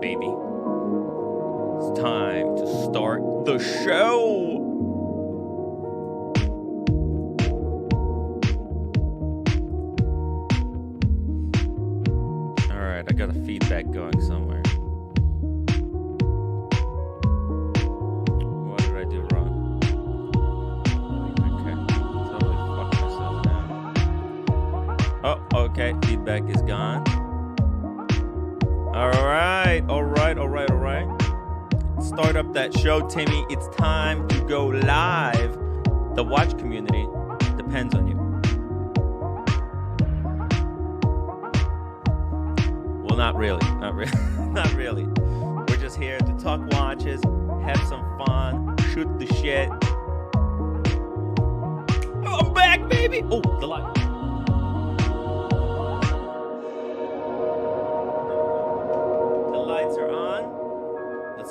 baby. It's time to start the show. All right, I got a feedback going somewhere. What did I do wrong? Okay, totally fucked myself now. Oh, okay, feedback is gone. All right. Start up that show, Timmy. It's time to go live. The watch community depends on you. Well, not really. Not really. We're just here to talk watches, have some fun, shoot the shit. Oh, I'm back, baby. Oh, the light.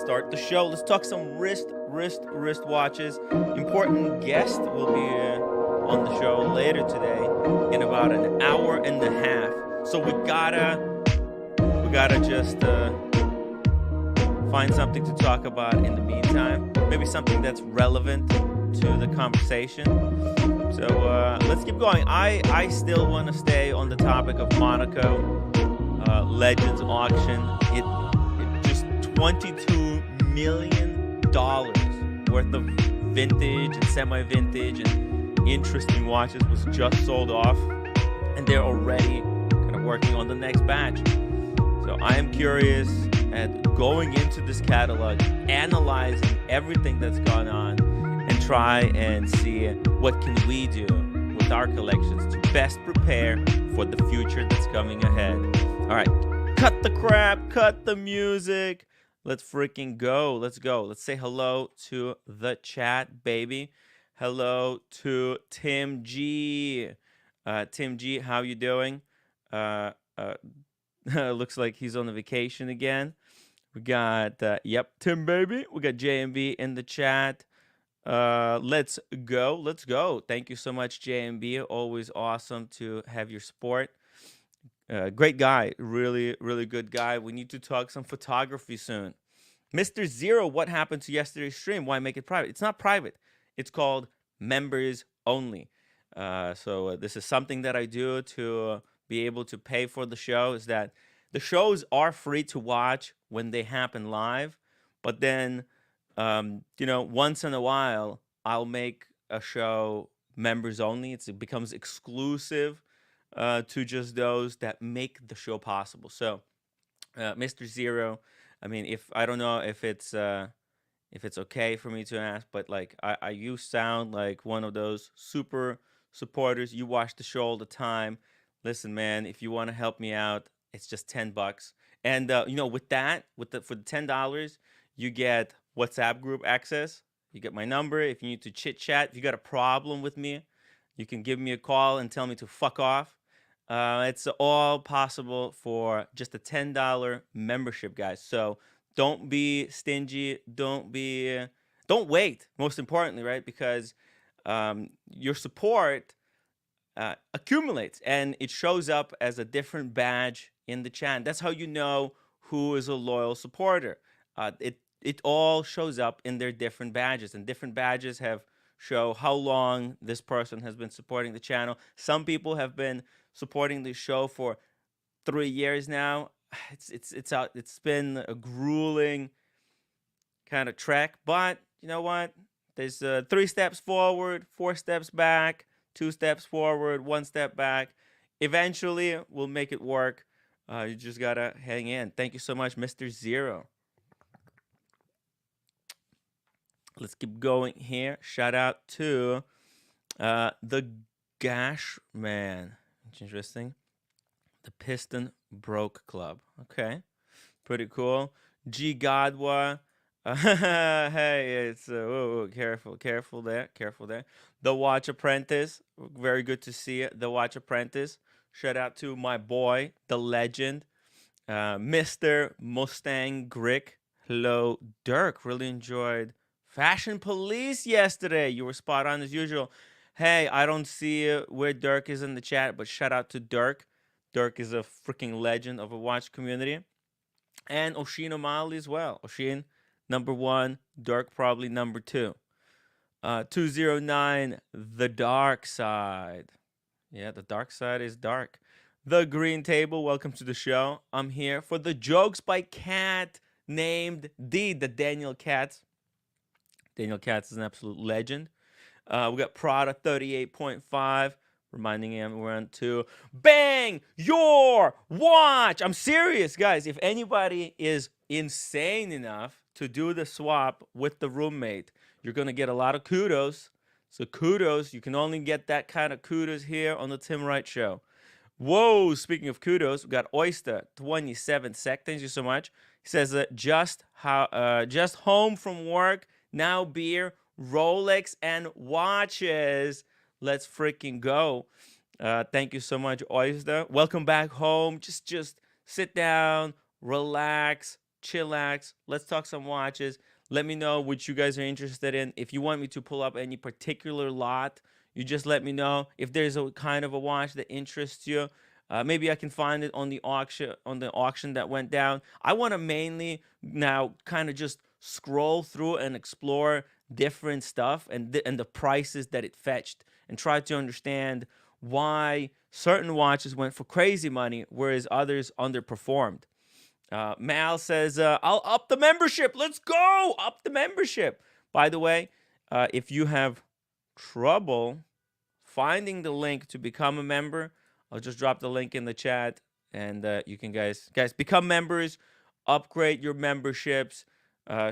Start the show. Let's talk some wrist watches. Important guest will be on the show later today in about an hour and a half. So we gotta just find something to talk about in the meantime. Maybe something that's relevant to the conversation. So let's keep going. I still want to stay on the topic of Monaco Legends auction. It just $22 million worth of vintage and semi-vintage and interesting watches was just sold off, and they're already kind of working on the next batch. So I am curious at going into this catalog, analyzing everything that's gone on, and try and see what can we do with our collections to best prepare for the future that's coming ahead. All right, cut the crap, cut the music. Let's freaking go. Let's go. Let's say hello to the chat, baby. Hello to Tim G. Tim G, how you doing? Looks like he's on a vacation again. We got, Tim, baby. We got JMB in the chat. Let's go. Let's go. Thank you so much, JMB. Always awesome to have your support. Great guy, really good guy. We need to talk some photography soon. Mr. Zero, what happened to yesterday's stream? Why make it private? It's not private. It's called members only. So this is something that I do to be able to pay for the show. Is that the shows are free to watch when they happen live, but then once in a while I'll make a show members only. It becomes exclusive to just those that make the show possible. So, Mr. Zero, I mean, I don't know if it's okay for me to ask, but like you sound like one of those super supporters. You watch the show all the time. Listen, man, if you want to help me out, it's just $10. And with the for the $10, you get WhatsApp group access. You get my number. If you need to chit chat, if you got a problem with me, you can give me a call and tell me to fuck off. It's all possible for just a $10 membership, guys. So don't be stingy. Don't wait. Most importantly, right? Because your support accumulates and it shows up as a different badge in the chat. That's how you know who is a loyal supporter. It all shows up in their different badges, and different badges show how long this person has been supporting the channel. Some people have been supporting the show for 3 years now. It's been a grueling kind of trek, but you know what? There's 3 steps forward, 4 steps back, 2 steps forward, 1 step back. Eventually, we'll make it work. You just gotta hang in. Thank you so much, Mr. Zero. Let's keep going here. Shout out to the Gash Man. It's interesting. The Piston Broke Club. Okay. Pretty cool. G Godwa. Hey, it's careful there. The Watch Apprentice. Very good to see it. The Watch Apprentice. Shout out to my boy, the legend, Mr. Mustang Grick. Hello, Dirk. Really enjoyed Fashion Police yesterday. You were spot on as usual. Hey, I don't see where Dirk is in the chat, but shout out to Dirk. Dirk is a freaking legend of a watch community. and Oshin O'Malley as well. Oshin, number 1, Dirk probably number 2. 209, The Dark Side. Yeah, the dark side is dark. The Green Table, welcome to the show. I'm here for the jokes by Cat named D, the Daniel Katz. Daniel Katz is an absolute legend. We got Prada 38.5, reminding everyone to bang your watch. I'm serious, guys. If anybody is insane enough to do the swap with the roommate, you're going to get a lot of kudos. So kudos, you can only get that kind of kudos here on the Tim Wright Show. Whoa, speaking of kudos, we got Oyster 27 sec. Thank you so much. He says just home from work, now beer, Rolex and watches. Let's freaking go. Thank you so much, Oyster. Welcome back home. Just sit down, relax, chillax. Let's talk some watches. Let me know what you guys are interested in. If you want me to pull up any particular lot, you just let me know. If there's a kind of a watch that interests you, maybe I can find it on the auction that went down. I want to mainly now kind of just scroll through and explore different stuff and the prices that it fetched, and try to understand why certain watches went for crazy money whereas others underperformed. Mal says, I'll up the membership. Let's go. Up the membership. By the way, if you have trouble finding the link to become a member, I'll just drop the link in the chat, and you can guys become members, upgrade your memberships,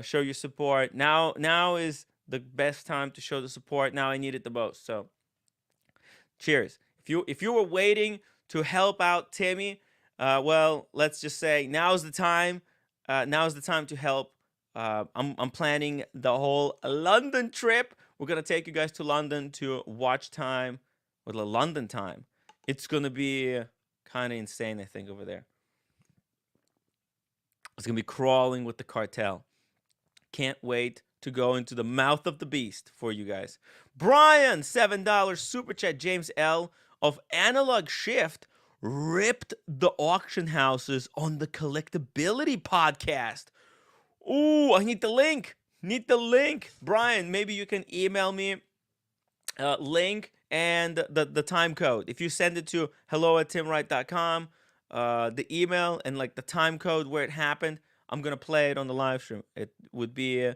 show your support. Now is the best time to show the support. Now I need it the most. So cheers. If you were waiting to help out Timmy, well, let's just say now's the time. Now's the time to help. I'm planning the whole London trip. We're gonna take you guys to London to watch time with a London time. It's gonna be kind of insane, I think, over there. It's gonna be crawling with the cartel. Can't wait to go into the mouth of the beast for you guys. Brian, $7 super chat. James L of Analog Shift ripped the auction houses on the Collectability podcast. Ooh, I need the link. Brian, maybe you can email me link and the time code. If you send it to hello@timwright.com, the email and like the time code where it happened, I'm gonna play it on the live stream. It would be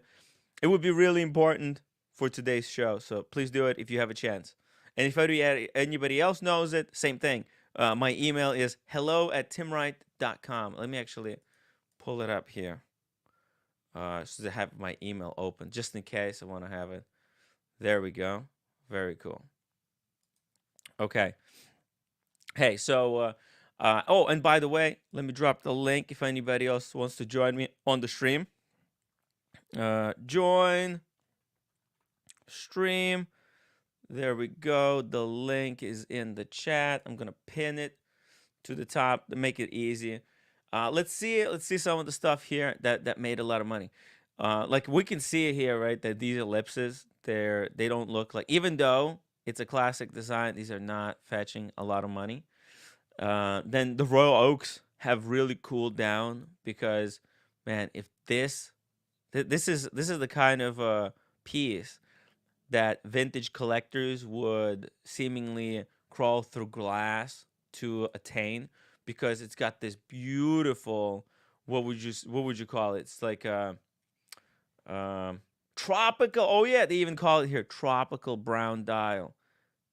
really important for today's show. So please do it if you have a chance. And if anybody else knows it, same thing. My email is hello@timwright.com. Let me actually pull it up here. So I have my email open just in case I want to have it. There we go. Very cool. Okay. Hey, so oh, and by the way, let me drop the link if anybody else wants to join me on the stream. Join stream. There we go. The link is in the chat. I'm gonna pin it to the top to make it easy. Let's see some of the stuff here that made a lot of money. Like we can see here, right, that these ellipses, they don't look like, even though it's a classic design, these are not fetching a lot of money. Then the Royal Oaks have really cooled down because, man, if this is the kind of piece that vintage collectors would seemingly crawl through glass to attain, because it's got this beautiful, what would you call it? It's like tropical. Oh yeah, they even call it here tropical brown dial.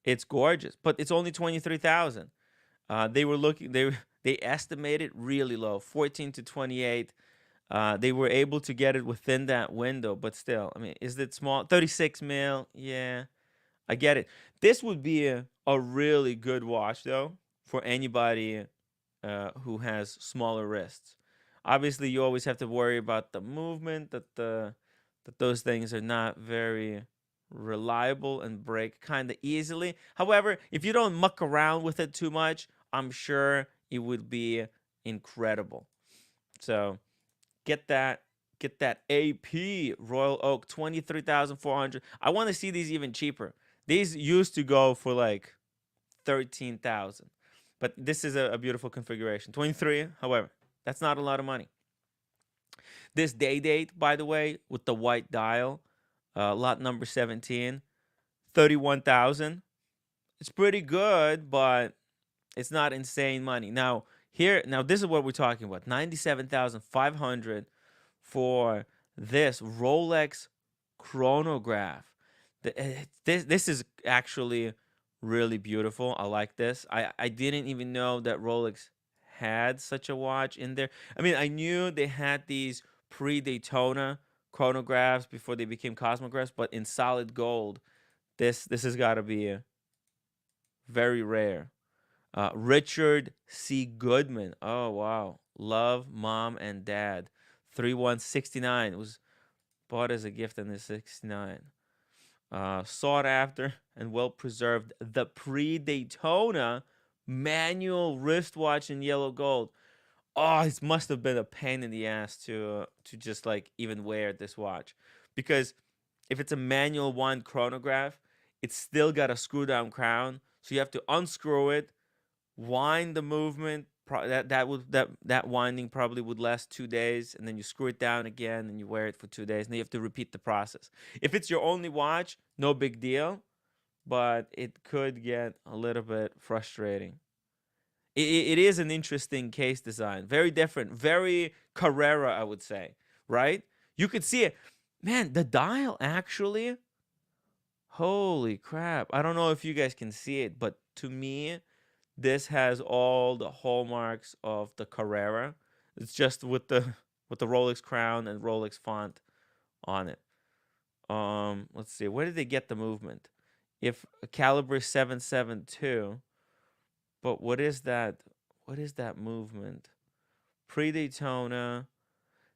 It's gorgeous, but it's only 23,000. They estimated really low, 14 to 28. They were able to get it within that window, but still, I mean, is it small? 36 mil, yeah, I get it. This would be a really good watch though for anybody who has smaller wrists. Obviously, you always have to worry about the movement, that those things are not very reliable and break kind of easily. However, if you don't muck around with it too much, I'm sure it would be incredible. So get that AP Royal Oak 23,400. I want to see these even cheaper. These used to go for like 13,000. But this is a beautiful configuration. 23, however, that's not a lot of money. This day date, by the way, with the white dial, lot number 17, 31,000. It's pretty good, but it's not insane money. Now, this is what we're talking about. 97,500 for this Rolex chronograph. This is actually really beautiful. I like this. I didn't even know that Rolex had such a watch in there. I mean, I knew they had these pre-Daytona chronographs before they became Cosmographs, but in solid gold. This has got to be very rare. Richard C. Goodman. Oh wow. Love, Mom, and Dad. 3169. It was bought as a gift in the 69. Sought after and well preserved, the pre-Daytona manual wristwatch in yellow gold. Oh, it must have been a pain in the ass to just like even wear this watch, because if it's a manual wind chronograph, it's still got a screw down crown, so you have to unscrew it, wind the movement. That winding probably would last 2 days, and then you screw it down again and you wear it for 2 days, and then you have to repeat the process. If it's your only watch, no big deal, but it could get a little bit frustrating. It is an interesting case design, very different, very Carrera, I would say, right? You could see it, man. The dial actually, holy crap! I don't know if you guys can see it, but to me, this has all the hallmarks of the Carrera. It's just with the Rolex crown and Rolex font on it. Let's see. Where did they get the movement? If a caliber 772, but what is that? What is that movement? Pre-Daytona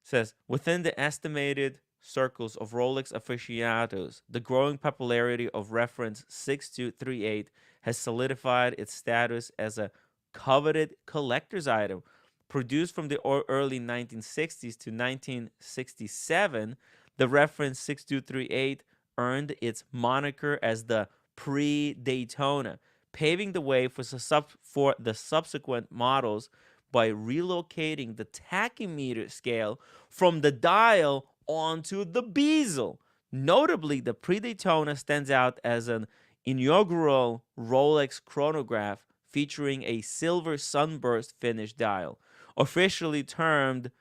says within the estimated circles of Rolex aficionados, the growing popularity of reference 6238 has solidified its status as a coveted collector's item. Produced from the early 1960s to 1967, the reference 6238 earned its moniker as the pre-Daytona, paving the way for the subsequent models by relocating the tachymeter scale from the dial onto the bezel. Notably, the pre-Daytona stands out as an inaugural Rolex chronograph featuring a silver sunburst finish dial, officially termed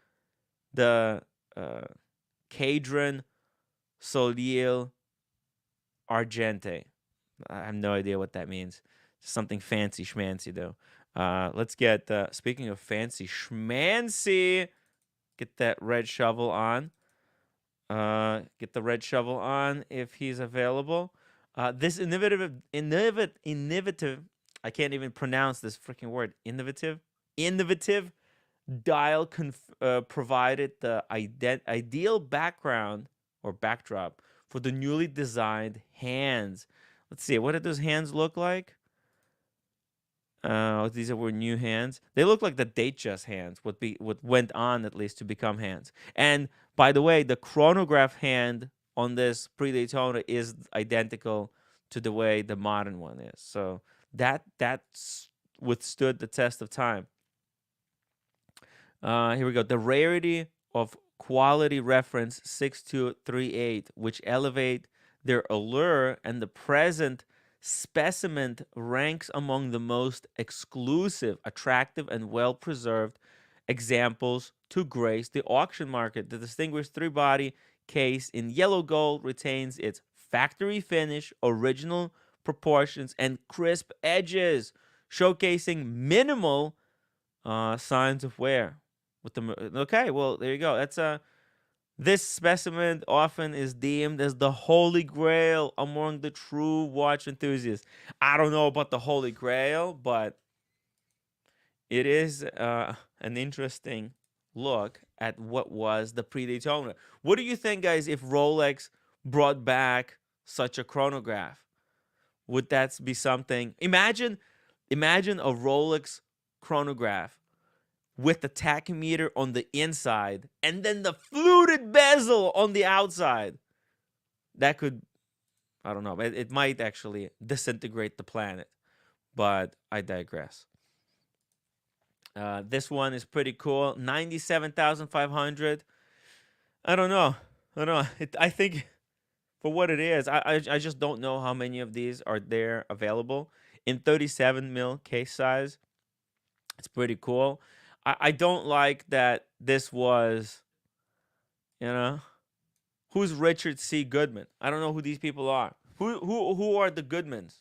the Cadran Soleil Argente. I have no idea what that means. Something fancy schmancy though. Let's get, speaking of fancy schmancy, get that red shovel on. Get the red shovel on if he's available. This innovative, I can't even pronounce this freaking word. Innovative dial provided the ideal background or backdrop for the newly designed hands. Let's see, what did those hands look like? These were new hands. They look like the Datejust hands, what went on at least to become hands. And by the way, the chronograph hand on this pre-Daytona is identical to the way the modern one is. So that's withstood the test of time. Here we go. The rarity of quality reference 6238, which elevate their allure, and the present specimen ranks among the most exclusive, attractive, and well-preserved examples to grace the auction market. The distinguished three-body case in yellow gold retains its factory finish, original proportions, and crisp edges, showcasing minimal signs of wear. Okay, well, there you go. That's this specimen often is deemed as the holy grail among the true watch enthusiasts. I don't know about the holy grail, but it is an interesting look at what was the pre-Daytona. What do you think, guys, if Rolex brought back such a chronograph? Would that be something? Imagine a Rolex chronograph with the tachymeter on the inside and then the fluted bezel on the outside. That could, I don't know, it might actually disintegrate the planet, but I digress. This one is pretty cool. 97,500. I don't know. I don't know. I think for what it is, I just don't know how many of these are there available in 37 mil case size. It's pretty cool. I don't like that this was, you know, who's Richard C. Goodman? I don't know who these people are. Who are the Goodmans?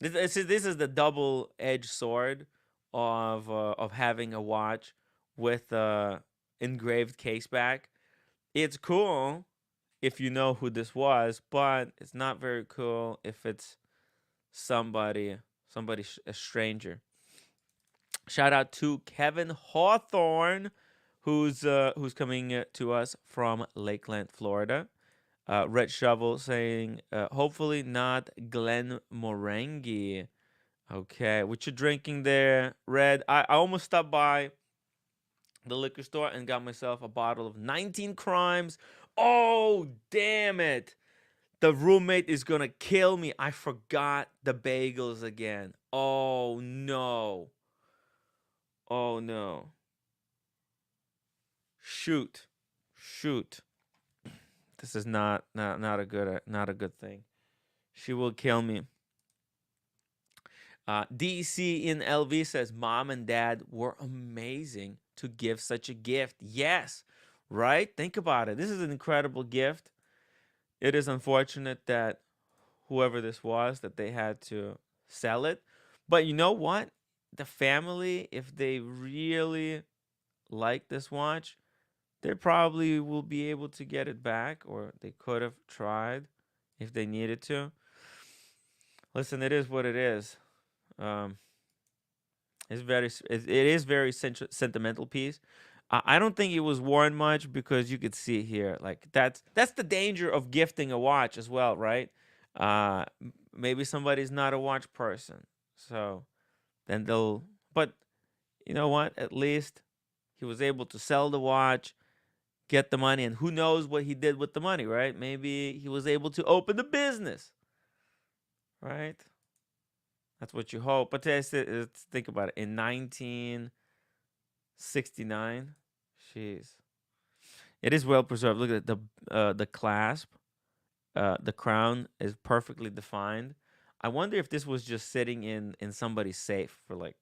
This is the double-edged sword of having a watch with engraved case back. It's cool if you know who this was, but it's not very cool if it's somebody a stranger. Shout out to Kevin Hawthorne, who's coming to us from Lakeland, Florida. Red Shovel saying, hopefully not Glen Morangi. Okay, what you drinking there, Red? I almost stopped by the liquor store and got myself a bottle of 19 Crimes. Oh, damn it. The roommate is gonna kill me. I forgot the bagels again. Oh no. Oh no. Shoot. Shoot. This is not a good thing. She will kill me. DC in LV says mom and dad were amazing to give such a gift. Yes, right? Think about it. This is an incredible gift. It is unfortunate that whoever this was, that they had to sell it. But you know what? The family, if they really like this watch, they probably will be able to get it back, or they could have tried if they needed to. Listen, it is what it is. Um, it is very sentimental piece. I don't think it was worn much because you could see here, like that's the danger of gifting a watch as well, right? Maybe somebody's not a watch person, so then they'll. But you know what? At least he was able to sell the watch, get the money, and who knows what he did with the money, right? Maybe he was able to open the business, right? That's what you hope. But think about it. In 1969, jeez, it is well preserved. Look at the clasp. The crown is perfectly defined. I wonder if this was just sitting in somebody's safe for like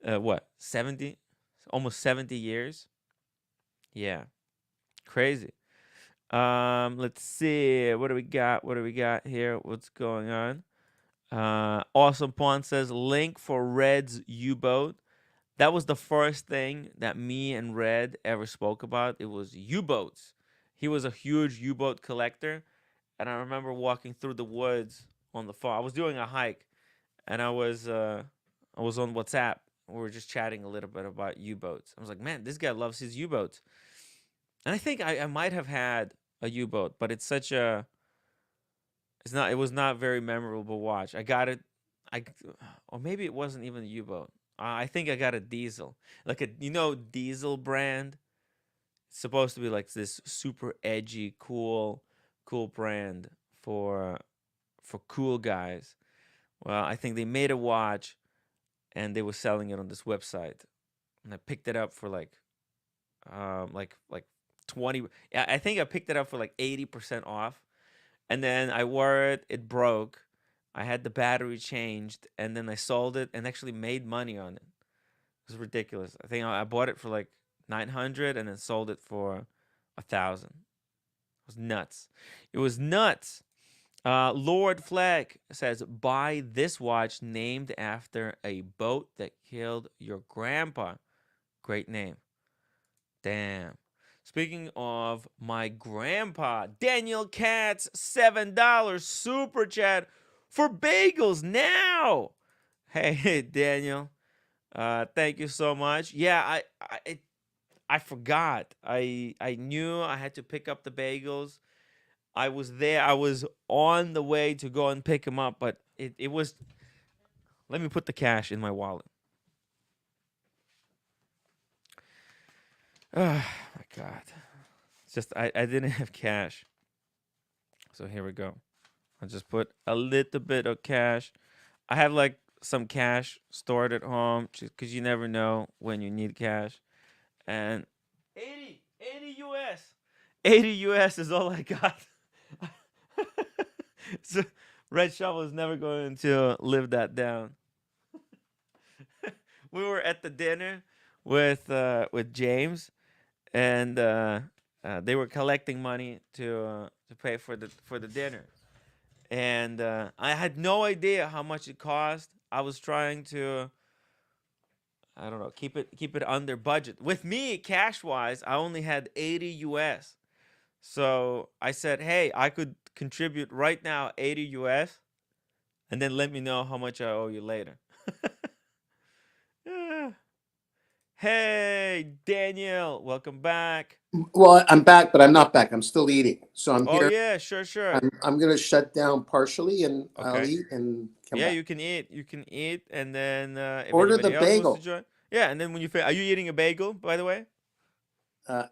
what 70, almost 70 years. Yeah, crazy. Let's see. What do we got? What do we got here? What's going on? Awesome Pawn says link for Red's U-boat. That was the first thing that me and Red ever spoke about. It was U-boats. He was a huge U-boat collector, and I remember walking through the woods on the phone. I was doing a hike, and I was on WhatsApp. We were just chatting a little bit about U-boats. I was like, man, this guy loves his U-boats. And I think I might have had a U-boat, but it's such a it was not very memorable watch. I got it I or maybe it wasn't even a U-boat. I think I got a diesel. Like a diesel brand. It's supposed to be like this super edgy, cool brand for cool guys. Well, I think they made a watch and they were selling it on this website. And I picked it up for like 20. I think I picked it up for like 80% off. And then I wore it, it broke. I had the battery changed, and then I sold it and actually made money on it. It was ridiculous. I think I bought it for like 900 and then sold it for 1,000. It was nuts. It was nuts. Lord Fleck says, buy this watch named after a boat that killed your grandpa. Great name. Damn. Speaking of my grandpa, Daniel Katz, $7 super chat for bagels now. Hey, Daniel. Thank you so much. Yeah, I forgot. I knew I had to pick up the bagels. I was there. I was on the way to go and pick them up, but it was. Let me put the cash in my wallet. Oh my God. It's just I didn't have cash. So here we go. I'll just put a little bit of cash. I have like some cash stored at home because you never know when you need cash. And 80 US. 80 US is all I got. So Red Shovel is never going to live that down. We were at the dinner with James, and they were collecting money to pay for the dinner, and I had no idea how much it cost. I was trying to, I don't know, keep it under budget. With me, cash wise, I only had 80 US. So I said, hey, I could contribute right now 80 US, and then let me know how much I owe you later. Yeah. Hey, Daniel, welcome back. Well, I'm back, but I'm not back. I'm still eating. So I'm Oh here. yeah, sure. I'm going to shut down partially, and I'll Okay. eat and come Yeah, back. you can eat. You can eat, and then if Order the anybody else wants to bagel. join, yeah. And then when are you eating a bagel, by the way?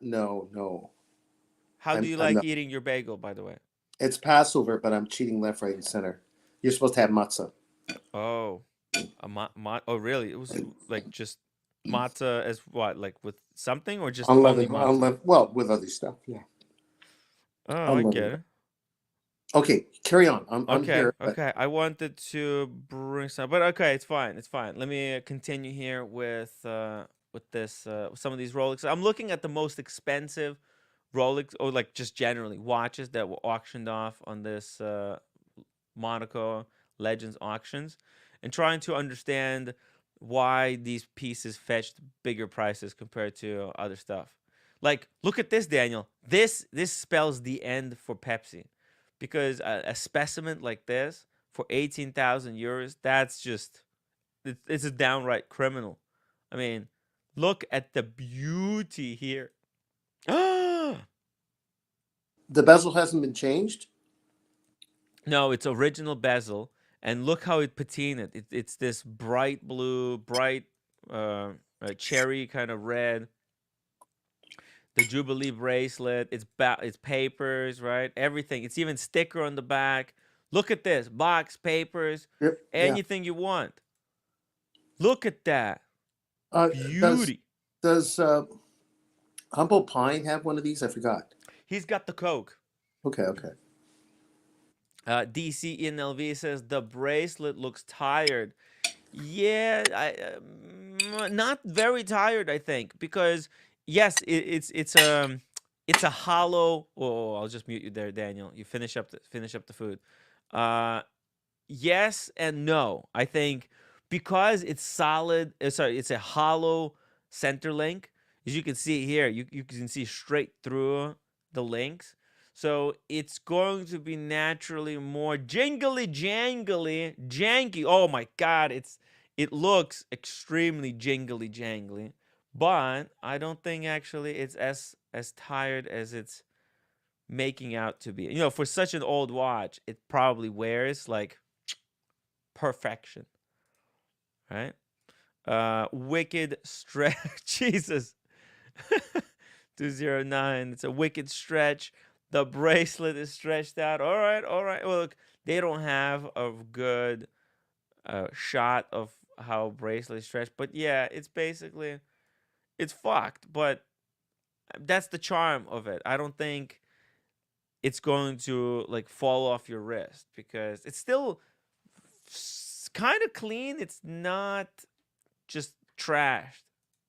No. How do you I'm like not. eating your bagel, by the way? It's Passover, but I'm cheating left, right, and center. You're supposed to have matzah. Oh, oh, really? It was like just matzah as what, like with something, or just only matzah? Well, with other stuff. Yeah. Oh, I get Unleavened. it. Okay, carry on. I'm Okay, here, but okay. I wanted to bring some, but okay, it's fine. It's fine. Let me continue here with this with some of these Rolex. I'm looking at the most expensive Rolex, or like just generally watches that were auctioned off on this Monaco Legends auctions, and trying to understand why these pieces fetched bigger prices compared to other stuff. Like, look at this, Daniel. This spells the end for Pepsi, because a specimen like this for 18,000 euros, that's just it's a downright criminal. I mean, look at the beauty here. the bezel hasn't been changed. No, it's original bezel, and look how it patinaed. It's this bright blue, bright cherry kind of red. The Jubilee bracelet, it's papers, right? Everything. It's even sticker on the back. Look at this box, papers, Yep. Yeah. anything you want. Look at that Uh, does beauty. does Humble Pine have one of these? I forgot. He's got the Coke. Okay. DC NLV says the bracelet looks tired. Yeah, not very tired, I think, because yes, it's a hollow. Oh, I'll just mute you there, Daniel. You finish up the food. Uh, yes and no. I think because it's solid. Sorry, it's a hollow center link. As you can see here, you can see straight through the links. So it's going to be naturally more jingly, jangly, janky. Oh my god, it looks extremely jingly, jangly. But I don't think actually it's as tired as it's making out to be. You know, for such an old watch, it probably wears like perfection, right? Wicked stretch. Jesus. 209. It's a wicked stretch. The bracelet is stretched out. All right. Well, look, they don't have a good shot of how bracelet is stretched, but yeah, it's basically it's fucked. But that's the charm of it. I don't think it's going to like fall off your wrist because it's still kind of clean. It's not just trashed.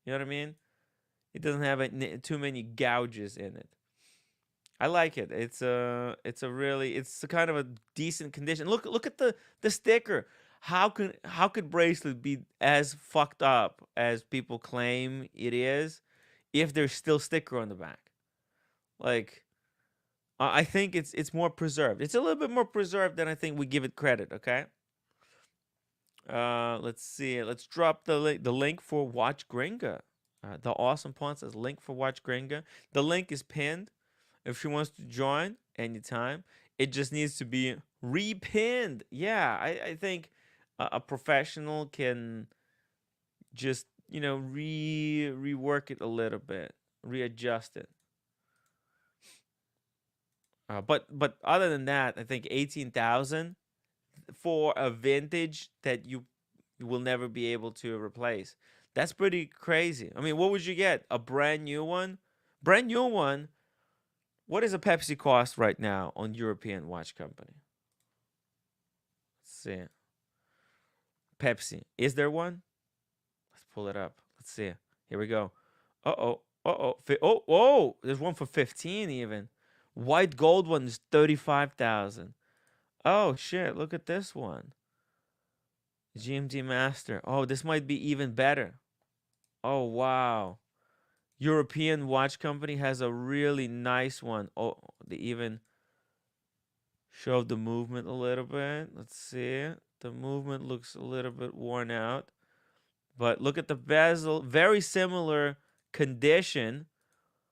You know what I mean? It doesn't have too many gouges in it. I like it. It's a kind of a decent condition. Look at the sticker. How could bracelet be as fucked up as people claim it is if there's still sticker on the back? Like I think it's more preserved. It's a little bit more preserved than I think we give it credit, okay? Let's see. Let's drop the link for Watch Gringa. The awesome pawn says link for Watch Gringa. The link is pinned. If she wants to join anytime, it just needs to be repinned. Yeah, I think a professional can just rework it a little bit, readjust it. But other than that, I think 18,000 for a vintage that you will never be able to replace. That's pretty crazy. I mean, what would you get? A brand new one? Brand new one. What does a Pepsi cost right now on European watch company? Let's see. Pepsi. Is there one? Let's pull it up. Let's see. Here we go. Uh-oh. Uh-oh. Oh, whoa. There's one for 15 even. White gold one is 35,000. Oh shit, look at this one. GMT Master. Oh, this might be even better. Oh wow. European watch company has a really nice one. Oh, they even show the movement a little bit. Let's see. The movement looks a little bit worn out. But look at the bezel. Very similar condition.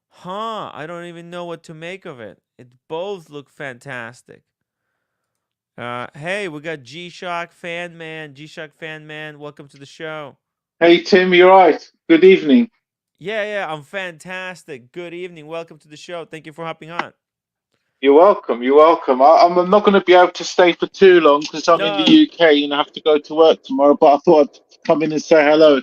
Huh. I don't even know what to make of it. It both look fantastic. Hey, we got G-Shock Fan Man. G-Shock Fan Man, welcome to the show. Hey Tim, you're right. Good evening. Yeah, I'm fantastic. Good evening. Welcome to the show. Thank you for hopping on. You're welcome. You're welcome. I'm not going to be able to stay for too long because I'm in the No, UK and I have to go to work tomorrow. But I thought I'd come in and say hello.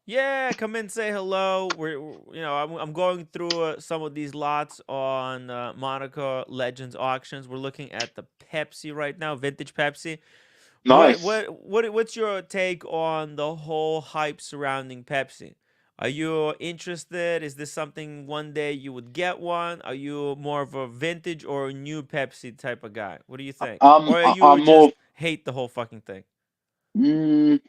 yeah, come in, say hello. I'm going through some of these lots on Monaco Legends auctions. We're looking at the Pepsi right now, vintage Pepsi. Nice. What's your take on the whole hype surrounding Pepsi? Are you interested? Is this something one day you would get one? Are you more of a vintage or a new Pepsi type of guy? What do you think? Or are you I'm more. just hate the whole fucking thing? Mm,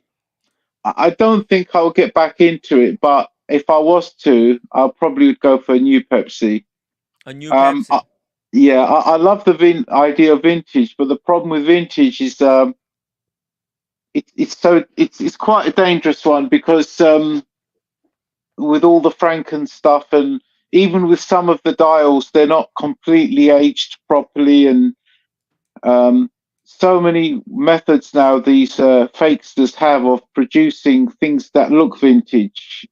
I don't think I'll get back into it, but if I was to, I probably would go for a new Pepsi. A new Um, I, Pepsi. yeah, I love the idea of vintage, but the problem with vintage is it's quite a dangerous one because with all the Franken stuff, and even with some of the dials, they're not completely aged properly, and um, so many methods now these fakesters have of producing things that look vintage.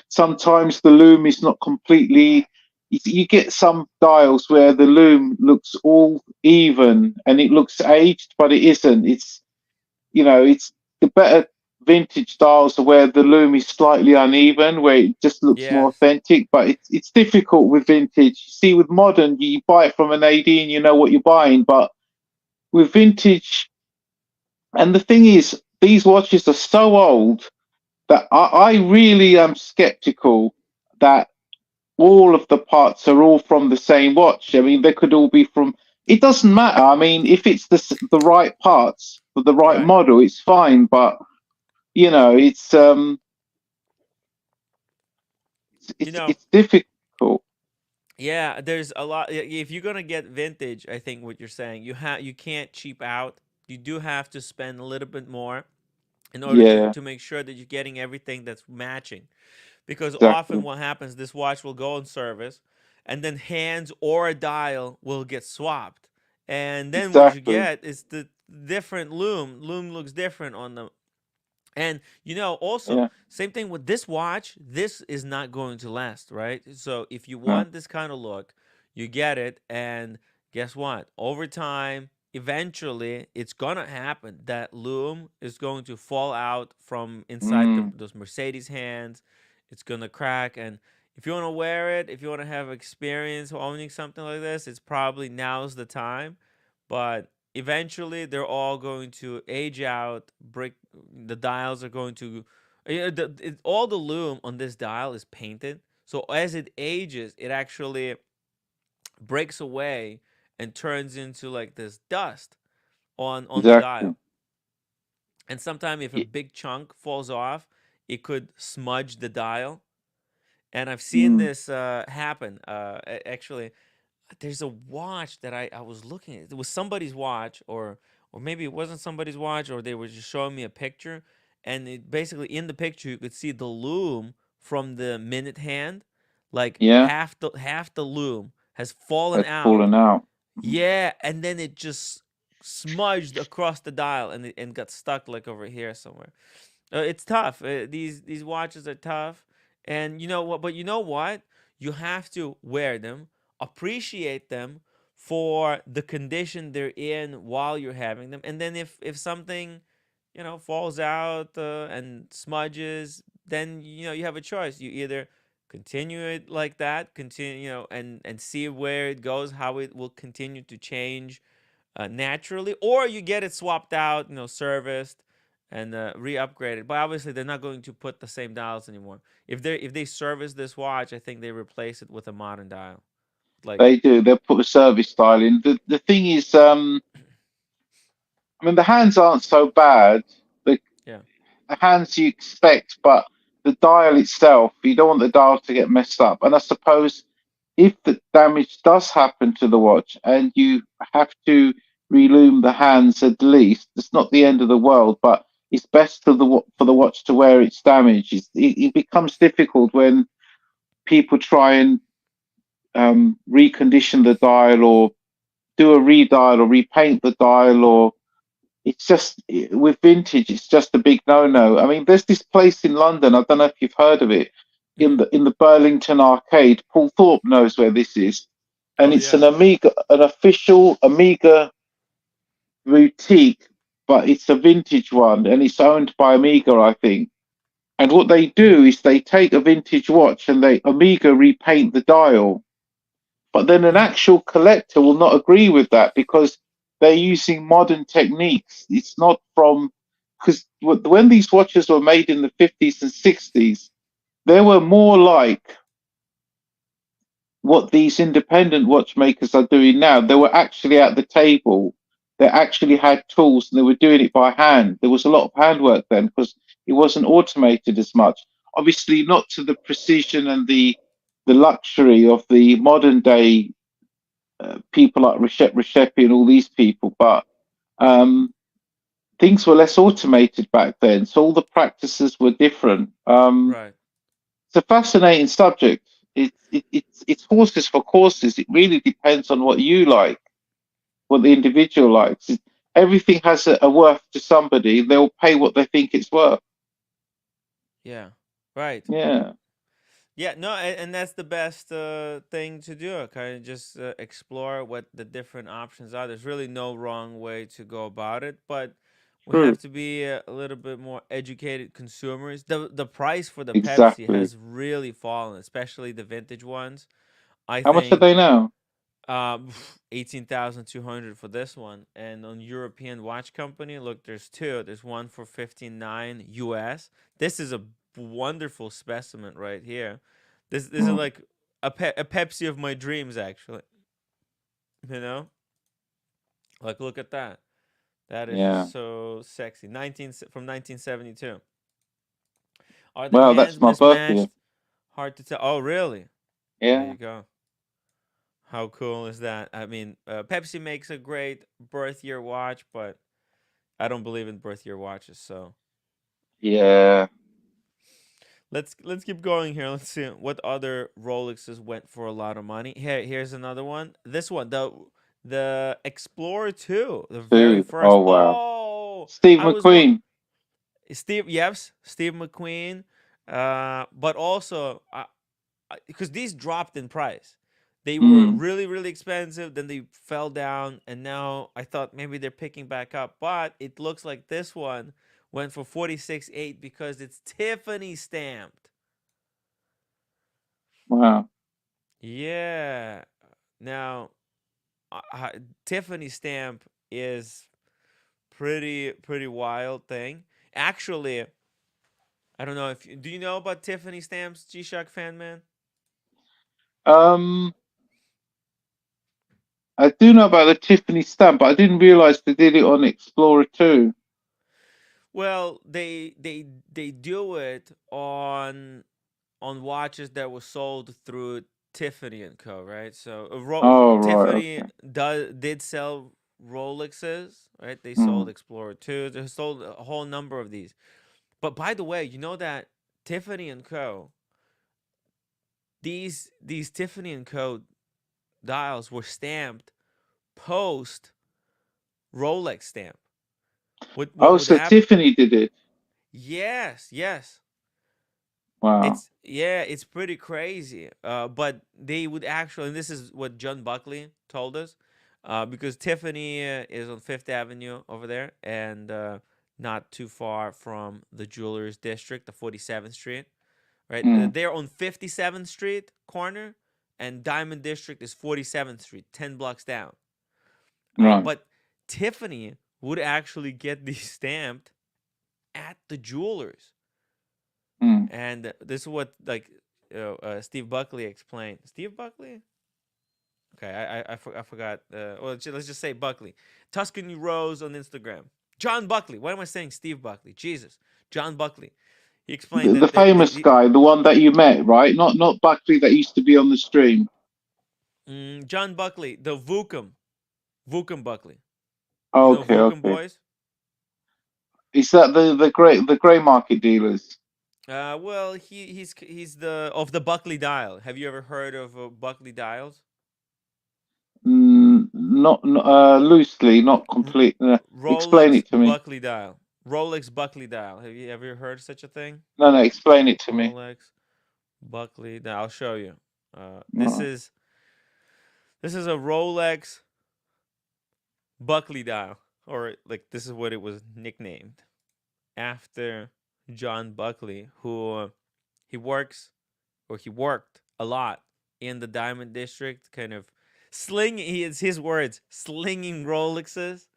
Sometimes the loom is not completely. You get some dials where the loom looks all even and it looks aged, but it isn't. It's the better vintage dials are where the loom is slightly uneven, where it just looks more Yes. authentic. But it's difficult with vintage. You see, with modern, you buy it from an AD and you know what you're buying. But with vintage, and the thing is, these watches are so old that I really am skeptical that all of the parts are all from the same watch. I mean, they could all be from. It doesn't matter. I mean, if it's the right parts for the right Right. model, it's fine. But You know, it's difficult. yeah, there's a lot. If you're gonna get vintage, I think what you're saying, you can't cheap out. You do have to spend a little bit more in order Yeah, to make sure that you're getting everything that's matching. Because often exactly, what happens, this watch will go on service, and then hands or a dial will get swapped, and then what you exactly. get is the different loom. Loom looks different on the. And also, Yeah, same thing with this watch. This is not going to last, right? So if you no, want this kind of look, you get it, and guess what? Over time, eventually, it's gonna happen. That loom is going to fall out from inside mm, those Mercedes hands. It's gonna crack, and if you want to wear it, if you want to have experience owning something like this, it's probably now's the time. But eventually they're all going to age out, break. The dials are going to all the loom on this dial is painted, so as it ages it actually breaks away and turns into like this dust on the exactly. dial. And sometimes if a big chunk falls off, it could smudge the dial. And I've seen Mm, this happen. Actually, there's a watch that I was looking at. It was somebody's watch, or maybe it wasn't somebody's watch, or they were just showing me a picture. And it basically in the picture you could see the loom from the minute hand, like yeah, half the loom has fallen that's out. fallen out. Mm, Yeah, and then it just smudged across the dial and got stuck like over here somewhere. It's tough. These watches are tough, and you know what? But you know what? You have to wear them, appreciate them for the condition they're in while you're having them, and then if something, falls out and smudges, then you have a choice. You either continue it like that, continue, and see where it goes, how it will continue to change naturally, or you get it swapped out, serviced and re-upgraded. But obviously, they're not going to put the same dials anymore. If they service this watch, I think they replace it with a modern dial. Like, They do. They'll put a service dial in. The thing is, I mean, the hands aren't so bad. The, yeah, the hands you expect, but the dial itself, you don't want the dial to get messed up. And I suppose if the damage does happen to the watch and you have to relume the hands at least, it's not the end of the world, but it's best for the watch to wear its damage. It becomes difficult when people try and recondition the dial or do a redial or repaint the dial, or it's just with vintage, it's just a big no-no. I mean, there's this place in London, I don't know if you've heard of it, hmm in the Burlington Arcade. Paul Thorpe knows where this is, and oh it's yeah, an official Amiga boutique, but it's a vintage one, and it's owned by Amiga, I think. And what they do is they take a vintage watch and they Amiga repaint the dial. But then an hmm actual collector will not agree with that because they're using modern techniques. It's not from, because when these watches were made in the 50s and 60s, they were more like what these independent watchmakers are doing now. They were actually at the table. They actually had tools and they were doing it by hand. There was a lot of handwork then because it wasn't automated as much. Obviously, not to the precision and the luxury of the modern day people like Recepi and all these people, but um, things were less automated back then, so all the practices were different. right, It's a fascinating subject. It's horses for courses. It really depends on what you like, what the individual likes. Everything has a worth to somebody. They'll pay what they think it's worth. yeah, right. Yeah, Yeah, no, and that's the best thing to do. Kind of just explore what the different options are. There's really no wrong way to go about it, but we true. have to be a little bit more educated consumers. The price for the Pepsi Exactly. has really fallen, especially the vintage ones. I How much are think they now? 18,200 for this one, and on European Watch Company, look, there's two. There's one for 15,900 US. This is a wonderful specimen right here. This is Hmm. like a Pepsi of my dreams, actually. You know, like look at that. That is Yeah. just so sexy. 1972. Are the Well, hands that's my birthday. mismatched? Hard to tell. Oh, really? There Yeah. you go. How cool is that? I mean, Pepsi makes a great birth year watch, but I don't believe in birth year watches. So Yeah. let's keep going here. Let's see what other Rolexes went for a lot of money. Here's another one. This one, the Explorer 2, the very Two. first. Oh wow. Oh, Steve I was one. McQueen. Steve, yes, Steve McQueen. But also, because these dropped in price. They were Mm. really, really expensive. Then they fell down, and now I thought maybe they're picking back up. But it looks like this one went for 46.8 because it's Tiffany stamped. Wow. Yeah. Now, Tiffany stamp is pretty wild thing. Actually, I don't know if do you know about Tiffany stamps, G-Shock fan man? Um, I do know about the Tiffany stamp, but I didn't realize they did it on Explorer too. Well, they do it on watches that were sold through Tiffany and Co. Right? So Oh, right. Tiffany Okay. did sell Rolexes, right? They sold Mm. Explorer 2. They sold a whole number of these. But by the way, you know that Tiffany and Co. These Tiffany and Co. dials were stamped post Rolex stamp. What Oh, would so happen? Tiffany did it. Yes, yes. Wow. It's pretty crazy. But they would actually, and this is what John Buckley told us, because Tiffany is on Fifth Avenue over there, and not too far from the Jewelers District, the 47th Street, right? Mm. They're on 57th Street corner, and Diamond District is 47th Street, 10 blocks down. Right. But Tiffany would actually get these stamped at the jewelers. Mm. And this is what like Steve Buckley explained. Steve Buckley? Okay, I forgot. Well, let's just say Buckley. Tuscany Rose on Instagram. John Buckley. Why am I saying Steve Buckley? Jesus. John Buckley. He explained The that famous guy, the one that you met, right? Not Buckley that used to be on the stream. John Buckley, the Vukum Buckley. You know Okay, Vukum okay. boys? Is that the grey market dealers? Well, he's the of the Buckley Dial. Have you ever heard of Buckley Dials? Not loosely, not complete. Explain Rolex it to me. Buckley Dial. Rolex Buckley Dial. Have you ever heard of such a thing? No, explain it to me. Rolex Buckley Dial. I'll show you. This Right. is a Rolex Buckley Dial, or like this is what it was nicknamed after John Buckley, who he worked a lot in the Diamond District, kind of it's his words, slinging Rolexes.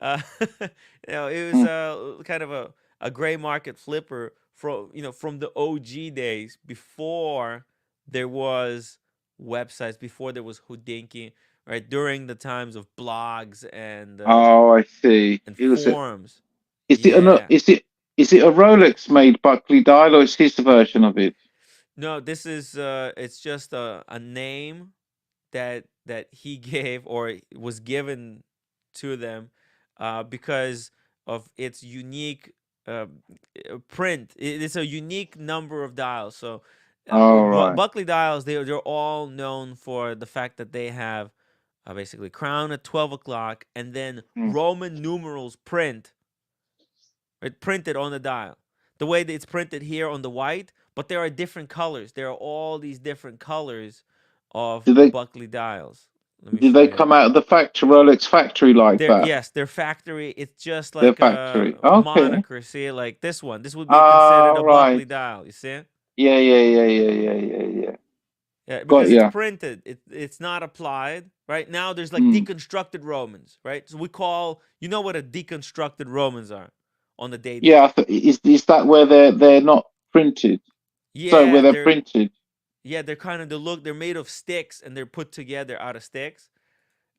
It was kind of a gray market flipper from the OG days before there was websites, before there was Houdinki, right? During the times of blogs Oh, I see. and It was a. forums. Is it Yeah. is it a Rolex made Buckley dial or is his version of it? No, this is it's just a name that he gave or was given to them because of its unique print. It's a unique number of dials. So All right. Buckley dials, they're all known for the fact that they have basically crown at 12 o'clock and then Mm. Roman numerals printed on the dial. The way that it's printed here on the white, but there are different colors. There are all these different colors of Buckley dials. Let me Did show they you. come out of the factory, Rolex factory like that? Yes, their factory. It's just Their like factory. a Okay. moniker. See, like this one. This would be considered a Buckley Right. dial. You see? Yeah. Yeah, Got because it's ya. printed. It's not applied. Right now, there's like Mm. deconstructed Romans. Right. So we call. You know what a deconstructed Romans are on the dating. Yeah. Is that where they're not printed? So where Yeah, they're printed. they're kind of they're made of sticks and they're put together out of sticks.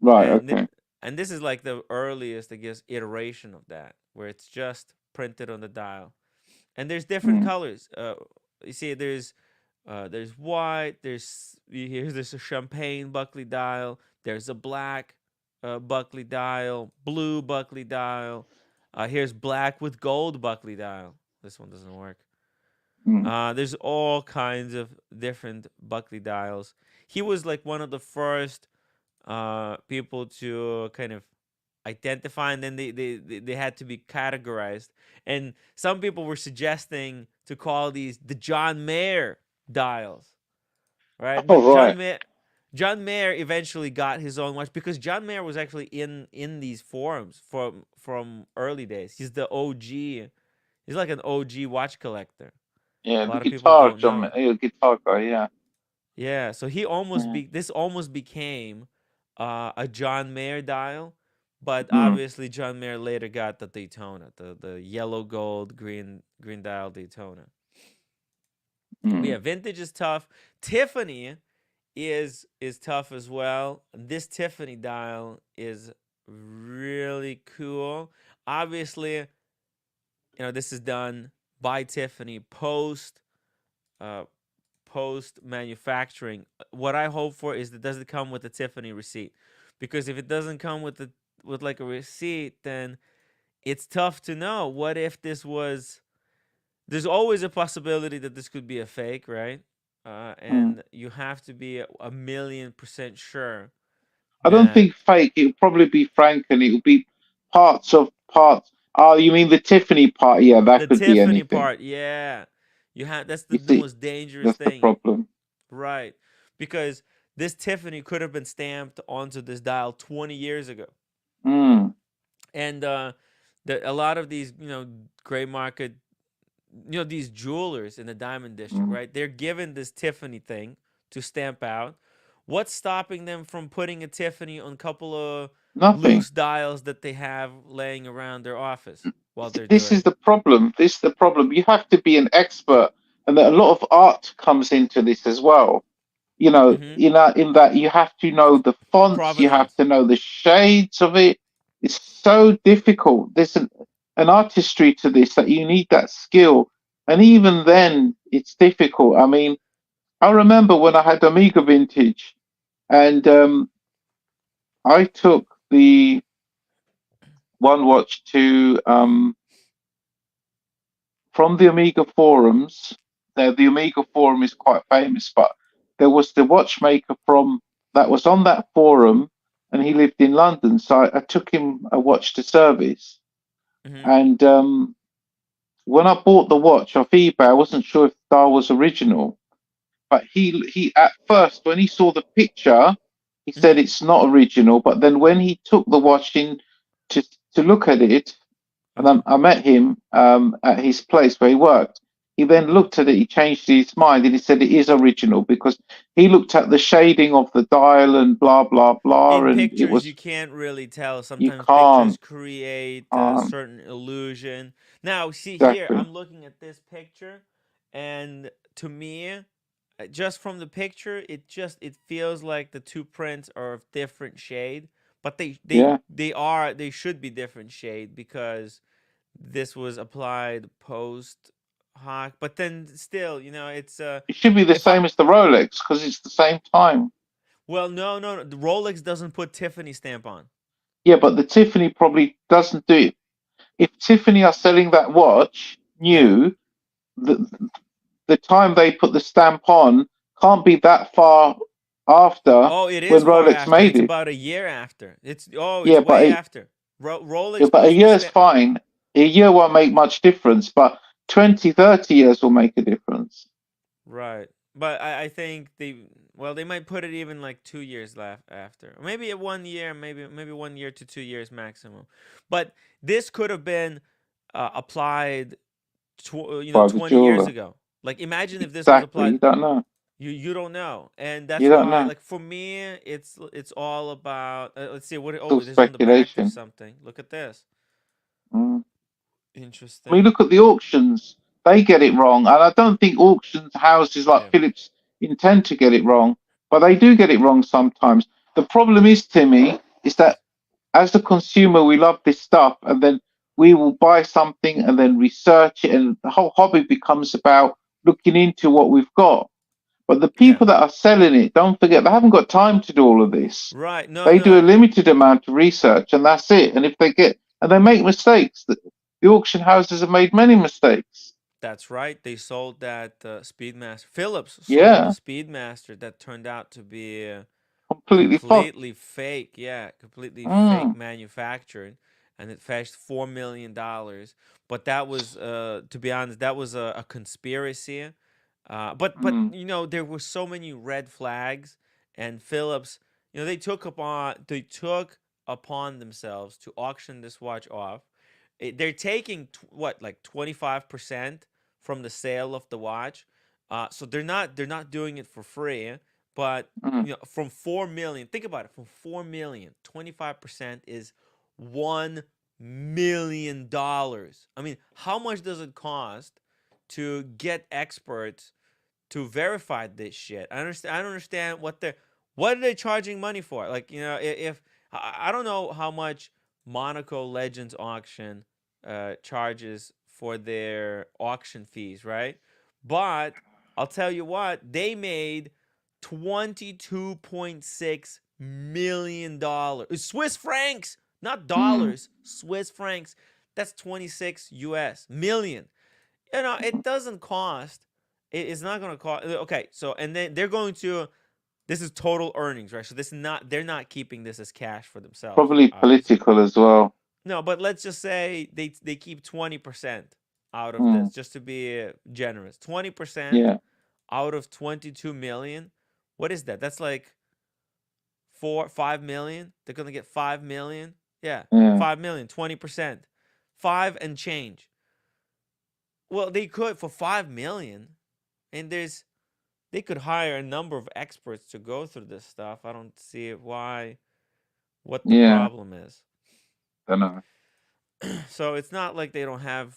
Right. And Okay. and this is like the earliest, I guess, iteration of that, where it's just printed on the dial. And there's different Mm. colors. You see, there's white. There's a champagne Buckley dial. There's a black Buckley dial, blue Buckley dial. Here's black with gold Buckley dial. This one doesn't work. Mm. There's all kinds of different Buckley dials. He was like one of the first people to kind of identify, and then they had to be categorized. And some people were suggesting to call these the John Mayer dials, right? Oh, But right. John Mayer eventually got his own watch because John Mayer was actually in these forums from early days. He's the OG. He's like an OG watch collector. Yeah. A The lot of people guitar, don't know. guitar guy. Yeah. Yeah, so Mm. this almost became a John Mayer dial, but Mm. obviously John Mayer later got the Daytona, the yellow gold green dial Daytona. But yeah, Mm. vintage is tough. Tiffany is tough as well. This Tiffany dial is really cool. Obviously, this is done by Tiffany uh post manufacturing. What I hope for is that does it come with a Tiffany receipt? Because if it doesn't come with like a receipt, then it's tough to know. What if this was? There's always a possibility that this could be a fake, right? Mm. And you have to be a million% sure I don't that think fake. It'll probably be Frank, and it'll be parts of parts. Oh, you mean the Tiffany part? Yeah, that the could be Tiffany anything. part, yeah, that's You the see, most dangerous that's the thing, problem. right? Because this Tiffany could have been stamped onto this dial 20 years ago. Mm. And A lot of these, gray market, these jewelers in the diamond district, right? They're given this Tiffany thing to stamp out. What's stopping them from putting a Tiffany on a couple of Nothing. loose dials that they have laying around their office while they're This doing is it? the problem. This is the problem. You have to be an expert, and that a lot of art comes into this as well. Mm-hmm. In that you have to know the fonts, you have Provenance. to know the shades of it. It's so difficult. There's an artistry to this that you need that skill, and even then, it's difficult. I mean, I remember when I had Amiga Vintage, and I took the one watch to from the Amiga forums. The Amiga forum is quite famous, but there was the watchmaker from that was on that forum, and he lived in London. So I took him a watch to service, Mm-hmm. and when I bought the watch off eBay, I wasn't sure if the dial was original. But he at first when he saw the picture, he said Mm-hmm. it's not original. But then when he took the watch in to look at it, and Uh-huh. I met him at his place where he worked. He then Uh-huh. looked at it. He changed his mind, and he said it is original because he looked at the shading of the dial and blah blah blah, In and it pictures, you was can't really tell. you Sometimes pictures can't, create a can't certain illusion. Now, see here, exactly. I'm looking at this picture, and to me, just from the picture, it feels like the two prints are of different shade, but Yeah, they should be different shade because this was applied post hoc. But then still, it's it should be the if I same as the Rolex because it's the same time. well, no, no, no, the Rolex doesn't put Tiffany stamp on. Yeah, but the Tiffany probably doesn't do it. If Tiffany are selling that watch Yeah. new, the the time they put the stamp on can't be that far after Oh, it is when far Rolex after. made It's it. about a year after. It's Yeah, way after. Rolex but a puts the year's stamp. fine. A year won't make much difference, but 20, 30 years will make a difference. Right. But I think they might put it even like 2 years after. Or maybe at 1 year, maybe 1 year to 2 years maximum. But this could have been applied, Private 20 years jeweler. ago. Like imagine if this was Exactly. applied. You don't know. You don't know, and You that's don't why, know. like for me, it's all about. Let's see what. It's all Oh, there's on the back. There's speculation. something. Look at this. Mm. I mean, Interesting. look at the auctions. They get it wrong. And I don't think auction houses like Yeah. Phillips intend to get it wrong, but they do get it wrong sometimes. The problem is, Timmy, is that as the consumer, we love this stuff, and then we will buy something and then research it, and the whole hobby becomes about looking into what we've got. But the Yeah. people that are selling it, don't forget, they haven't got time to do all of this. Right. No. They do No. a limited amount of research, and that's it. And if they get, and they make mistakes, the auction houses have made many mistakes. That's right. They sold that Speedmaster. Phillips sold the Yeah, Speedmaster that turned out to be completely fucked. completely fake. Yeah, completely fake Mm, manufactured, and it fetched $4 million. But that was, to be honest, that was a conspiracy. But mm, there were so many red flags, and Phillips, they took upon themselves to auction this watch off. They're taking what, like 25% from the sale of the watch. So they're not doing it for free, but mm. from 4 million, think about it, from 4 million, 25% is $1 million. I mean, how much does it cost to get experts to verify this shit? I don't understand what are they charging money for? Like, if I don't know how much Monaco Legends auction charges for their auction fees, right? But I'll tell you what, they made $22.6 million. Swiss francs, not Mm. dollars. Swiss francs. That's 26 US million. It doesn't cost. It's not going to cost. Okay, so and then they're going to. This is total earnings, right? So this is not. They're not keeping this as cash for themselves, Probably obviously. political as well. No, but let's just say they keep 20% out of Mm. this, just to be generous. 20% Yeah, out of 22 million. What is that? That's like 5 million. They're gonna get 5 million. Yeah, yeah. 5 million. 20%. 5 and change. Well, they could for 5 million, and they could hire a number of experts to go through this stuff. I don't see what the Yeah, problem is. don't know. So it's not like they don't have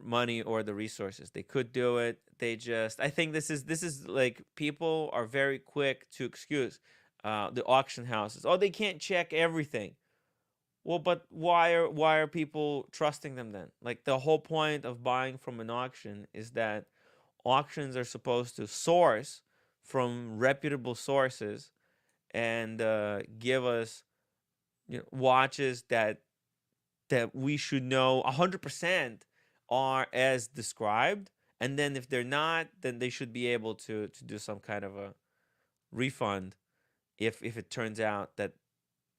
money or the resources. They could do it. I think this is like people are very quick to excuse the auction houses. Oh, they can't check everything. Well, but why are people trusting them then? Like the whole point of buying from an auction is that auctions are supposed to source from reputable sources and give us watches that we should know 100% are as described, and then if they're not, then they should be able to do some kind of a refund if it turns out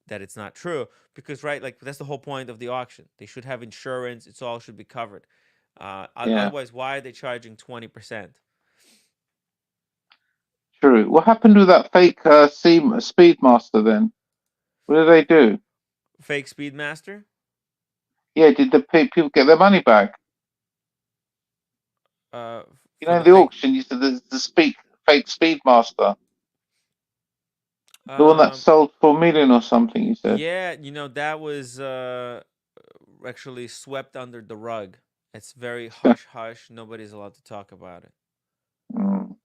that it's not true, because right, like that's the whole point of the auction. They should have insurance. It's all should be covered. Yeah, Otherwise, why are they charging 20%? true. What happened with that fake Speedmaster then? What did they do? Fake Speedmaster? Yeah, did the people get their money back? You For know, the in the fake. auction, you said the fake Speedmaster, the one that Um, sold for a million or something. You said. yeah, that was actually swept under the rug. It's very hush hush. Nobody's allowed to talk about it. Mm,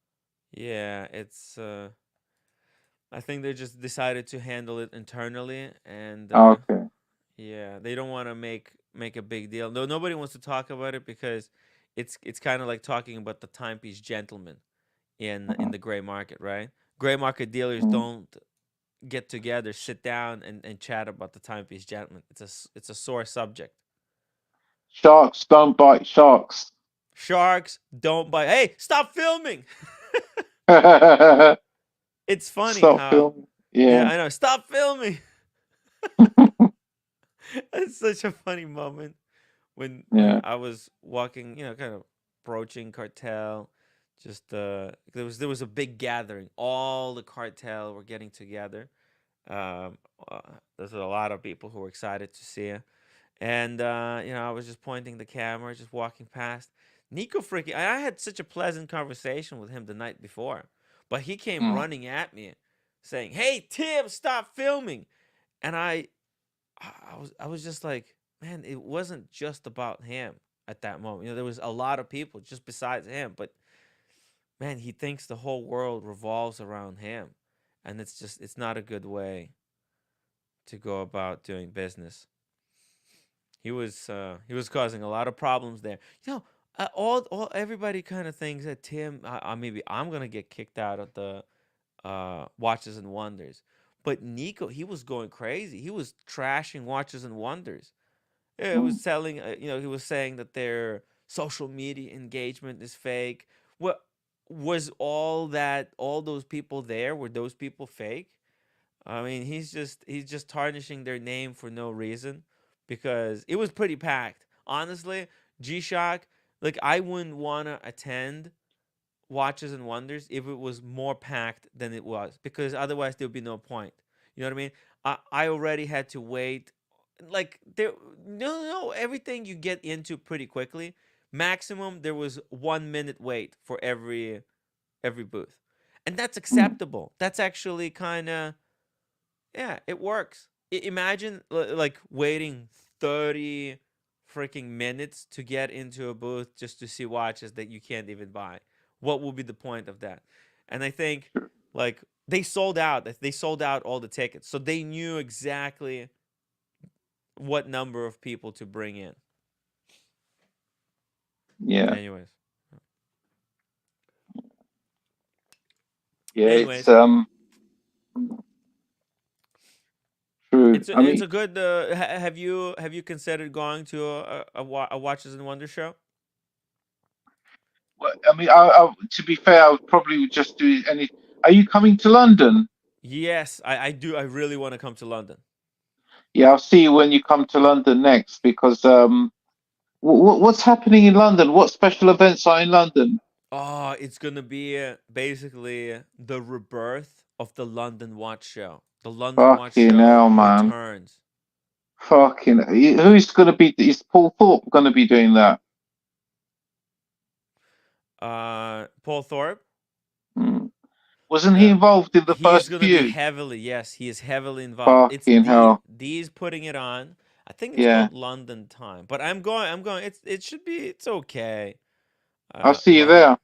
Yeah, it's. I think they just decided to handle it internally, and okay. yeah, they don't want to make a big deal. No, nobody wants to talk about it because it's kind of like talking about the timepiece gentleman in Mm, the gray market, right? Gray market dealers mm. don't get together, sit down, and chat about the timepiece gentleman. It's a sore subject. Sharks don't bite sharks. Sharks don't bite. Hey, stop filming! It's funny Stop how. filming. Yeah, Yeah, I know. Stop filming. It's such a funny moment when yeah. I was walking, kind of approaching cartel. Just there was a big gathering. All the cartel were getting together. Um, uh, there's a lot of people who were excited to see her. And I was just pointing the camera, just walking past. Nico freaking I had such a pleasant conversation with him the night before. But he came Mm. running at me saying, "Hey Tim, stop filming." And I was just like, man, it wasn't just about him at that moment. There was a lot of people just besides him, but man, he thinks the whole world revolves around him. And it's not a good way to go about doing business. He was causing a lot of problems there. All everybody kind of thinks that Tim, maybe I'm gonna get kicked out of the Watches and Wonders, but Nico, he was going crazy. He was trashing Watches and Wonders. It Mm. was selling. He was saying that their social media engagement is fake. What was all those people there? Were those people fake? I mean, he's just tarnishing their name for no reason because it was pretty packed. Honestly, G-Shock, like I wouldn't want to attend Watches and Wonders if it was more packed than it was, because otherwise there would be no point. You know what I mean? I already had to wait. Like there, no, everything you get into pretty quickly. Maximum there was 1 minute wait for every booth, and that's Mm. acceptable. That's actually kind of, yeah, it works. Imagine like waiting 30 freaking minutes to get into a booth just to see watches that you can't even buy. What will be the point of that? And I think Sure. like they sold out. They sold out all the tickets. So they knew exactly what number of people to bring in. Yeah, Anyways. yeah. It's Anyways, true. it's a, I it's mean, a good have you considered going to a Watches and Wonders show? to be fair, I would probably just do any. Are you coming to London? Yes, I do. I really want to come to London. Yeah, I'll see you when you come to London next because what's happening in London? What special events are in London? Oh, it's gonna be basically the rebirth of the London Watch Show. The London Watch Fucking Show hell, man. returns. Fucking, who's going to be? Is Paul Thorpe going to be doing that? Paul Thorpe. Hmm. Wasn't he involved in the He's first gonna be few? heavily, yes, he is heavily involved. It's Fucking hell. these putting it on. I think it's Yeah, called London Time, but I'm going. It should be. It's okay. I'll see you London there.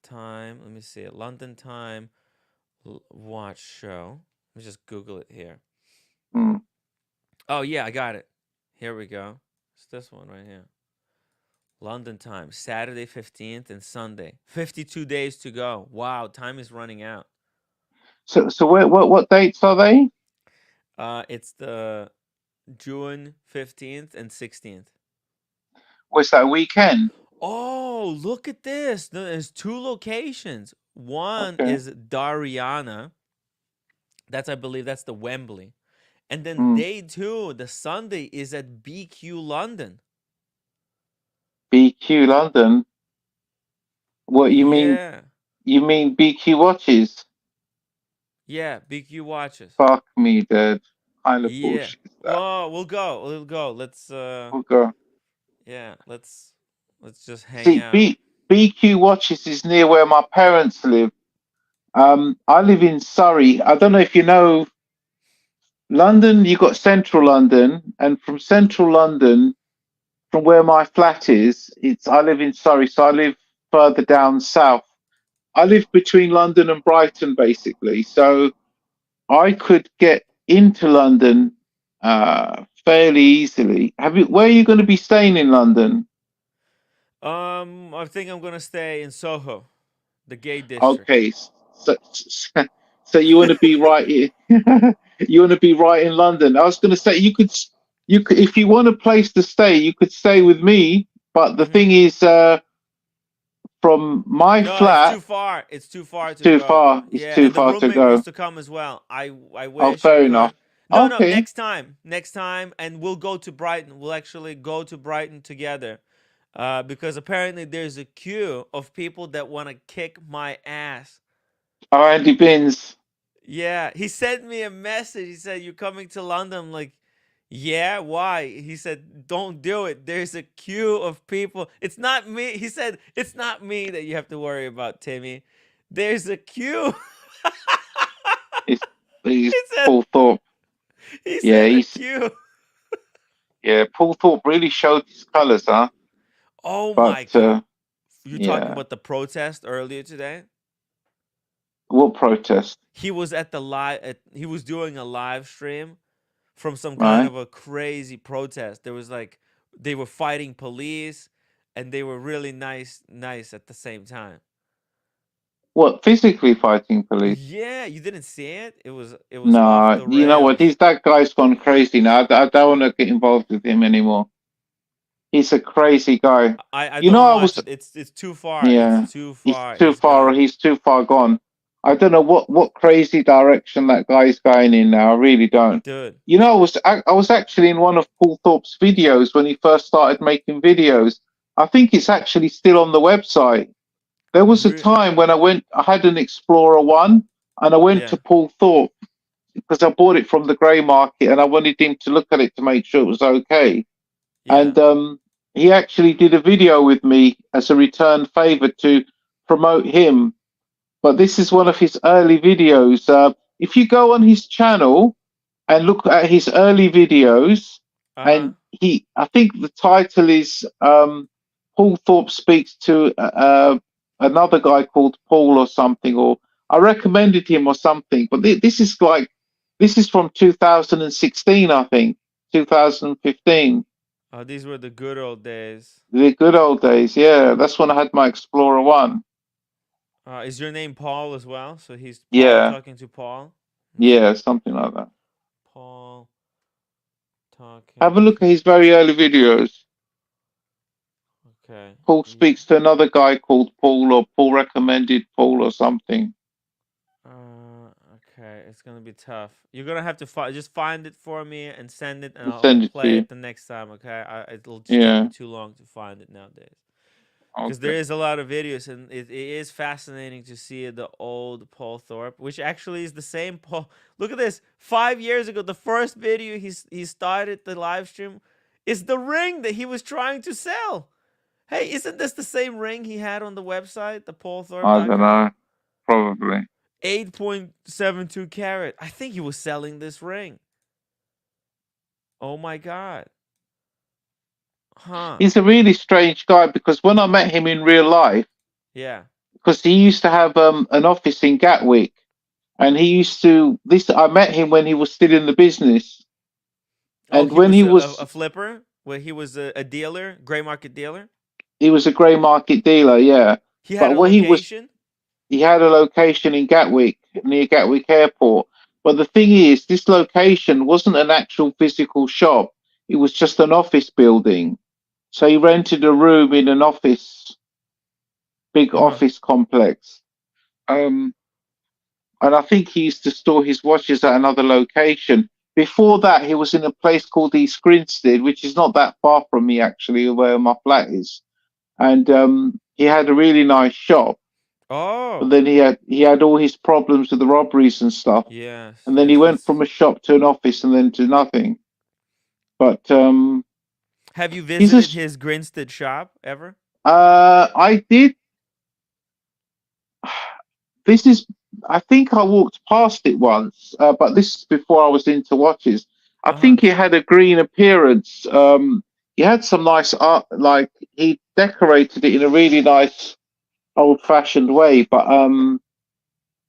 Time. Let me see it. London Time watch show. Let me just Google it here. Hmm. Oh yeah, I got it. Here we go. It's this one right here. London Time, Saturday 15th and Sunday. 52 days to go. Wow, time is running out. So what dates are they? It's the June 15th and 16th. Was that weekend? Oh, look at this. There's two locations. One Okay. is Dariana. I believe that's the Wembley. And then Hmm. day two, the Sunday, is at BQ London. BQ London. What you mean? Yeah. You mean BQ watches? Yeah, BQ watches. Fuck me, dude. Kind of Yeah. bullshit is that. Well, we'll go. We'll go. Let's We'll go. yeah, let's just hang See, out. BQ watches is near where my parents live. I live in Surrey. I don't know if you know London. You got Central London, and from Central London, from where my flat is, I live in Surrey, so I live further down south. I live between London and Brighton, basically. So I could get into London fairly easily. Where are you going to be staying in London? I think I'm gonna stay in Soho, the gay district. Okay, so you want to be right here. You want to be right in London. I was going to say you could if you want a place to stay, you could stay with me. But the Hmm. thing is, from my No, it's too flat, far. It's too far it's to too go. far. It's Yeah, too and the far to roommate wants go. to come as well. I Oh, wish I fair enough. could. No, no, Okay. next time. Next time, and we'll go to Brighton. We'll actually go to Brighton together. Because apparently there's a queue of people that want to kick my ass. Oh, Andy Bins. Yeah, he sent me a message. He said, "You coming to London?" I'm like, "Yeah, why?" He said, "Don't do it. There's a queue of people. It's not me." He said, "It's not me that you have to worry about, Timmy. There's a queue." He's, he's he said, Paul Thorpe. he Yeah, said a queue. Paul Thorpe really showed his colours, huh? Oh But my God. You talking yeah, about the protest earlier today? what protest, He was at the he was doing a live stream from some kind right? of a crazy protest. There was like they were fighting police and they were really nice at the same time. What, physically fighting police? Yeah, you didn't see it? It was off No, the you know what? rails. That guy's gone crazy now. I don't want to get involved with him anymore. He's a crazy guy. I You know, don't I watch was it. It's too far. It's yeah. too He's far. too He's far. gone. He's too far gone. I don't know what crazy direction that guy's going in now. I really don't. Dude. You know, I was actually in one of Paul Thorpe's videos when he first started making videos. I think it's actually still on the website. There was a Re- time when I had an Explorer 1 and I went yeah. to Paul Thorpe because I bought it from the grey market and I wanted him to look at it to make sure it was okay. Yeah. And he actually did a video with me as a return favor to promote him. But this is one of his early videos. If you go on his channel and look at his early videos, Uh-huh. and I think the title is Paul Thorpe speaks to another guy called Paul or something, or I recommended him or something. But this is from 2016, I think, 2015. Oh, these were the good old days. The good old days. Yeah, that's when I had my Explorer 1. Is your name Paul as well? So he's Paul Yeah, talking to Paul. Let me see. yeah, something like that. Paul Have a talking look at to. his very early videos. Okay. Paul speaks to another guy called Paul, or Paul recommended Paul, or something. Okay. It's gonna be tough. You're gonna have to just find it for me and send it, and I'll I'll send it to play you. it the next time. Okay. It'll just take me Yeah. too long to find it nowadays. because there Okay. is a lot of videos, and it is fascinating to see the old Paul Thorpe, which actually is the same Paul. Look at this. 5 years ago, the first video he started the live stream is the ring that he was trying to sell. Hey, isn't this the same ring he had on the website, the I don't paulthorpe.com? know. Probably. 8.72 carat. I think he was selling this ring. Oh my god. Huh. He's a really strange guy because when I met him in real life, Yeah. because he used to have an office in Gatwick, and he used to this. I met him when he was still in the business, Oh, and he when was he a was flipper? Where he was a dealer, gray market dealer? he was a grey market dealer, yeah. He had But a when location? he had a location in Gatwick near Gatwick Airport. But the thing is, this location wasn't an actual physical shop. It was just an office building. So he rented a room in an office, big Uh-huh. office complex. Um, and I think he used to store his watches at another location. Before that, he was in a place called East Grinstead, which is not that far from me, actually, where my flat is. And he had a really nice shop. But Oh. then he had all his problems with the robberies and stuff. Yes, And then he yes. went from a shop to an office and then to nothing. But Have you he's a visited his Grinstead shop ever? I did. This is, I think I walked past it once, but this is before I was into watches. I Uh-huh. think it had a green appearance. He had some nice art, like he decorated it in a really nice old-fashioned way. But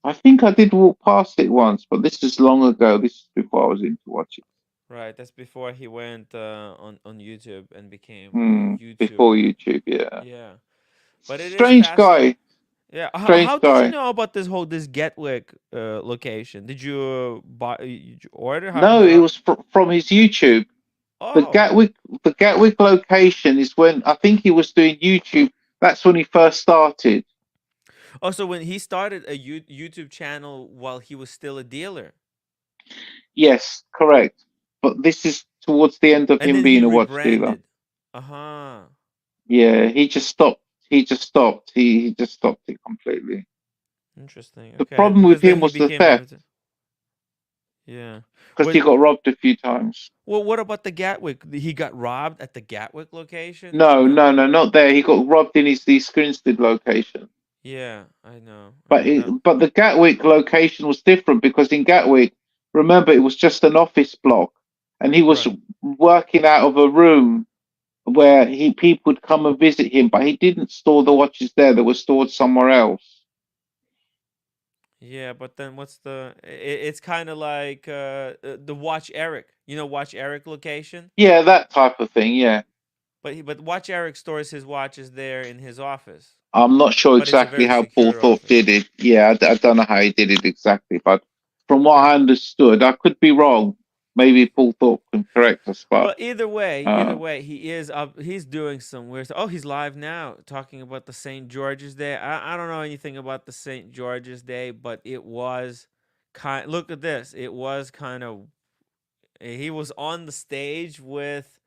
I think I did walk past it once, but this is long ago. This is before I was into watches. Right, that's before he went on YouTube and became a Before YouTuber. YouTube, yeah. Yeah. But it is Strange fast. guy. Yeah. How Strange did you guy. know about this Gatwick location? Did you buy order? No, it was from his YouTube. The Oh. Gatwick, the Gatwick location is when I think he was doing YouTube. That's when he first started. Also, when he started a YouTube channel while he was still a dealer, Yes, correct. But this is towards the end of and him then he being a watch dealer. rebranded. Uh-huh. Yeah, he just stopped. He just stopped. He just stopped it completely. Interesting. The Okay, problem with because then him he was the became theft, a yeah. because he What got robbed a few times. well, what about the Gatwick? He got robbed at the Gatwick location? No, No. no, no, not there. He got robbed in his the Grinstead location. Yeah, I know. I But know that. but the Gatwick location was different because in Gatwick, remember, it was just an office block, and he was Right. working out of a room where people would come and visit him, but he didn't store the watches there; they were stored somewhere else. Yeah, but then what's it's kind of like the Watch Eric. You know Watch Eric location? Yeah, that type of thing. Yeah, But Watch Eric stores his watches there in his office. I'm not sure But it's a exactly very how Paul secure Thorpe office. did it. Yeah, I don't know how he did it exactly, but from what Okay. I understood, I could be wrong. Maybe Paul Thorpe can correct us, but Well, either uh, way, he is up. He's doing some weird. Oh, he's live now, talking about the St. George's Day. I don't know anything about the St. George's Day, but it was kind. Look at this. It was kind of. He was on the stage with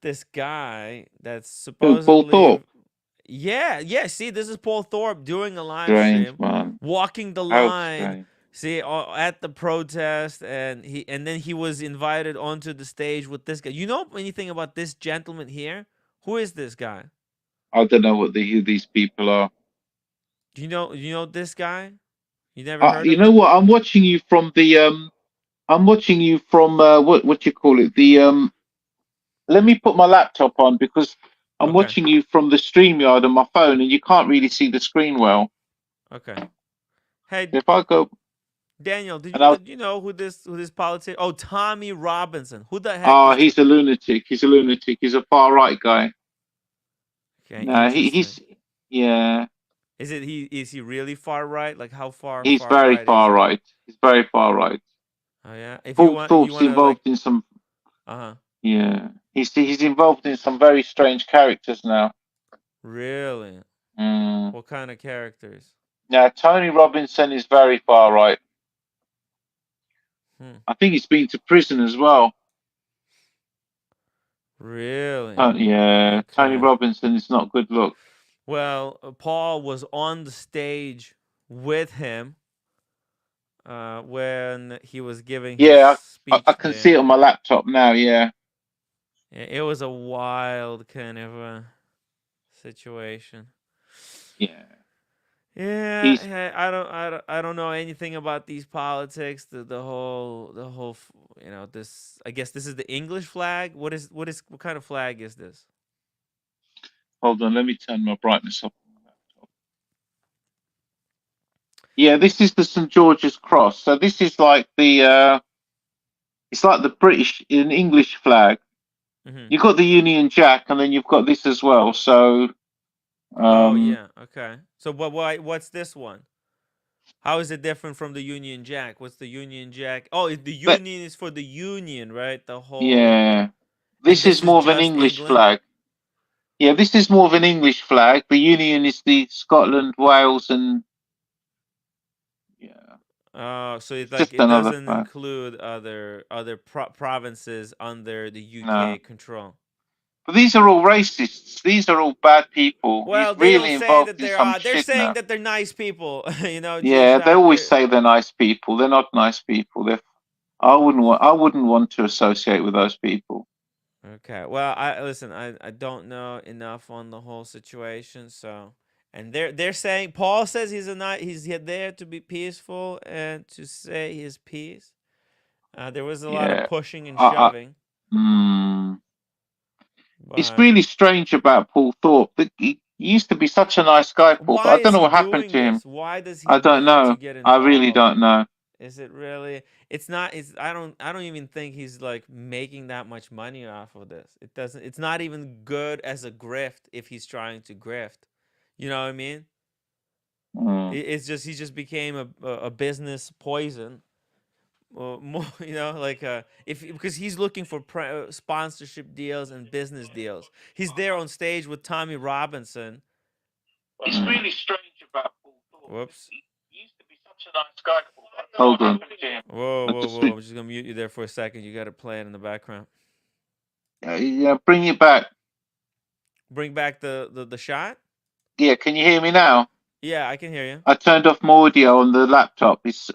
this guy that's who, Paul supposedly. Thorpe? Yeah, yeah. See, this is Paul Thorpe doing a live Strange stream, man. walking the How line. strange. See, at the protest, and then he was invited onto the stage with this guy. You know anything about this gentleman here? Who is this guy? I don't know who these people are. Do you know this guy? You never heard You of know him? what? I'm watching you from the I'm watching you from what you call it? The let me put my laptop on because I'm Okay, watching you from the StreamYard on my phone and you can't really see the screen well. okay. Hey, If I go Daniel, did and you I'll did you know who this politician? Oh, Tommy Robinson. Who the heck is? he's a lunatic. He's a lunatic. He's a far right guy. Okay, No, interesting. he's yeah, Is he really far right? Like how he's far very right is far he? right. He's very far right. Oh yeah. Paul If you Thorpe's want to like, involved in some uh-huh. yeah. He's involved in some very strange characters now. Really? Mm. What kind of characters? Now Tony Robinson is very far right. Hmm. I think he's been to prison as well. Really? Yeah, Tony Okay. Robinson is not good look. Well, Paul was on the stage with him when he was giving his Yeah, I speech can see there. it on my laptop now. Yeah. It was a wild kind of situation. Yeah. Yeah, He's I don't know anything about these politics. This. I guess this is the English flag. What kind of flag is this? hold on. Let me turn my brightness up. Yeah, this is the St George's Cross. So this is like the it's like the British in English flag. Hmm. You've got the Union Jack, and then you've got this as well. So Oh um, yeah, okay. So what's this one? How is it different from the Union Jack? What's the Union Jack? Oh, the but Union is for the Union, right? The whole. yeah, And this this is is more of an just English England. flag. Yeah, this is more of an English flag. The Union is the Scotland, Wales, and yeah, Oh, so it's it's like just it another doesn't flag. include other provinces under the No, UK control. but these are all racists. These are all bad people. Well, He's they don't really say involved that in some they're shit saying now. that they're nice people. Yeah, they always They're say they're nice people. They're not nice people. I wouldn't want to associate with those people. okay. Well, I listen. I don't know enough on the whole situation, so and they're saying Paul says he's there to be peaceful and to say his piece. There was a lot of Yeah, pushing and I, shoving, mm, it's but really strange about Paul Thorpe. He used to be such a nice guy, Paul Thorpe. why I don't is know he what happened doing to him. this? Why does he I don't need to know. get I really involved? don't know. Is it really? It's not. It's. I don't even think he's like making that much money off of this. It doesn't. It's not even good as a grift if he's trying to grift. You know what I mean? Mm, It's just he just became a business poison. More, like if because he's looking for sponsorship deals and business deals. He's there on stage with Tommy Robinson. it's really strange about Paul Thorpe. Whoops. He used to be such a nice guy, Paul. Hold on. Whoa, I whoa, just whoa! I'm just gonna mute you there for a second. You got to play it in the background. yeah, bring it back. Bring back the shot. Yeah, can you hear me now? Yeah, I can hear you. I turned off my audio on the laptop. It's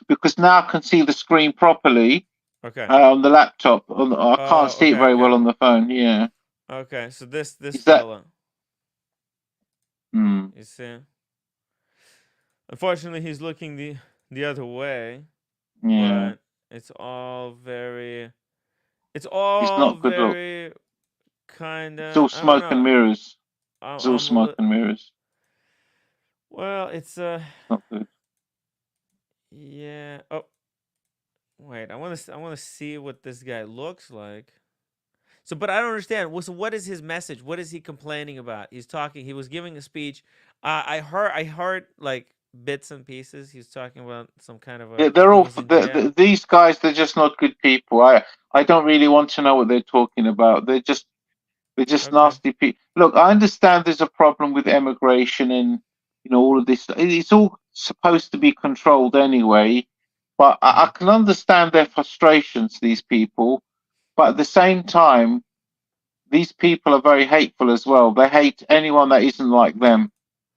because now I can see the screen properly Okay. on the laptop. I can't Oh, see it okay, very okay, well on the phone. Yeah, okay. So this is that? fella, Hmm. you see. Unfortunately, he's looking the other way, Yeah, but it's all very, it's it's all not good look. very kind It's of. all I don't smoke and know. mirrors. It's all I'm a smoke little. and mirrors. Well, it's Not good. yeah. Oh, wait. I want to see what this guy looks like. So, but I don't understand. So, what is his message? What is he complaining about? He's talking. He was giving a speech. I heard like bits and pieces. He's talking about some kind of a. They're He all was in jail. these guys. They're just not good people. I don't really want to know what they're talking about. They're just Okay. nasty people. Look, I understand there's a problem with emigration and all of this. It's all supposed to be controlled anyway. But I Hmm. can understand their frustrations, these people. But at the same time, these people are very hateful as well. They hate anyone that isn't like them.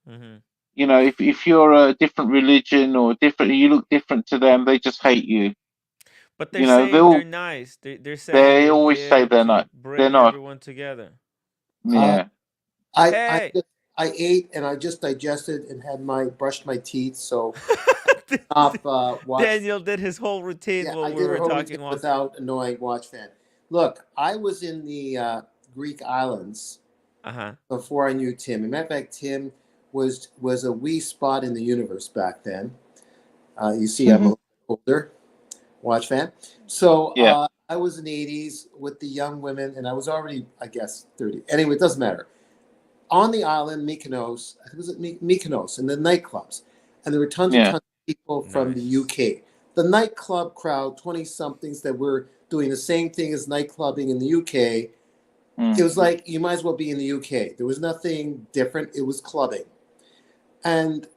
Hmm. If you're a different religion or different, you look different to them, they just hate you. But they're You know, saying they're they'll nice. They're saying they they're always say here they're to not. They're bring not. everyone together. Uh, Yeah. I Hey. just I ate and I just digested and had my brushed my teeth. So off watch. Daniel did his whole routine Yeah, while I we did a were whole routine talking off. without annoying watch fan. Look, I was in the Greek islands Uh huh. before I knew Tim. As a matter of fact, Tim was a wee spot in the universe back then. You see, I'm a little older watch fan. So Yeah. I was in the 80s with the young women, and I was already, I guess, 30. Anyway, it doesn't matter. On the island, Mykonos, I think it was at Mykonos, in the nightclubs. And there were tons and Yeah. tons of people from the Nice. UK. The nightclub crowd, 20 somethings that were doing the same thing as nightclubbing in the UK. It Mm. was like you might as well be in the UK. There was nothing different, it was clubbing. And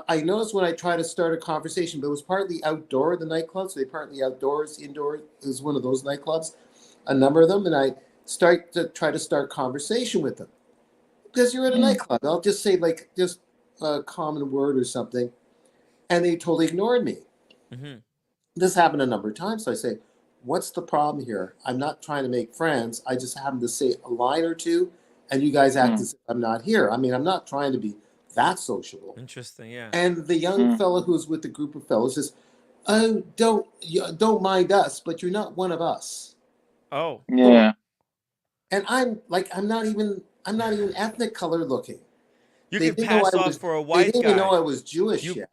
I noticed when I tried to start a conversation, but it was partly outdoor, the nightclubs. They partly outdoors, indoor. It was one of those nightclubs, a number of them. And I start to try to start conversation with them. because you're at a nightclub. I'll just say like just a common word or something, and they totally ignored me. Mm-hmm. This happened a number of times. So I say, what's the problem here? I'm not trying to make friends. I just happen to say a line or two, and you guys act as if I'm not here. I mean, I'm not trying to be that sociable. Interesting. Yeah. And the young fellow who's with the group of fellows says, "Oh, don't mind us, but you're not one of us." Oh. Yeah. And I'm like, I'm not even ethnic color looking. You They could didn't know pass I off was. for a They white didn't even know guy. I was Jewish yet.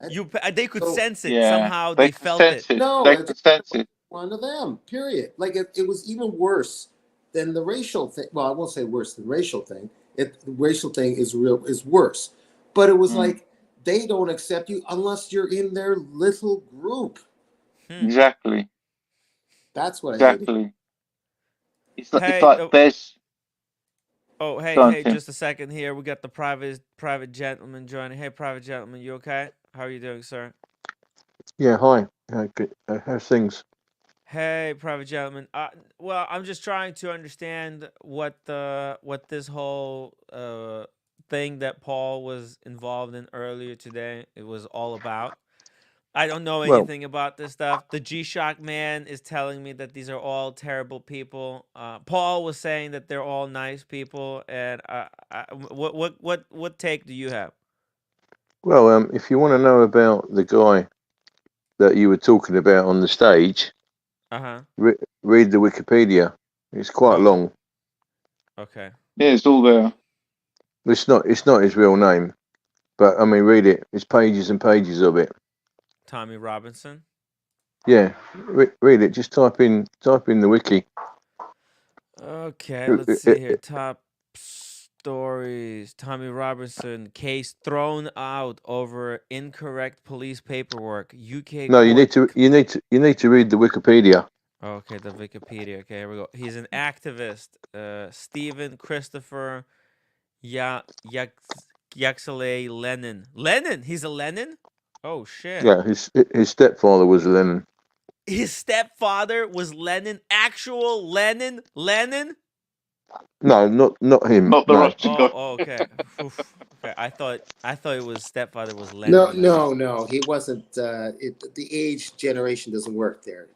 They could So sense it Yeah. somehow. They They can felt sense it. it. no, They I can just sense it. one of them. Period. Like it was even worse than the racial thing. Well, I won't say worse than the racial thing. The racial thing is worse, but it was like they don't accept you unless you're in their little group. Exactly. That's what I hated. Exactly. It's Hey. like there's. Oh, Go on, hey, Tim. just a second here. We got the private gentleman joining. Hey, private gentleman, you okay? How are you doing, sir? Yeah, hi. Good. How's things? Hey, private gentleman. Well, I'm just trying to understand what this whole thing that Paul was involved in earlier today it was all about. I don't know Well, anything about this stuff. The G-Shock man is telling me that these are all terrible people. Paul was saying that they're all nice people. And what take do you have? if you want to know about the guy that you were talking about on the stage, Uh-huh. read the Wikipedia. It's quite Okay. long. Okay. Yeah, it's all there. It's not his real name, but I mean, read it. It's pages and pages of it. Tommy Robinson. Yeah, read it. Just type in the wiki. Okay, let's see here. Top stories. Tommy Robinson case thrown out over incorrect police paperwork. UK No, you need court. to read the Wikipedia. Okay, the Wikipedia. Okay, here we go. He's an activist. Stephen Christopher Yaxley Lennon. Lennon. He's a Lennon. Oh shit. Yeah, his stepfather was Lenin. His stepfather was Lennon. Actual Lennon. Lennon. No, not him. Not the No. Russian guy. Oh, okay. Oof. Okay, I thought it was stepfather was Lennon. No. He wasn't. The age generation doesn't work there.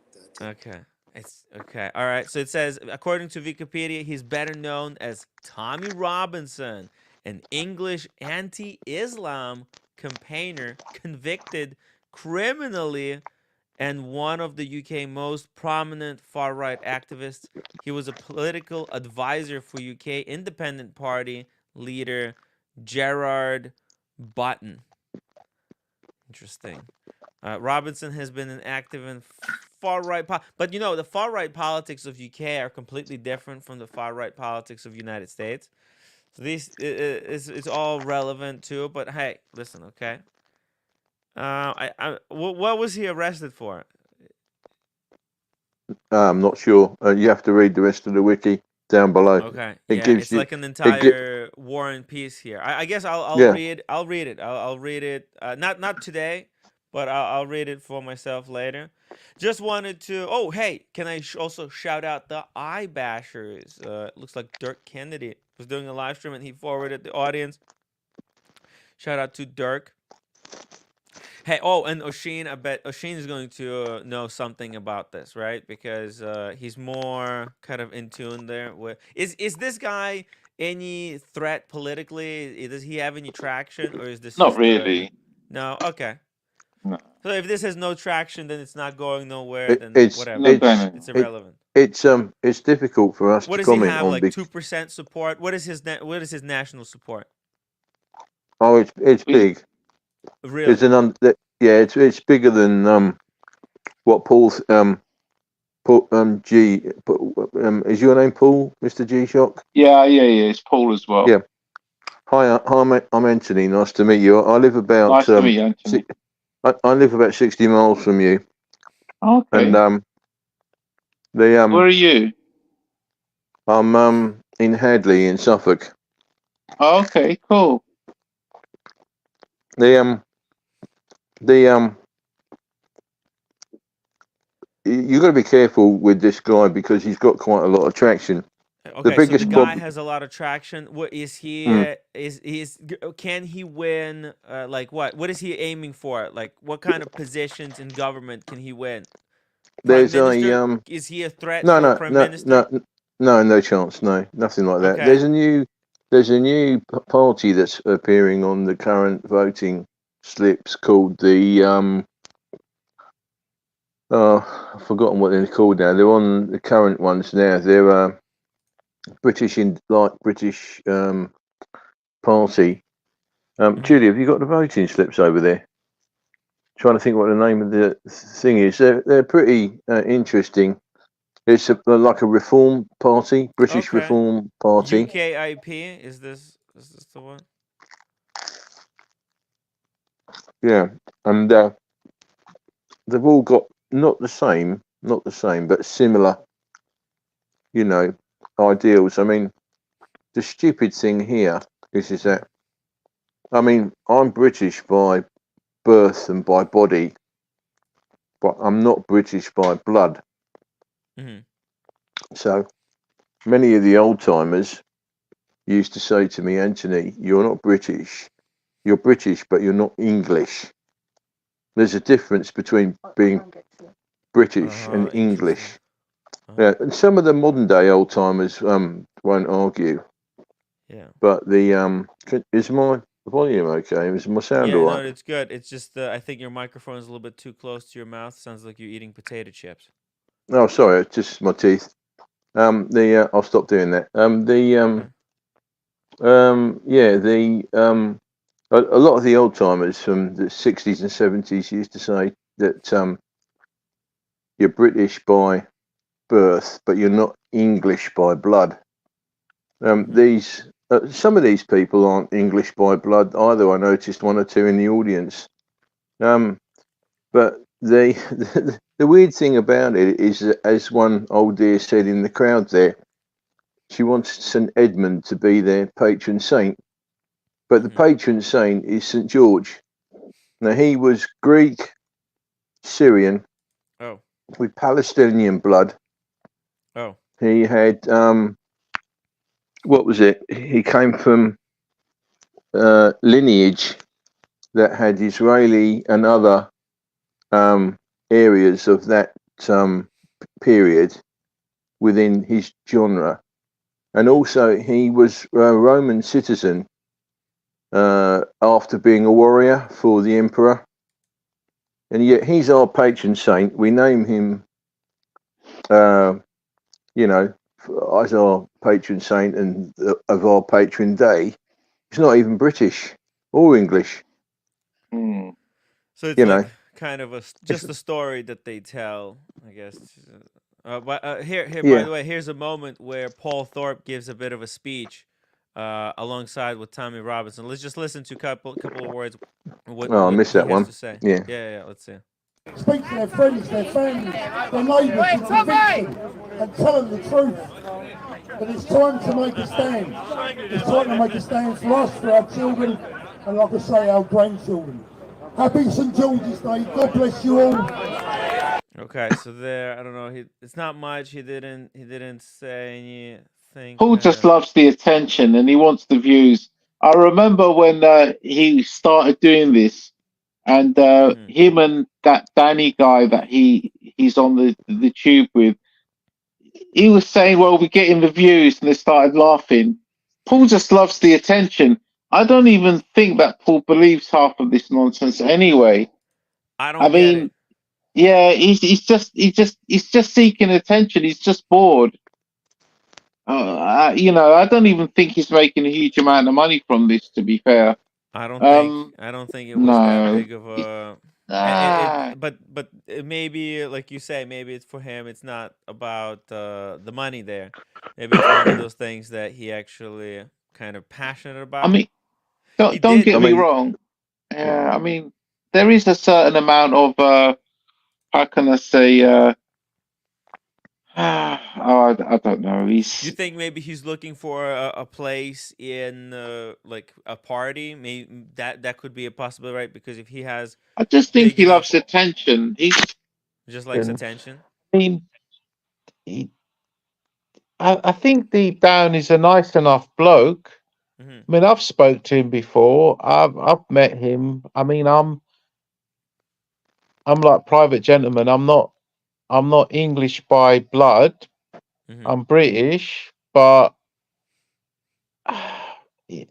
Okay. It's okay. All right. So it says, according to Wikipedia, he's better known as Tommy Robinson, an English anti-Islam campaigner convicted criminally and one of the UK most prominent far-right activists. He was a political advisor for UK Independent Party leader Gerard Button. Interesting. Robinson has been an active in far-right, but you know the far-right politics of UK are completely different from the far-right politics of United States. So it's all relevant too. But hey, listen, okay. What was he arrested for? I'm not sure. You have to read the rest of the wiki down below. Okay, It yeah, gives it's you. like an entire War and Peace here. I guess I'll Yeah. read. I'll read it. I'll read it. Not today, but I'll read it for myself later. Just wanted to. Oh, hey, can I also shout out the eye bashers? Looks like Dirk Kennedy was doing a live stream and he forwarded the audience. Shout out to Dirk. Hey, oh, and Oshin, I bet Oshin is going to know something about this, right? Because he's more kind of in tune there. Is this guy any threat politically? Does he have any traction, or is this Not just really. no? Okay. No. So if this has no traction, then it's not going nowhere. Then It's whatever. It's it, irrelevant. it's difficult for us What to does he comment have? on. Like 2% support? What is his national support? Oh, it's big. Really? It's it's bigger than what Paul's G is your name Paul, Mr. G-Shock? Yeah. It's Paul as well. Yeah. Hi, I'm Anthony. Nice to meet you. I live about Nice to meet you, Anthony. I live about 60 miles from you. Okay. And where are you? I'm in Hadley in Suffolk. Okay, cool. The you got to be careful with this guy because he's got quite a lot of traction. Okay, so the biggest guy problem. has a lot of traction. What is he? Mm, Can he win? Like what? What is he aiming for? Like what kind of positions in government can he win? Prime there's a minister? Is he a threat no, for no, prime no, minister? no, no chance. No, nothing like that. Okay. There's a new party that's appearing on the current voting slips called the I've forgotten what they're called now. They're on the current ones now. They're British party. Mhm. Julie, have you got the voting slips over there? Trying to think what the name of the thing is. They're pretty interesting. It's like a reform party, British Okay. Reform Party. UKIP, is this the one? Yeah, and they've all got not the same, but similar, ideals. I mean, the stupid thing here is that, I mean, I'm British by birth and by body, but I'm not British by blood. Mhm. So many of the old timers used to say to me, Anthony, you're not British. You're British, but you're not English. There's a difference between being British and Interesting. English. Yeah, and some of the modern day old timers won't argue. Yeah. But is my volume okay? Is my sound Yeah, all no, right? it's good. It's just I think your microphone is a little bit too close to your mouth. Sounds like you're eating potato chips. Oh, sorry, it's just my teeth. I'll stop doing that. Okay. Yeah, a lot of the old timers from the 60s and 70s used to say that you're British by birth, but you're not English by blood. Mhm. Some of these people aren't English by blood either. I noticed one or two in the audience. But the weird thing about it is that, as one old dear said in the crowd there, she wants St Edmund to be their patron saint, but the Mhm. patron saint is St George. Now he was Greek, Syrian, Oh. with Palestinian blood. Oh. He had what was it? He came from lineage that had Israeli and other areas of that period within his genre, and Mhm. also he was a Roman citizen after being a warrior for the emperor, and yet he's our patron saint. We name him, uh, you know, as our patron saint and of our patron day. He's not even British or English. So it's You like know, kind of it's, just a story that they tell, I guess. But here, by yeah. the way, here's a moment where Paul Thorpe gives a bit of a speech, alongside with Tommy Robinson. Let's just listen to a couple of words, Oh, I what missed he that has one. to say. Yeah. Yeah. Let's see. Speak to their friends, their family, their neighbours, and convince them and tell them the truth. But it's time to make a stand. It's time to make a stand for us, for our children, and like I say, our grandchildren. Happy St George's Day. God bless you all. Okay, so there, I don't know. It's not much. He didn't say anything. Paul Kind just of. loves the attention and he wants the views. I remember when he started doing this, and Hmm. him and that Danny guy that he's on the tube with, he was saying, "Well, we're getting the views," and they started laughing. Paul just loves the attention. I don't even think that Paul believes half of this nonsense anyway. I I don't get mean, it. yeah, he's just seeking attention. He's just bored. I don't even think he's making a huge amount of money from this. To be fair, I don't think um, I don't think it was that no, big of a. ah, But it maybe, like you say, maybe it's for him. It's not about the money there. Maybe it's one of those things that he actually kind of passionate I about. mean, He don't did. get I me mean, wrong. Yeah, I mean, there is a certain amount of how can I say? I don't know. You think maybe he's looking for a place in, like a party? Maybe that could be a possibility, right? Because if he has I just think big he enough, loves attention. just likes yeah. attention. I mean, he, I think deep down he's a nice enough bloke. Hmm. I mean, I've spoke to him before. I've met him. I mean, I'm like private gentleman. I'm not English by blood. Hmm. I'm British, but yeah,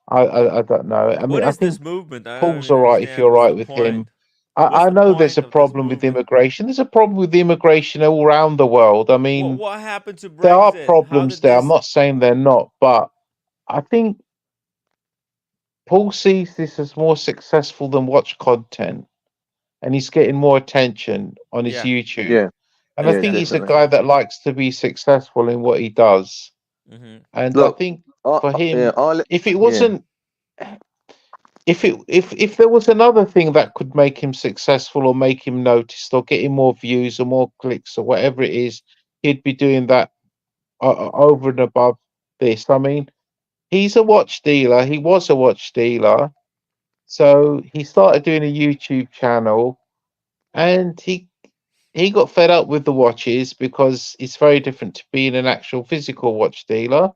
I don't know. I mean, What I is this think movement? I don't Paul's even all right if understand. you're What's right the with him. point? What's I the know there's point a of this problem with movement? immigration. There's a problem with immigration all around the world. I mean, What happened to there are Brexit? How problems did there. I'm this? not saying they're not, but I think Paul sees this as more successful than watch content, and he's getting more attention on his Yeah, YouTube. Yeah, And I that's yeah, think he's a definitely definitely. guy true. that likes to be successful in what he does. Hmm. And I Look, think I, for yeah, him, if it yeah, wasn't, if there was another thing that could make him successful or make him noticed or get him more views or more clicks or whatever it is, he'd be doing that over and above this. I mean, he's a watch dealer. He was a watch dealer. So he started doing a YouTube channel, and he got fed up with the watches because it's very different to being an actual physical watch dealer.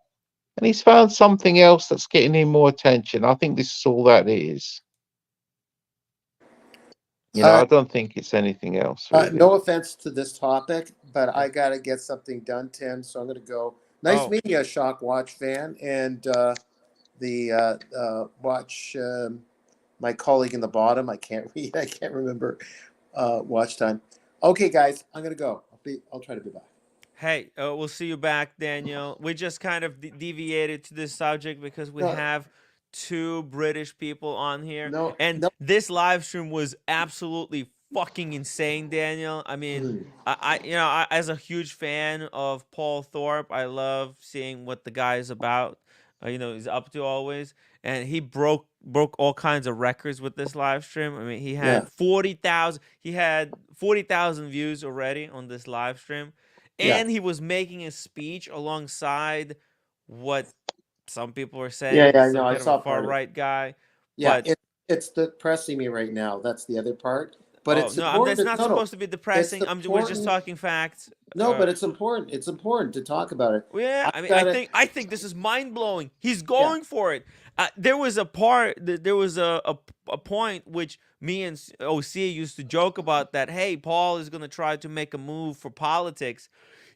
And he's found something else that's getting him more attention. I think this is all that is. You know, Uh, I don't think it's anything else really. no offense to this topic, but I got to get something done, Tim. So I'm going to go. Nice Oh, meeting you, Shock Watch fan, and the watch. My colleague in the bottom. I can't read. I can't remember watch time. Okay, guys, I'm going to go. I'll try to be back. hey, we'll see you back, Daniel. We just kind of deviated to this subject because we No, have two British people on here, no, and no. this live stream was absolutely fucking insane, Daniel. I mean, Mm, as a huge fan of Paul Thorpe, I love seeing what the guy is about. He's up to always, and he broke all kinds of records with this live stream. I mean, he yeah, had 40,000 views already on this live stream, yeah, and he was making a speech alongside what some people are yeah, saying yeah. is I some know. I kind of a saw far part of it. right guy. Yeah, But it's depressing me right now. That's the other part. But oh it's no, important. that's not No, no, supposed to be it's depressing. We're just important. talking facts. No, but it's important. It's important to talk about it. Well, yeah, I I mean, I got it. think I think this is mind blowing. He's Yeah, going for it. There was a part. There was a point which me and OC used to joke about that. Hey, Paul is gonna try to make a move for politics.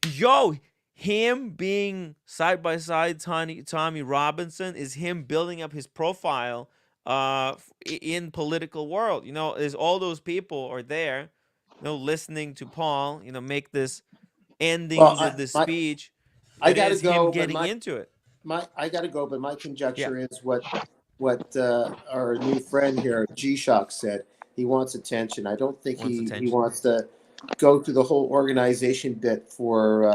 Yo, him being side by side Tommy Robinson is him building up his profile in political world. There's all those people are there, listening to Paul. Make this well, ending the my speech. I It got to is him go, but getting into it. my I got to go, but my Yeah, conjecture is what our new friend here, G Shock, said. He wants attention. I don't think wants he attention. wants to go through the whole organization bit for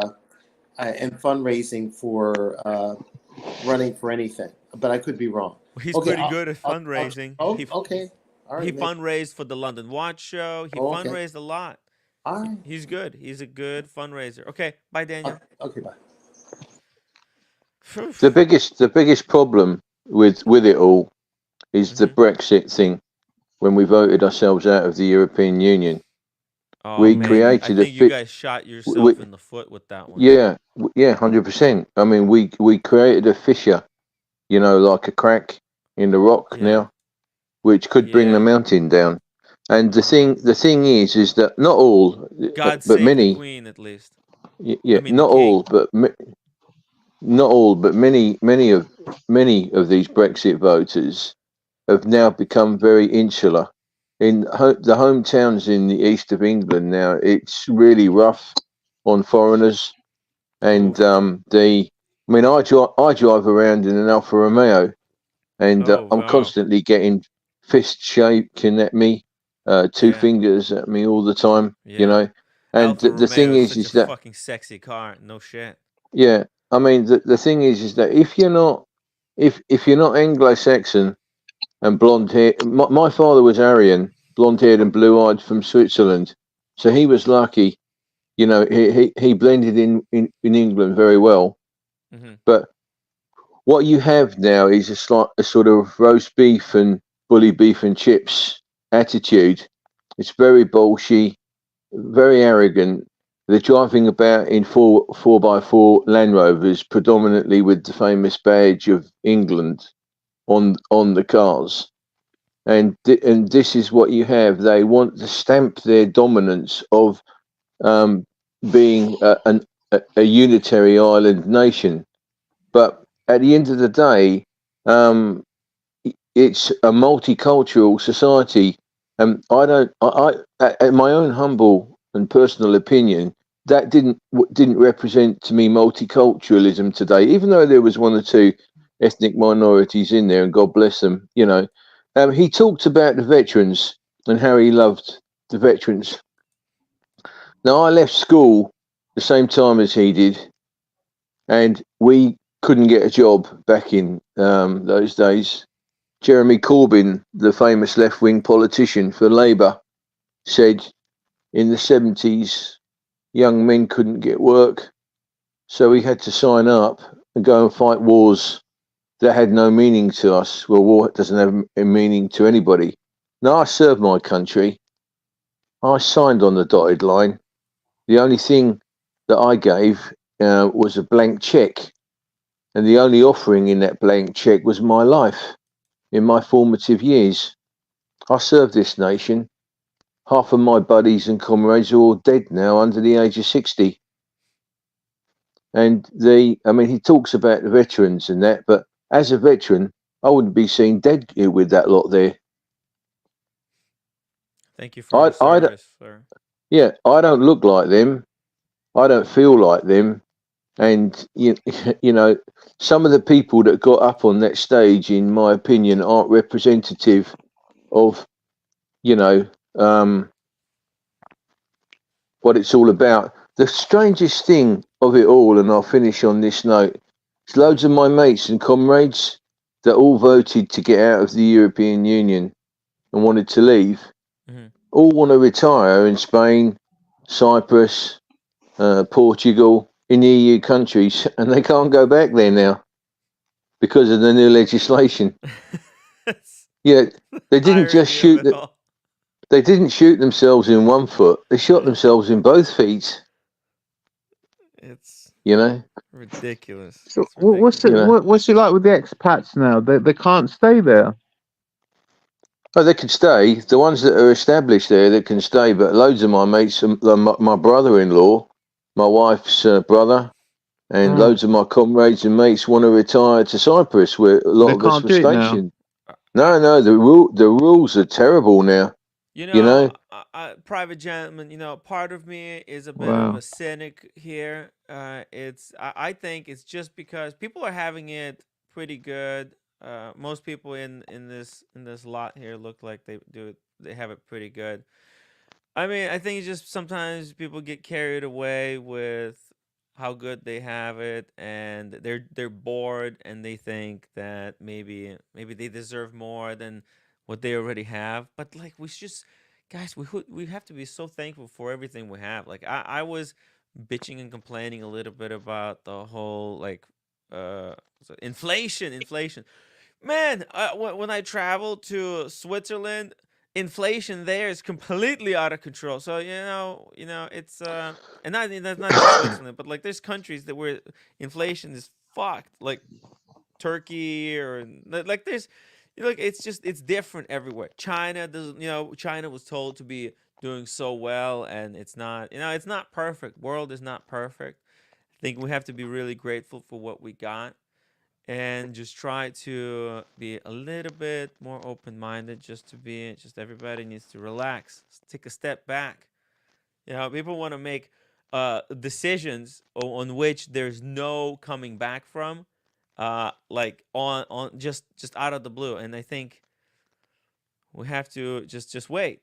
and fundraising for running for anything. But I could be wrong. He's Okay, pretty good at I'll fundraising. oh, okay, all He right, maybe, fundraised for the London Watch Show. He okay, fundraised a lot. all right, He's good. He's a good fundraiser. Okay, bye, Daniel. okay, bye. Phew. the biggest problem with it all is the Mhm. Brexit thing. When we voted ourselves out of the European Union, Oh we man, I created a think you fit. guys shot We, yourself in the foot with that one. yeah, 100%. I mean, we created a fissure, like a crack in the rock Yeah, now, which could bring the yeah. mountain down. And the thing is that not all, God but save the many, Queen, at least. I yeah, mean, the not King. all, but many of these Brexit voters have now become very insular. In the hometowns in the east of England now, it's really rough on foreigners, Oh, and I mean, I drive around in an Alfa Romeo, and oh I'm wow. constantly getting fist shaking at me, two Yeah, fingers at me all the time, yeah. And Alfa the Romeo thing is is, such a is that fucking sexy car. No shit. yeah, I mean, the thing is that if you're not Anglo-Saxon and blonde hair, my father was Aryan, blonde haired and blue eyed from Switzerland, so he was lucky. He blended in England very well. Hmm. But what you have now is a sort of roast beef and bully beef and chips attitude. It's very bullshy, very arrogant, they're driving about in four by four Land Rovers, predominantly with the famous badge of England on the cars. And this is what you have. They want to stamp their dominance of being a unitary island nation. But at the end of the day, it's a multicultural society. I don't. At my own humble and personal opinion, that didn't represent to me multiculturalism today. Even though there was one or two ethnic minorities in there, and God bless them, you know. He talked about the veterans and how he loved the veterans. Now, I left school the same time as he did, and we couldn't get a job back in those days. Jeremy Corbyn, the famous left-wing politician for Labour, said in the 70s young men couldn't get work, so we had to sign up and go and fight wars that had no meaning to us. Well, war doesn't have a meaning to anybody. Now, I served my country. I signed on the dotted line. The only thing that I gave was a blank cheque, and the only offering in that blank cheque was my life in my formative years. I served this nation. Half of my buddies and comrades are all dead now under the age of 60. And he talks about the veterans and that, but as a veteran, I wouldn't be seen dead with that lot there. Thank you for your service, sir. Yeah, I don't look like them. I don't feel like them. And, you know, some of the people that got up on that stage, in my opinion, aren't representative of, you know, what it's all about. The strangest thing of it all, and I'll finish on this note, is loads of my mates and comrades that all voted to get out of the European Union and wanted to leave, all want to retire in Spain, Cyprus, Portugal, in the EU countries, and they can't go back there now because of the new legislation. Yeah, they didn't just shoot they didn't shoot themselves in one foot; they shot themselves in both feet. It's, you know, ridiculous. So It's ridiculous. what's it like with the expats now? They can't stay there. Oh, they can stay. The ones that are established there, they can stay. But loads of my mates, my brother-in-law, my wife's brother, and loads of my comrades and mates want to retire to Cyprus, where a lot of us were stationed. No, the rules are terrible now. You know, You know? Private gentleman, you know, part of me is a bit of a cynic here. I think it's just because people are having it pretty good. Most people in this lot here look like they have it pretty good. I mean, I think it's just sometimes people get carried away with how good they have it, and they're bored, and they think that maybe they deserve more than what they already have. But like, we just, guys, we have to be so thankful for everything we have. Like, I was bitching and complaining a little bit about the whole, like, inflation. Man, when I traveled to Switzerland, inflation there is completely out of control. So it's and that's not just Switzerland, but like, there's countries that where inflation is fucked, like Turkey, or like there's, it's different everywhere. China doesn't, China was told to be doing so well, and it's not. It's not perfect. World is not perfect. I think we have to be really grateful for what we got, and just try to be a little bit more open-minded. Just everybody needs to relax, take a step back. People want to make decisions on which there's no coming back from, like on just out of the blue. And I think we have to just wait,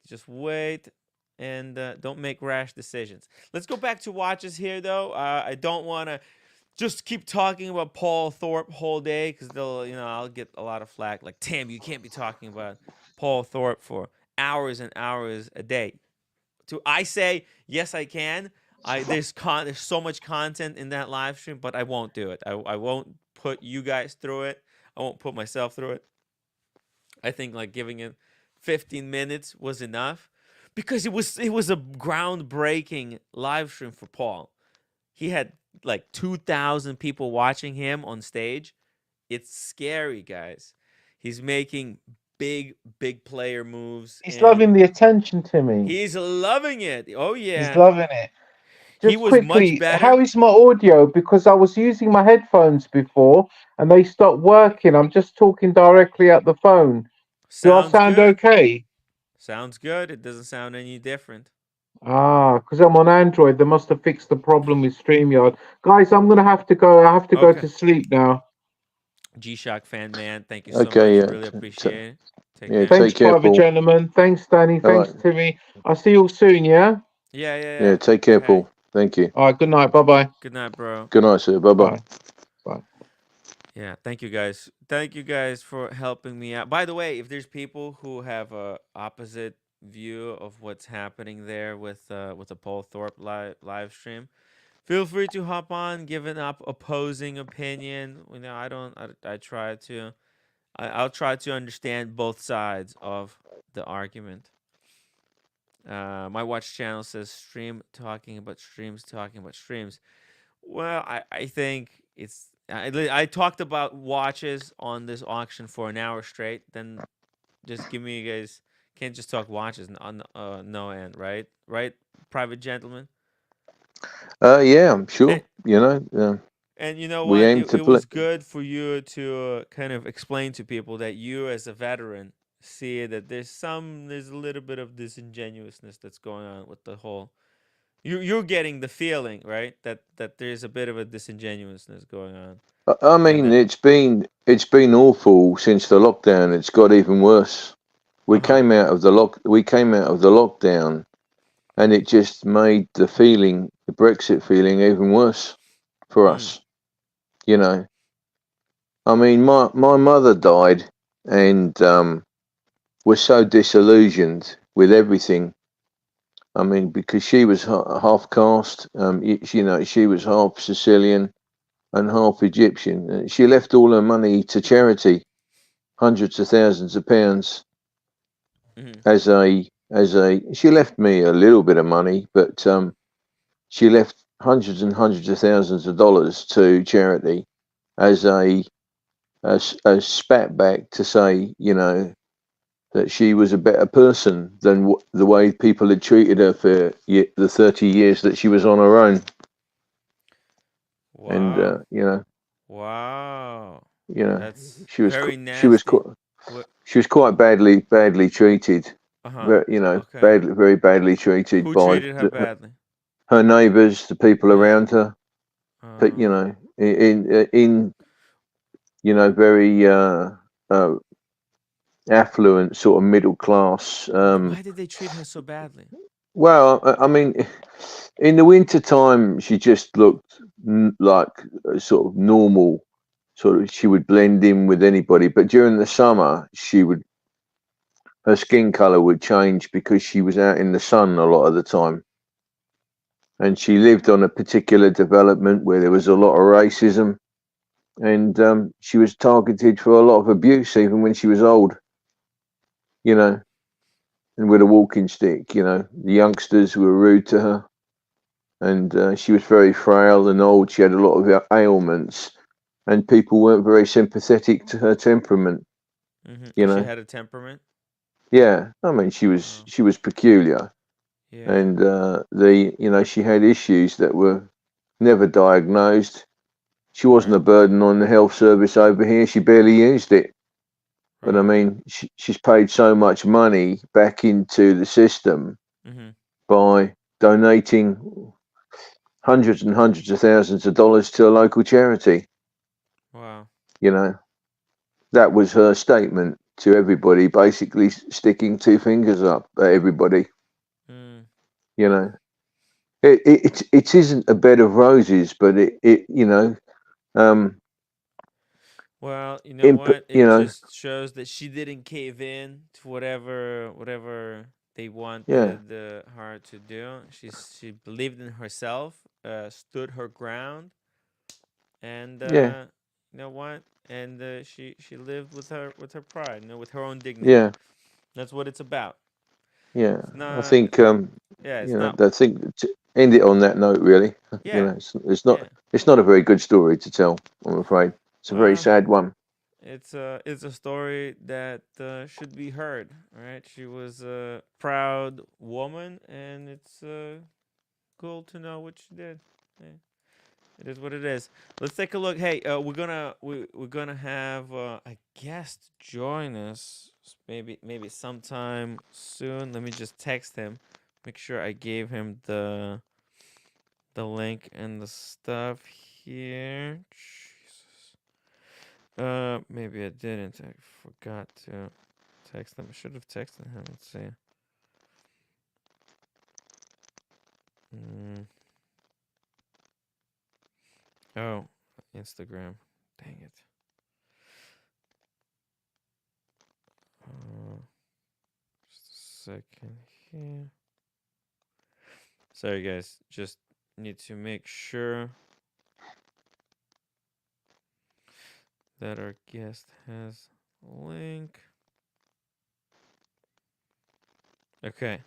and don't make rash decisions. Let's go back to watches here, though. I don't want to just keep talking about Paul Thorpe whole day, because I'll get a lot of flack. Like, Tim, you can't be talking about Paul Thorpe for hours and hours a day. I say yes, I can. There's so much content in that live stream, but I won't do it. I won't put you guys through it. I won't put myself through it. I think like giving it 15 minutes was enough. because it was a groundbreaking live stream for Paul. He had like 2,000 people watching him on stage. It's scary, guys. He's making big player moves, He's and loving the attention, Timmy. he's loving it. Oh He's yeah. loving it. He Just was much quickly, how better. is my audio? Because I was using my headphones before and they stopped working. I'm just talking directly at the phone. Do I Sounds sound good. okay? Sounds good. It doesn't sound any different. Ah, because I'm on Android. They must have fixed the problem with StreamYard. Guys, I'm gonna have to go. I have to go Okay. to sleep now. G-Shock fan man, thank you so Okay, much. yeah. Really appreciate it. Take Yeah, care. Thanks, take care, private Paul. gentlemen. Thanks, Danny. All right. Thanks, Timmy. I'll see you all soon, yeah? Yeah. Yeah, take care, Okay. Paul. Thank you. All right, good night. Bye-bye. Good night, bro. Good night, sir. Bye bye. Bye. Bye. Yeah, thank you guys. Thank you guys for helping me out. By the way, if there's people who have a opposite view of what's happening there with the Paul Thorpe live stream, feel free to hop on, give an opposing opinion. You know, I try to I'll try to understand both sides of the argument. My watch channel says stream talking about streams talking about streams. Well, I think I talked about watches on this auction for an hour straight. Then just give me, you guys can't just talk watches on no end, right? Right, private gentleman. Yeah, I'm sure. And You know, and you know we what? aim It to it play. was good for you to kind of explain to people that you, as a veteran, see that there's a little bit of disingenuousness that's going on with the whole. You're getting the feeling, right, that there's a bit of a disingenuousness going on, I and mean, that it's been awful since the lockdown. It's got even worse. We uh-huh. came out of the lockdown, and it just made the Brexit feeling, even worse for Mm. us. You know, I mean, my mother died, and was so disillusioned with everything. I mean, because she was half caste, she was half Sicilian and half Egyptian. She left all her money to charity, hundreds of thousands of pounds, Hmm. as a. She left me a little bit of money, but she left hundreds and hundreds of thousands of dollars to charity as a spat back to say, that she was a better person than the way people had treated her for the 30 years that she was on her own. And Wow. you know, Wow. you know, That's she was very she was nasty. quite What? she was quite badly treated. Uh-huh. Okay. Very badly treated Who by treated her badly? her neighbours, the people Yeah. around her. But Uh, in very uh, affluent sort of middle class. why did they treat her so badly? Well, I mean, in the winter time, she just looked like a sort of normal. Sort of, she would blend in with anybody. But during the summer, her skin color would change because she was out in the sun a lot of the time, and she lived on a particular development where there was a lot of racism, and she was targeted for a lot of abuse, even when she was old. You know, and with a walking stick. The youngsters were rude to her, and she was very frail and old. She had a lot of ailments, and people weren't very sympathetic to her temperament. Mm-hmm. You She know, had a temperament. yeah. I mean, she was Wow. she was peculiar, Yeah. and she had issues that were never diagnosed. She wasn't Right. a burden on the health service over here. She barely used it. But I Right. mean, she's paid so much money back into the system Mm-hmm. by donating hundreds and hundreds of thousands of dollars to a local charity. Wow. You know, that was her statement to everybody, basically sticking two fingers up at everybody. Mm. You know, it isn't a bed of roses, but um, Well, you know what? you It know, just shows that she didn't cave in to whatever they yeah, wanted her to do. She believed in herself, stood her ground, and yeah, you know what? And she lived with her pride, with her own dignity. yeah, That's what it's about. Yeah, It's I not. think Yeah, it's you know, not. I think to end it on that note, really. You Yeah, know, yeah. it's not a very good story to tell. I'm afraid it's a very Well, sad one. it's a story that should be heard. Right? She was a proud woman, and it's cool to know what she did. Yeah, it is what it is. Let's take a look. Hey, we're gonna have a guest join us. Maybe sometime soon. Let me just text him. Make sure I gave him the link and the stuff here. Jesus. Maybe I didn't. I forgot to text him. I should have texted him. Let's see. Mm. Oh, Instagram. Dang it. Just a second here. Sorry, guys. Just need to make sure that our guest has a link. Okay.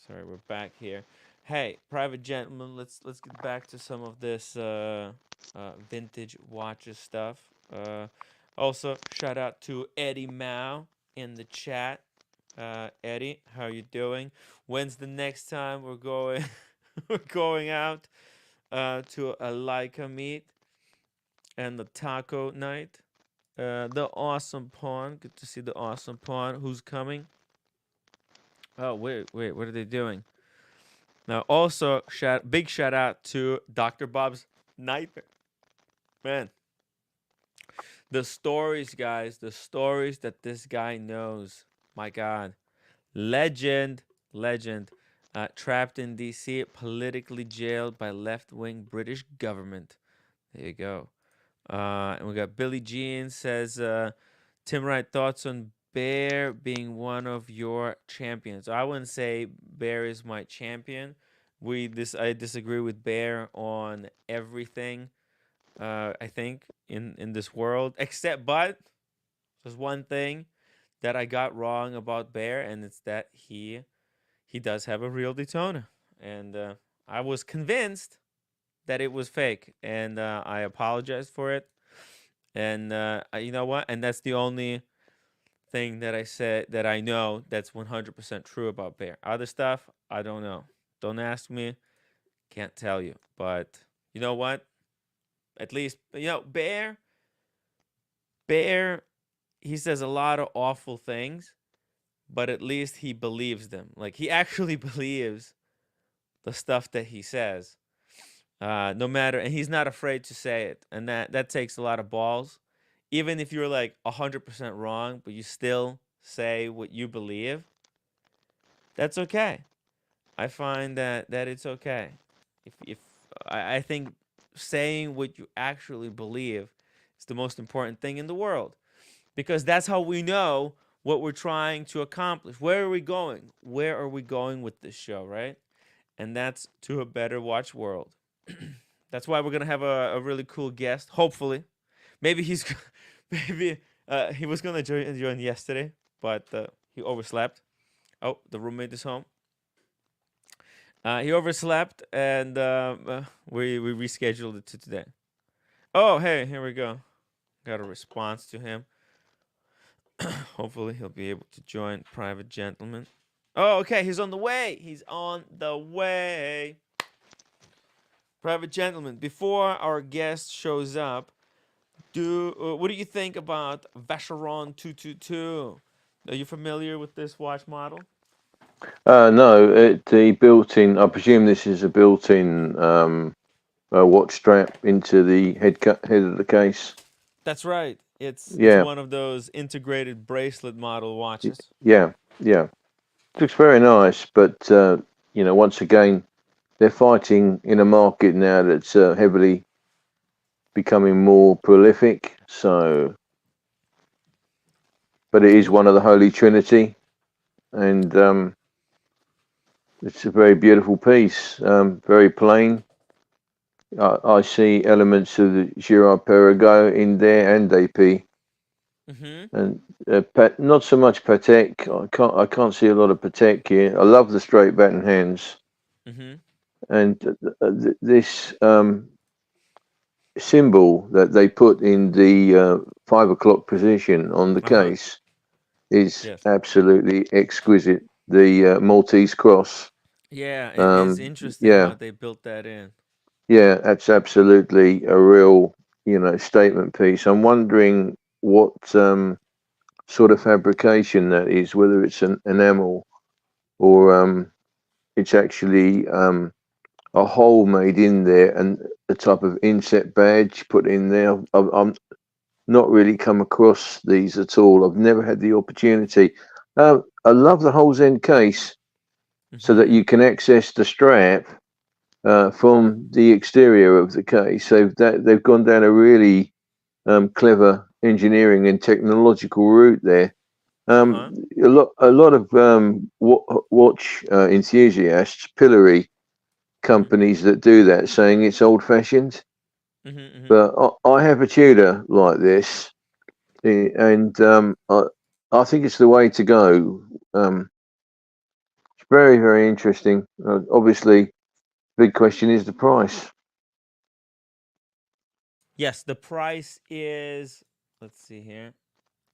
Sorry, we're back here. Hey, private gentleman, let's get back to some of this vintage watches stuff. Also, shout out to Eddie Mao in the chat. Eddie, how you doing? When's the next time we're going we're going out to a Leica meet and the taco night? The awesome pawn. Good to see the awesome pawn. Who's coming? Oh wait, what are they doing? Now, also, big shout out to Dr. Bob's Nightmare. Man, the stories, guys, the stories that this guy knows. My God. Legend. Trapped in D.C., politically jailed by left-wing British government. There you go. And we got Billie Jean says, Tim Wright, thoughts on Bear being one of your champions? I wouldn't say Bear is my champion. I disagree with Bear on everything. I think in this world, but there's one thing that I got wrong about Bear, and it's that he does have a real Daytona, and I was convinced that it was fake, and I apologized for it. And you know what? And that's the only thing that I said that I know that's 100% true about Bear. Other stuff, I don't know. Don't ask me. Can't tell you. But you know what? At least, Bear, he says a lot of awful things, but at least he believes them. Like, he actually believes the stuff that he says. No matter, and he's not afraid to say it. And that takes a lot of balls. Even if you're like 100% wrong, but you still say what you believe, that's okay. I find that it's okay. If I think saying what you actually believe is the most important thing in the world, because that's how we know what we're trying to accomplish. Where are we going? Where are we going with this show, right? And that's to a better watch world. That's why we're gonna have a really cool guest. Hopefully, maybe maybe he was gonna join yesterday, but he overslept. Oh, the roommate is home. He overslept, and we rescheduled it to today. Oh, hey, here we go. Got a response to him. Hopefully, he'll be able to join. Private gentleman. Oh, okay, he's on the way. He's on the way. Private gentleman, before our guest shows up, what do you think about Vacheron 222? Are you familiar with this watch model? No, the built-in. I presume this is a built-in watch strap into the head of the case. That's right. It's Yeah, one of those integrated bracelet model watches. yeah. Looks very nice, but once again, they're fighting in a market now that's heavily becoming more prolific. So, but it is one of the Holy Trinity, and it's a very beautiful piece. Very plain. I see elements of the Girard Perregaux in there and AP. Mm-hmm. and not so much Patek. I can't see a lot of Patek here. I love the straight batten hands, Mm-hmm. and this symbol that they put in the 5 o'clock position on the Uh-huh. case is Yes. absolutely exquisite. The Maltese cross. Yeah, it is Um, interesting yeah, how they built that in. yeah, that's absolutely a real, statement piece. I'm wondering what sort of fabrication that is, whether it's an enamel or it's actually a hole made in there and a type of inset badge put in there. I'm not really come across these at all. I've never had the opportunity. I love the holes end case so that Mm-hmm. you can access the strap from the exterior of the case. So that they've gone down a really clever engineering and technological route there. Uh-huh. A lot of watch enthusiasts pillory companies that do that, saying it's old fashioned. Mm-hmm. Mm-hmm. But I have a Tudor like this, and I think it's the way to go. It's very, very interesting. Obviously, big question is the price. Yes, the price is, let's see here,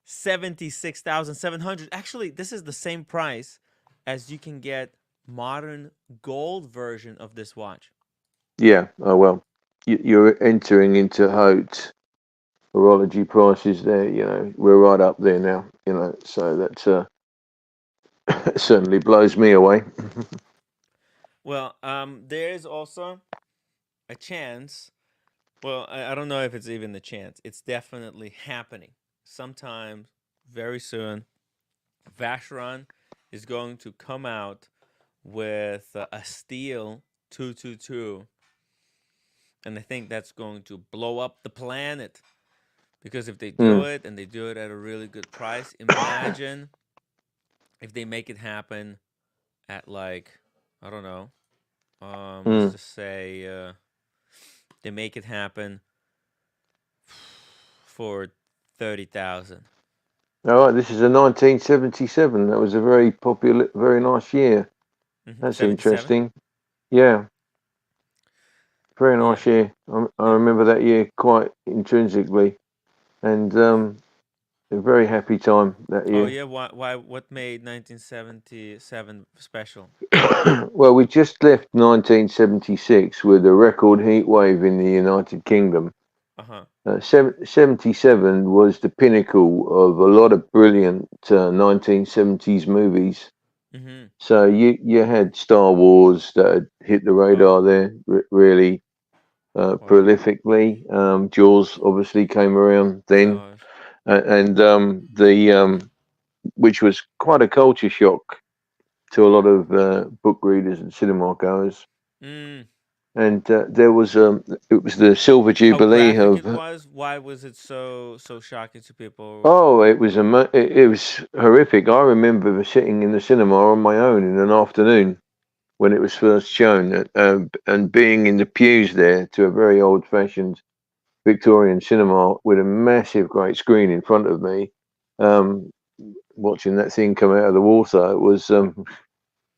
76,700. Actually, this is the same price as you can get modern gold version of this watch. Yeah. Oh well, you're entering into haute horology prices there. We're right up there now. So that certainly blows me away. Well, there is also a chance. Well, I don't know if it's even a chance. It's definitely happening. Sometime very soon, Vacheron is going to come out with a steel 222, and I think that's going to blow up the planet. Because if they do Mm, it and they do it at a really good price, imagine if they make it happen at like, I don't know, let's mm. just say they make it happen for 30,000. All right, this is a 1977. That was a very popular, very nice year. Mm-hmm. That's 77. interesting. Yeah, very Yeah. nice year. I Yeah. remember that year quite intrinsically, and a very happy time that Oh year. yeah. Why? Why? What made 1977 special? Well, we just left 1976 with a record heat wave in the United Kingdom. Uh huh. 77 was the pinnacle of a lot of brilliant 1970s movies. Mm-hmm. So you had Star Wars that had hit the Oh. radar there really Oh yeah. prolifically. Jaws obviously came around then, Oh. and the which was quite a culture shock to a lot of book readers and cinema goers. Mm. And it was the Silver How Jubilee graphic it of. was? Why was it so shocking to people? Oh, it was horrific. I remember sitting in the cinema on my own in an afternoon when it was first shown, and being in the pews there to a very old-fashioned Victorian cinema with a massive, great screen in front of me, um, watching that thing come out of the water. It was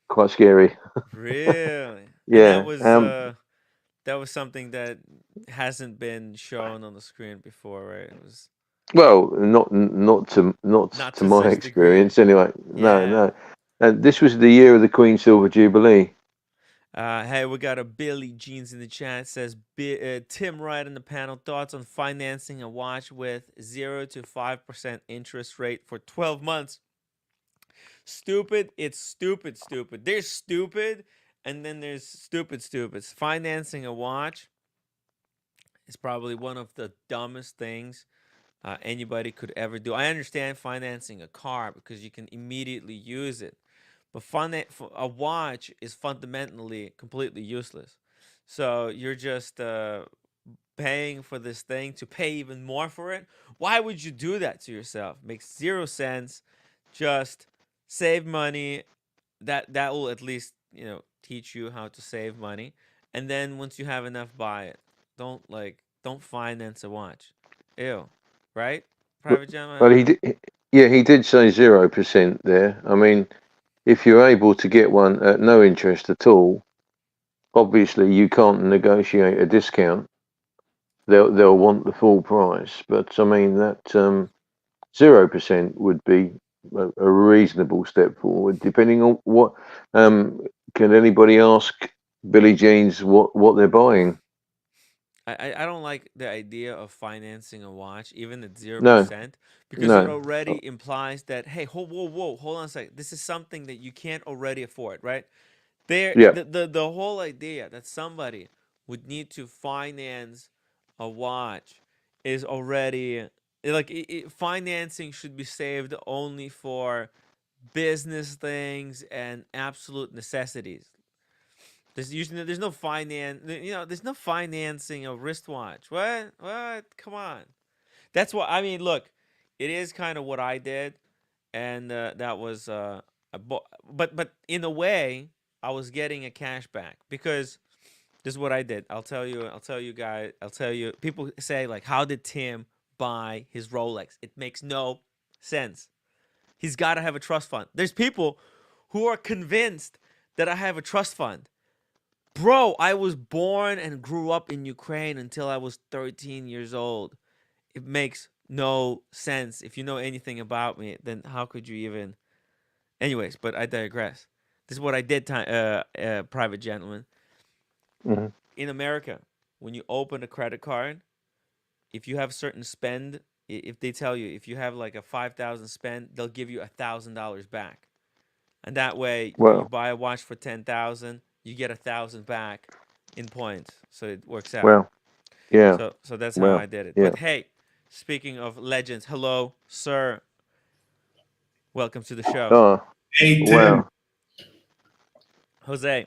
quite scary. Really? And Yeah. that was something that hasn't been shown on the screen before, right? It was Well, not not to to my such degree. experience anyway. No, Yeah. no. And this was the year of the Queen Silver Jubilee. Hey, we got a Billy Jeans in the chat. Says Tim Wright in the panel. Thoughts on financing a watch with 0 to 5% interest rate for 12 months? Stupid. It's stupid. Stupid. There's stupid, and then there's stupid. Stupid. Financing a watch is probably one of the dumbest things anybody could ever do. I understand financing a car because you can immediately use it, but a watch is fundamentally completely useless. So you're just paying for this thing to pay even more for it. Why would you do that to yourself? Makes zero sense. Just save money. That will at least teach you how to save money, and then once you have enough, buy it. Don't finance a watch. Ew, right? private gentleman? Well, he did say 0% there. I mean, if you're able to get one at no interest at all, obviously you can't negotiate a discount. They'll want the full price. But I mean that 0% would be a reasonable step forward, depending on what. Can anybody ask Billie Jeans what they're buying? I don't like the idea of financing a watch even at No, 0% because it no. already implies that, hey, whoa, hold on a second. This is something that you can't already afford, right? Yeah, The whole idea that somebody would need to finance a watch is already like financing should be saved only for business things and absolute necessities. There's no there's no financing a wristwatch. What? Come on. That's what I mean. Look, it is kind of what I did, and that was but in a way, I was getting a cashback because this is what I did. I'll tell you guys. I'll tell you. People say like, how did Tim buy his Rolex? It makes no sense. He's got to have a trust fund. There's people who are convinced that I have a trust fund. Bro, I was born and grew up in Ukraine until I was 13 years old. It makes no sense. If you know anything about me, then how could you even? Anyways, but I digress. This is what I did, private gentleman. hmm In America, when you open a credit card, if you have certain spend, if they tell you if you have like a 5,000 spend, they'll give you $1,000 back. And that way, you well, buy a watch for 10,000, you get 1,000 back in points. So it works out. well, yeah, So that's how well, I did it. yeah. But hey, speaking of legends, hello, sir. Welcome to the show. Oh, Hey Tim, wow. Jose,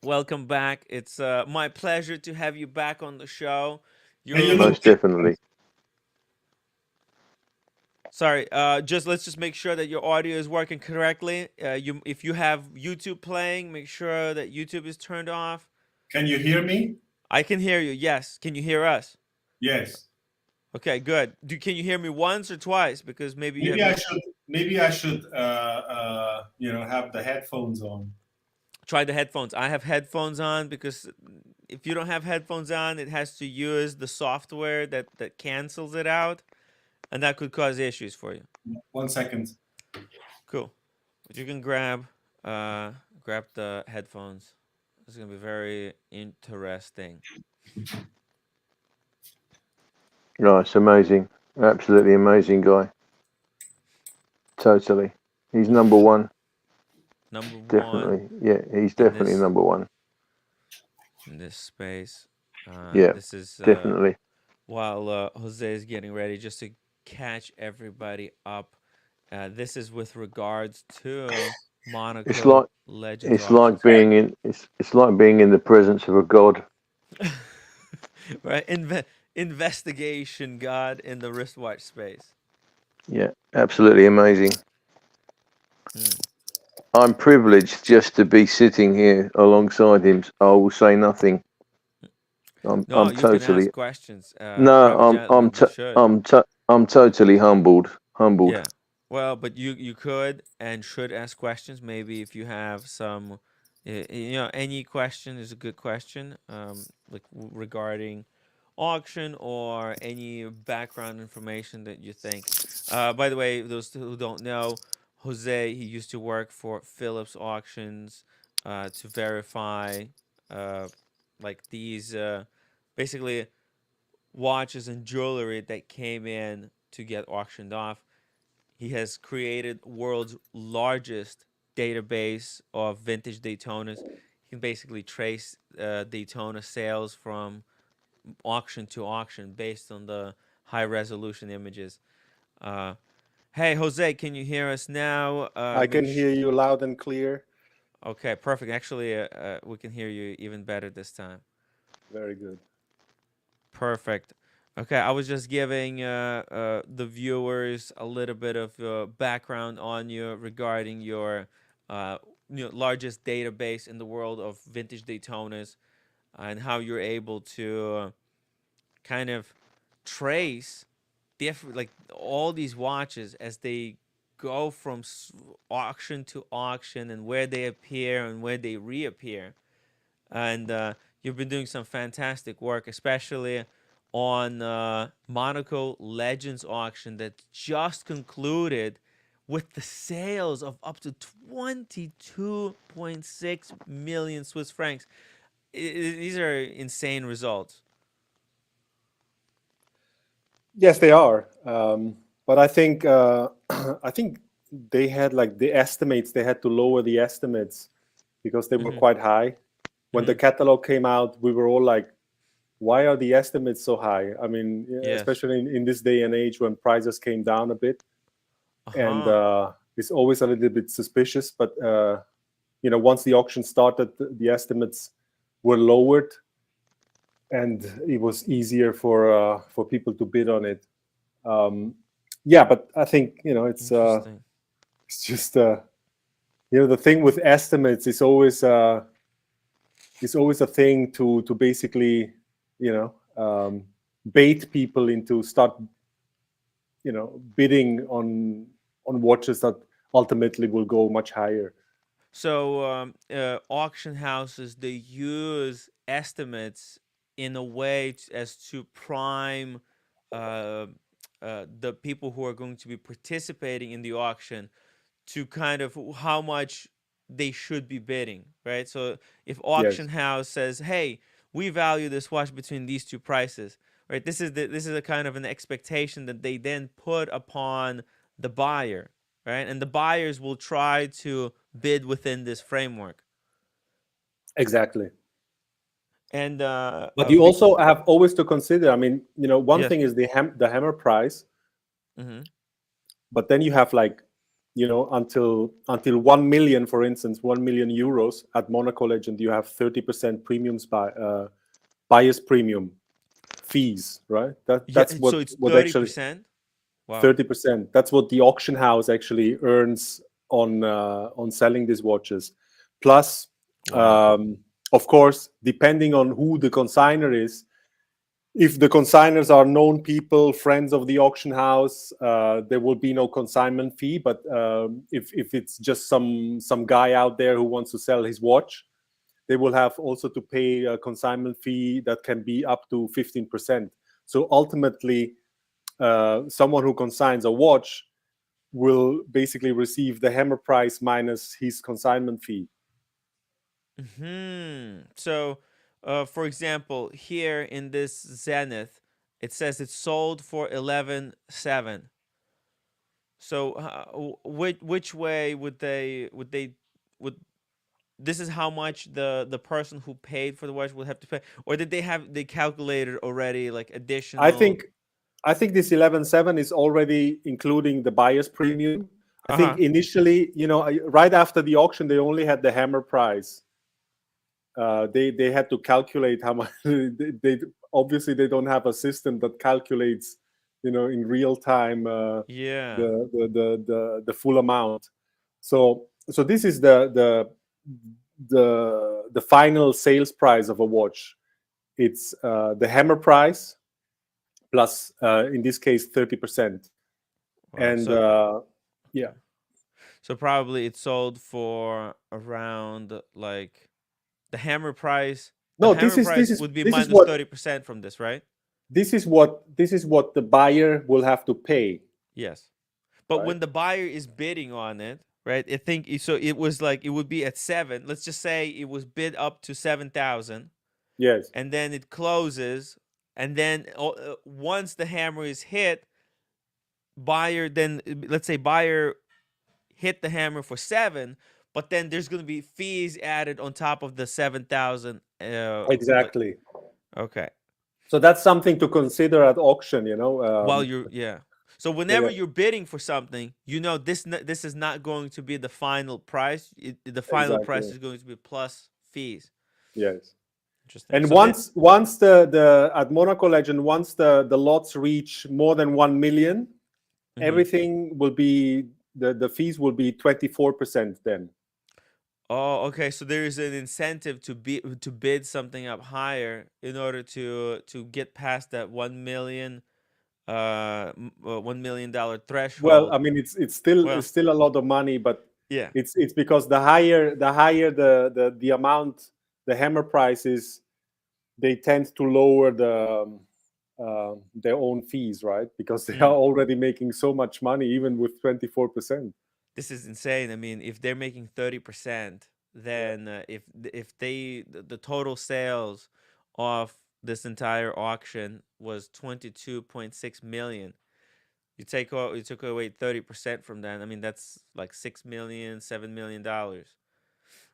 welcome back. It's my pleasure to have you back on the show. hey, you You're look Most definitely. sorry. Let's just make sure that your audio is working correctly. If you have YouTube playing, make sure that YouTube is turned off. Can you hear me? I can hear you. Yes. Can you hear us? Yes. Okay, good. Can you hear me once or twice? Because maybe you have Maybe I your should. Maybe I should. Have the headphones on. try the headphones. I have headphones on because if you don't have headphones on, it has to use the software that cancels it out, and that could cause issues for you. 1 second. Cool. But you can grab the headphones. It's gonna be very interesting. No, it's amazing. Absolutely amazing guy. Totally. He's number one. Number one Definitely. Yeah, he's in definitely this number one. space. Yeah, This is definitely. while Jose is getting ready, just to catch everybody up. This is with regards to It's Monaco like Legends it's like auctions. being in it's like being in the presence of a god. Right? Investigation God in the wristwatch space. Yeah, absolutely amazing. Hmm. I'm privileged just to be sitting here alongside him. I will say nothing. No, I'm you can ask totally questions. no. Private gentlemen, you should. I'm totally humbled. Humbled. Yeah. Well, but you could and should ask questions. Maybe if you have some, any question is a good question. Like regarding auction or any background information that you think. By the way, those who don't know, Jose, he used to work for Phillips Auctions to verify uh, like these basically watches and jewelry that came in to get auctioned off. He has created world's largest database of vintage Daytonas. He can basically trace Daytona sales from auction to auction based on the high resolution images. Uh, hey, Jose, can you hear us now? I can hear you loud and clear. Okay, perfect. Actually, we can hear you even better this time. Very good. Perfect. Okay, I was just giving the viewers a little bit of background on you regarding your largest database in the world of vintage Daytonas and how you're able to kind of trace like all these watches as they go from auction to auction, and where they appear and where they reappear. And you've been doing some fantastic work, especially on Monaco Legends auction that just concluded with the sales of up to 22.6 million Swiss francs. These are insane results. Yes, they are. But I think I think they had like the estimates. They had to lower the estimates because they were quite high. When the catalog came out, we were all like, "Why are the estimates so high?" I mean, Yes. especially in this day and age when prices came down a bit, and it's always a little bit suspicious. But you know, once the auction started, the estimates were lowered, and it was easier for people to bid on it. Yeah, but I think, you know, it's just you know, the thing with estimates is always a thing to basically, you know, bait people into start, you know, bidding on watches that ultimately will go much higher. So auction houses, they use estimates in a way as to prime the people who are going to be participating in the auction to kind of how much they should be bidding, right? So if auction Yes, house says, "Hey, we value this watch between these two prices," right? This is a kind of an expectation that they then put upon the buyer, right? And the buyers will try to bid within this framework. exactly. And But you also have always to consider, I mean, you know, one yes. thing is the hammer price, but then you have like, you know, until 1 million, for instance, 1 million euros at Monaco Legend, you have 30% premiums by buyer's premium fees, right? That's Yeah, what so it's actually 30%. Wow. 30%. That's what the auction house actually earns on selling these watches. Plus, Wow. of course, depending on who the consignor is, if the consignors are known people, friends of the auction house, there will be no consignment fee. But if it's just some guy out there who wants to sell his watch, they will have also to pay a consignment fee that can be up to 15%. So ultimately, someone who consigns a watch will basically receive the hammer price minus his consignment fee. So, for example, here in this Zenith, it says it's sold for 11.7. So, which way would would this is how much the person who paid for the watch would have to pay, or did they calculated already like I additional? think this 11.7 is already including the buyer's premium. I think Uh-huh. initially, you know, right after the auction, they only had the hammer price. They had to calculate how much. They obviously they don't have a system that calculates, you know, in real time Yeah. the full amount. So this is the final sales price of a watch. It's the hammer price plus in this case 30%. Wow. And yeah, So probably it sold for around like the hammer price. The no, hammer price would be this is minus what 30% from this, right? this is what the buyer will have to pay, Yes. But right? when the buyer is bidding on it, right? I think so it was like it would be at 7. Let's just say it was bid up to 7,000, Yes, and then it closes, and then once the hammer is hit, buyer then let's say buyer hit the hammer for 7, but then there's going to be fees added on top of the 7,000 like exactly. okay. So that's something to consider at auction, you know. While you're yeah. So whenever Yeah, you're bidding for something, you know this is not going to be the final price. The final price exactly. is going to be plus fees. Yes. Interesting. And So that once the at Monaco Legend, once the lots reach more than 1 million, everything will be the fees will be 24% then. oh, okay. So there is an incentive to bid something up higher in order to get past that 1 million $1 million threshold. Well, I mean, it's still Well, it's still a lot of money, but yeah. it's because the higher the amount the hammer price is, they tend to lower their own fees, right? Because they are already making so much money, even with 24%. This is insane. I mean, if they're making 30%, then if the total sales of this entire auction was 22.6 million, you took away 30% from that. I mean, that's like $6 million, $7 million.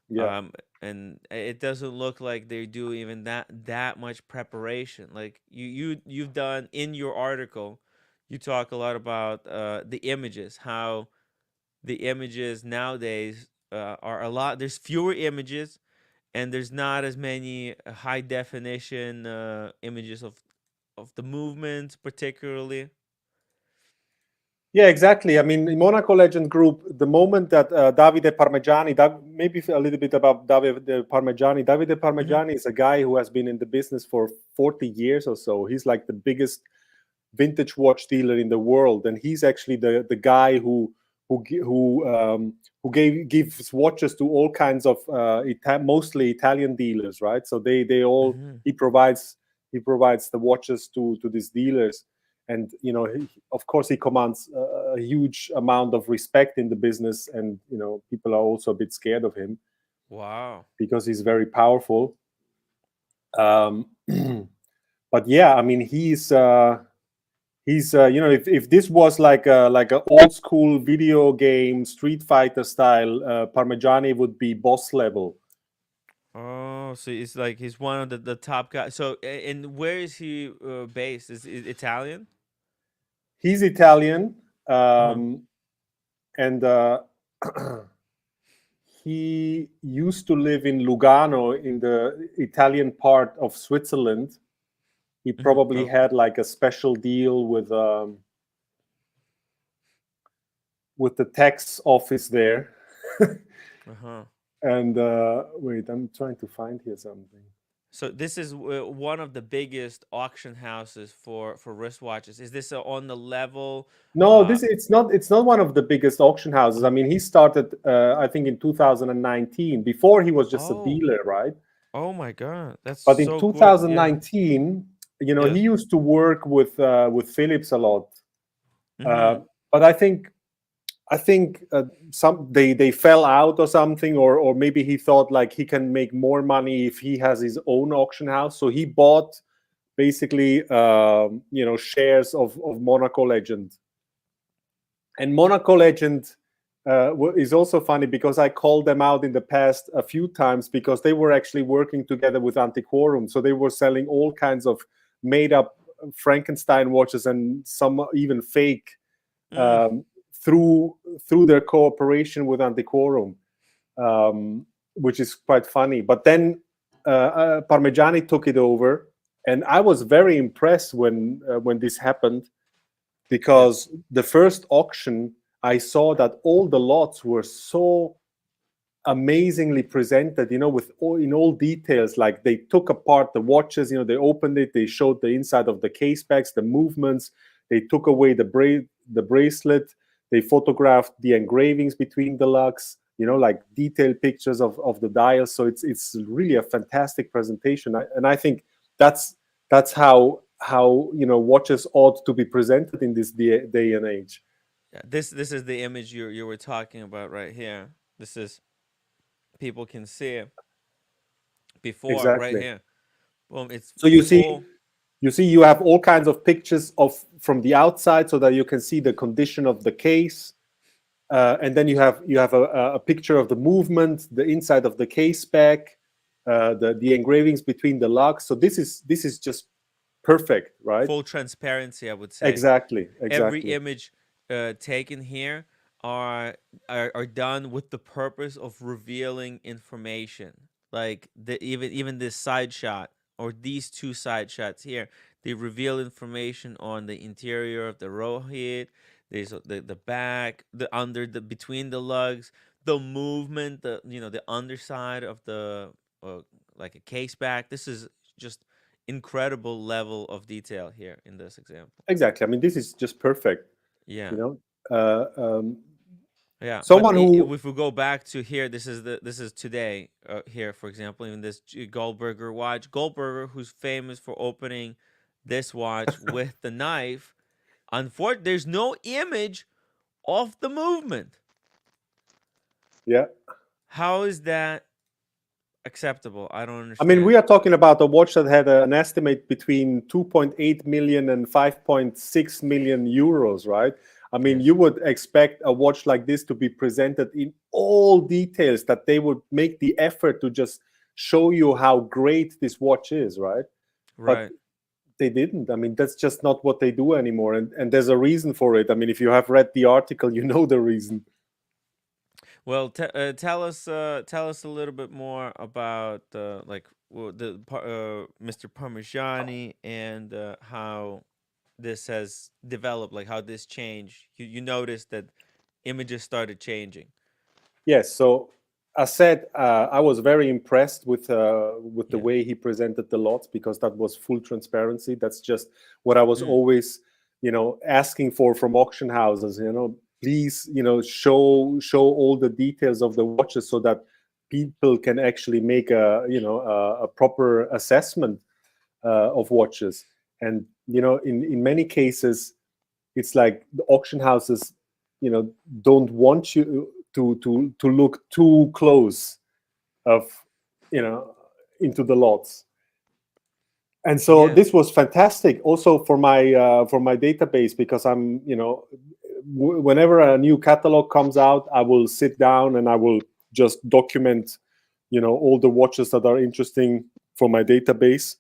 Yeah. And it doesn't look like they do even that much preparation. Like you've done in your article, you talk a lot about the images, how the images nowadays are a lot. There's fewer images, and there's not as many high definition images of the movements, particularly. Yeah, exactly. I mean, in Monaco Legend Group, the moment that Davide Parmigiani, maybe a little bit about Davide Parmigiani. Davide Parmigiani is a guy who has been in the business for 40 years or so. He's like the biggest vintage watch dealer in the world, and he's actually the guy who gives watches to all kinds of mostly Italian dealers, right? So they all he provides the watches to these dealers. And of course, he commands a huge amount of respect in the business, and people are also a bit scared of him. Wow! Because he's very powerful. But yeah, I mean, he's if this was like a old school video game Street Fighter style, Parmigiani would be boss level. Oh, so it's like he's one of the top guys. So, and where is he based? Is Italian? He's Italian, and he used to live in Lugano, in the Italian part of Switzerland. He probably had like a special deal with the tax office there. And wait, I'm trying to find here something. So this is one of the biggest auction houses for wristwatches. Is this on the level? No, it's not one of the biggest auction houses. I mean, he started I think in 2019. Before, he was just a dealer, right? Oh my God, that's but so in 2019, good. he used to work with Philips a lot. But I think they fell out or something, or maybe he thought like he can make more money if he has his own auction house. So he bought basically shares of Monaco Legend. And Monaco Legend is also funny because I called them out in the past a few times because they were actually working together with Antiquorum. So they were selling all kinds of made up Frankenstein watches and some even fake through their cooperation with Antiquorum, which is quite funny. But then Parmigiani took it over, and I was very impressed when this happened, because the first auction I saw that all the lots were so amazingly presented, with all details. Like they took apart the watches, they opened it, they showed the inside of the case bags, the movements, they took away the bracelet, they photographed the engravings between the lugs, like detailed pictures of the dials. So it's really a fantastic presentation, and I think that's how watches ought to be presented in this day and age. Yeah, this is the image you were talking about right here. This is, people can see it before right here. Boom! It's so you see you have all kinds of pictures from the outside so that you can see the condition of the case, and then you have a picture of the movement, the inside of the case back, the engravings between the lugs. So this is just perfect, right? Full transparency, I would say. Exactly. Every image taken here are done with the purpose of revealing information. Like even this side shot, or these two side shots here, they reveal information on the interior of the Rohit. There's the back, between the lugs, the movement, the underside of the like a case back. This is just incredible level of detail here in this example. Exactly. I mean, this is just perfect. Yeah. You know, Yeah, someone but who if we go back to here, this is today here, for example, even this Goldberger watch. Goldberger, who's famous for opening this watch with the knife. Unfortunately, there's no image of the movement. yeah. How is that acceptable? I don't I understand. mean, we are talking about a watch that had an estimate between 2.8 million and 5.6 million euros, right? I mean, Yes. you would expect a watch like this to be presented in all details, that they would make the effort to just show you how great this watch is, right? Right. But they didn't. I mean, that's just not what they do anymore. And there's a reason for it. I mean, if you have read the article, you know the reason. Well, tell us a little bit more about Mr. Parmigiani and how this has developed, like how this changed. You noticed that images started changing. Yes. So as said, I was very impressed with the Yeah. way he presented the lots, because that was full transparency. That's just what I was Mm. always, asking for from auction houses. Please, show all the details of the watches, so that people can actually make a proper assessment of watches. And in many cases, it's like the auction houses, don't want you to look too close of into the lots. And so Yeah. this was fantastic also for my database, because I'm whenever a new catalog comes out, I will sit down and I will just document all the watches that are interesting for my database.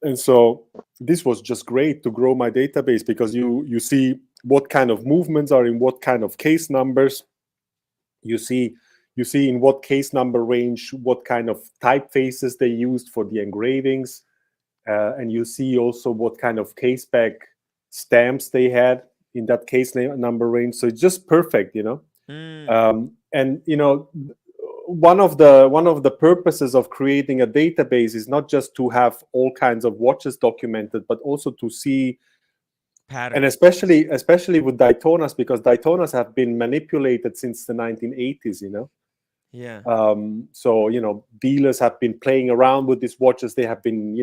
And so this was just great to grow my database, because you see what kind of movements are in what kind of case numbers. You see in what case number range what kind of typefaces they used for the engravings, and you see also what kind of case back stamps they had in that case number range. So it's just perfect, and one of the purposes of creating a database is not just to have all kinds of watches documented, but also to see Patterns. And especially with Daytonas, because Daytonas have been manipulated since the 1980s, Yeah. So dealers have been playing around with these watches. They have been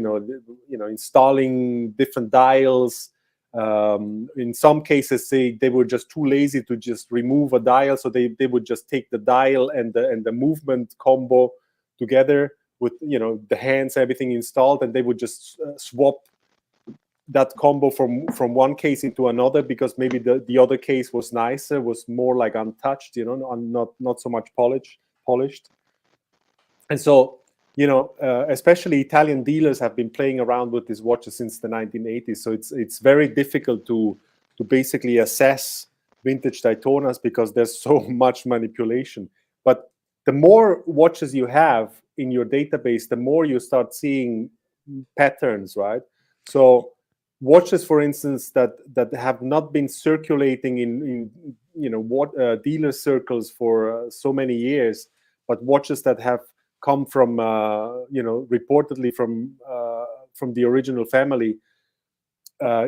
installing different dials. In some cases, they were just too lazy to just remove a dial, so they would just take the dial and the movement combo together with the hands, everything installed, and they would just swap that combo from one case into another, because maybe the other case was nicer, was more like untouched, not so much polished. And so especially Italian dealers have been playing around with these watches since the 1980s. So it's very difficult to basically assess vintage Daytonas, because there's so much manipulation. But the more watches you have in your database, the more you start seeing patterns, right? So watches, for instance, that have not been circulating in dealer circles for so many years, but watches that have come from reportedly from the original family,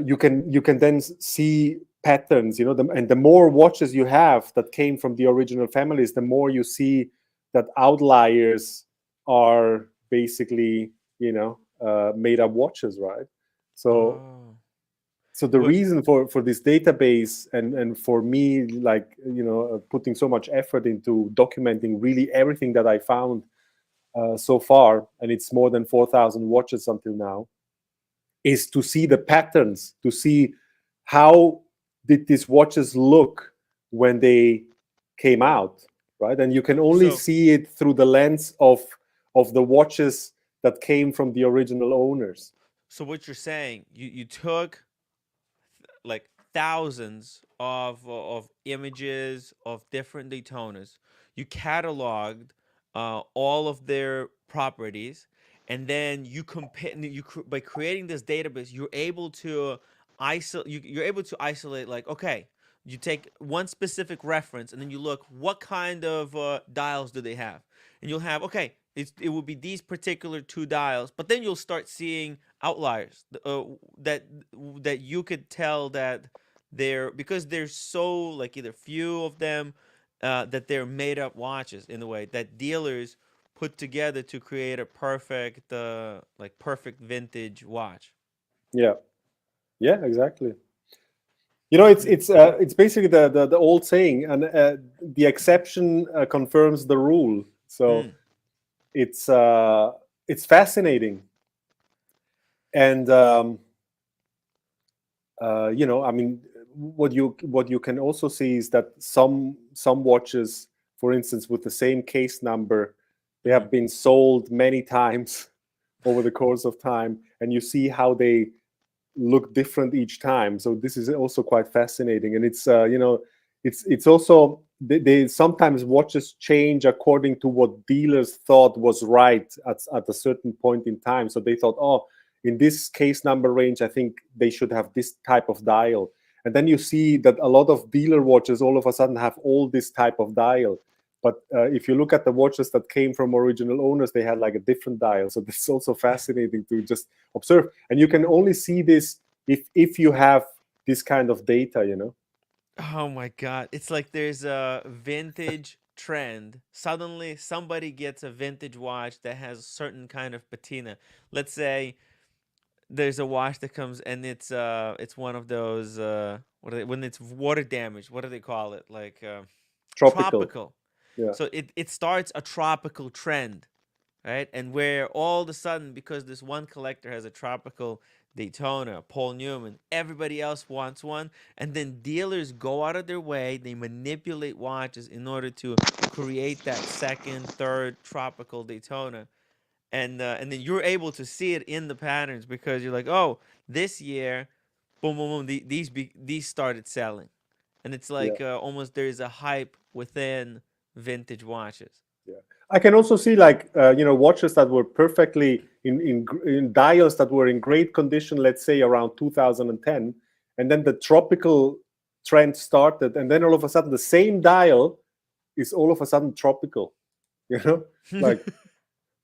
you can then see patterns, and the more watches you have that came from the original families, the more you see that outliers are basically made up watches, right? So the reason for this database and for me, like putting so much effort into documenting really everything that I found so far, and it's more than 4,000 watches until now, is to see the patterns, to see how did these watches look when they came out, right? And you can only see it through the lens of the watches that came from the original owners. So what you're saying, you took like thousands of images of different Daytonas, you cataloged all of their properties, and then you compare. By creating this database, you're able to isolate. You're able to isolate, like, okay, you take one specific reference, and then you look what kind of dials do they have, and you'll have, okay, it would be these particular two dials, but then you'll start seeing outliers that you could tell that they're, because there's so like either few of them, that they're made up watches in a way that dealers put together to create a perfect like perfect vintage watch. Yeah, yeah, exactly. You know, it's basically the old saying, and the exception confirms the rule. So it's fascinating, and you know, I mean, what you can also see is that some watches, for instance, with the same case number, they have been sold many times over the course of time, and you see how they look different each time. So this is also quite fascinating, and it's you know, it's also they sometimes watches change according to what dealers thought was right at a certain point in time. So they thought, oh, in this case number range, I think they should have this type of dial. And then you see that a lot of dealer watches all of a sudden have all this type of dial. But if you look at the watches that came from original owners, they had like a different dial. So this is also fascinating to just observe. And you can only see this if you have this kind of data, you know? Oh my God. It's like there's a vintage trend. Suddenly somebody gets a vintage watch that has a certain kind of patina. Let's say there's a watch that comes and it's one of those what are they, when it's water damaged, what do they call it? Like tropical. Yeah. So it starts a tropical trend, right? And where all of a sudden, because this one collector has a tropical Daytona, Paul Newman, everybody else wants one, and then dealers go out of their way, they manipulate watches in order to create that second, third tropical Daytona. And then you're able to see it in the patterns because you're like, oh, this year, boom, boom, boom, these started selling, and it's like almost there's a hype within vintage watches. Yeah, I can also see like you know, watches that were perfectly in dials that were in great condition, let's say around 2010, and then the tropical trend started, and then all of a sudden the same dial is all of a sudden tropical. You know, like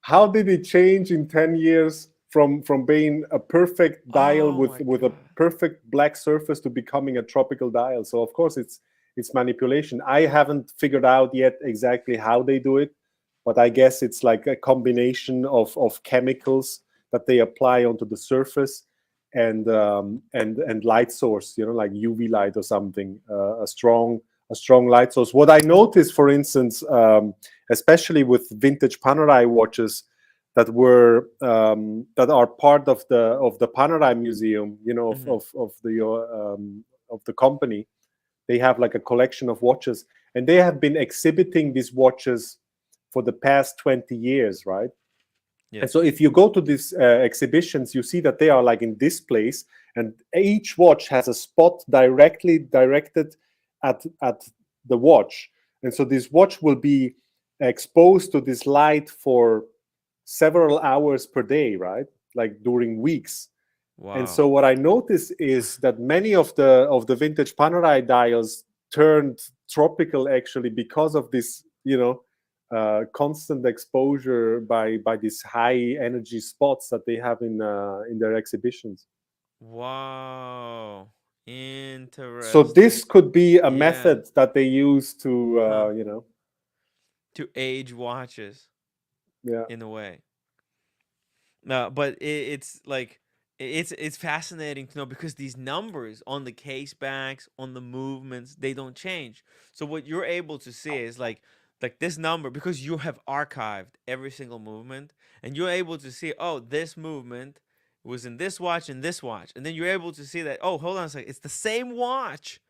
how did it change in 10 years from being a perfect dial with a perfect black surface to becoming a tropical dial? So of course it's manipulation. I haven't figured out yet exactly how they do it, but I guess it's like a combination of chemicals that they apply onto the surface and light source, you know, like UV light or something, a strong light source. What I noticed, for instance, especially with vintage Panerai watches that were that are part of the Panerai Museum, you know, of the company. They have like a collection of watches, and they have been exhibiting these watches for the past 20 years, right? Yeah. And so if you go to these exhibitions, you see that they are like in displays, and each watch has a spot directly directed at the watch. And so this watch will be exposed to this light for several hours per day, right? Like during weeks. Wow. And so what I noticed is that many of the vintage Panerai dials turned tropical actually because of this, you know, constant exposure by these high energy spots that they have in their exhibitions. Wow, interesting. So this could be a method that they use to you know, to age watches. Yeah, in a way. No, but it's like it's fascinating to know because these numbers on the case backs, on the movements, they don't change. So what you're able to see is like this number, because you have archived every single movement, and you're able to see, oh, this movement was in this watch and this watch, and then you're able to see that, oh, hold on a second, it's the same watch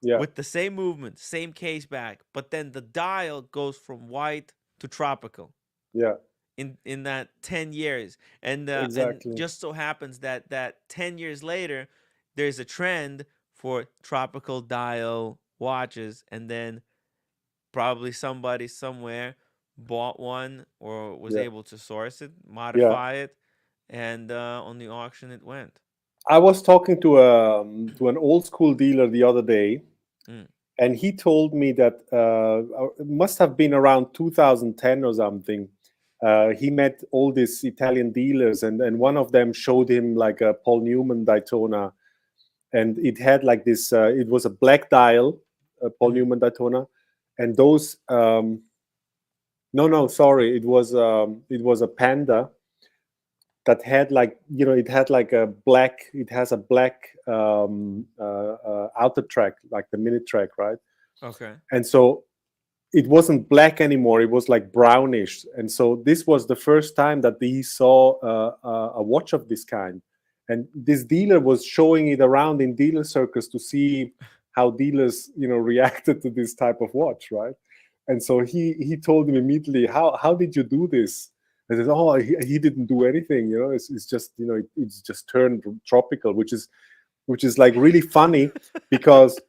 with the same movement, same case back, but then the dial goes from white to tropical. Yeah. In that 10 years, and exactly. And just so happens that 10 years later there's a trend for tropical dial watches, and then probably somebody somewhere bought one or was able to source it, modify it, and on the auction it went. I was talking to an old school dealer the other day, and he told me that it must have been around 2010 or something. he met all these Italian dealers, and one of them showed him like a Paul Newman Daytona, and it had like this. It was a black dial, Paul Newman Daytona, and those. No, sorry, it was a Panda that had like, it had like a black. It has a black outer track, like the mini track, right? Okay. And so it wasn't black anymore. It was like brownish. And so this was the first time that he saw a watch of this kind. And this dealer was showing it around in dealer circles to see how dealers, reacted to this type of watch, right? And so he told him immediately, how did you do this? I said, oh, he didn't do anything. It's just, it's just turned tropical, which is like really funny because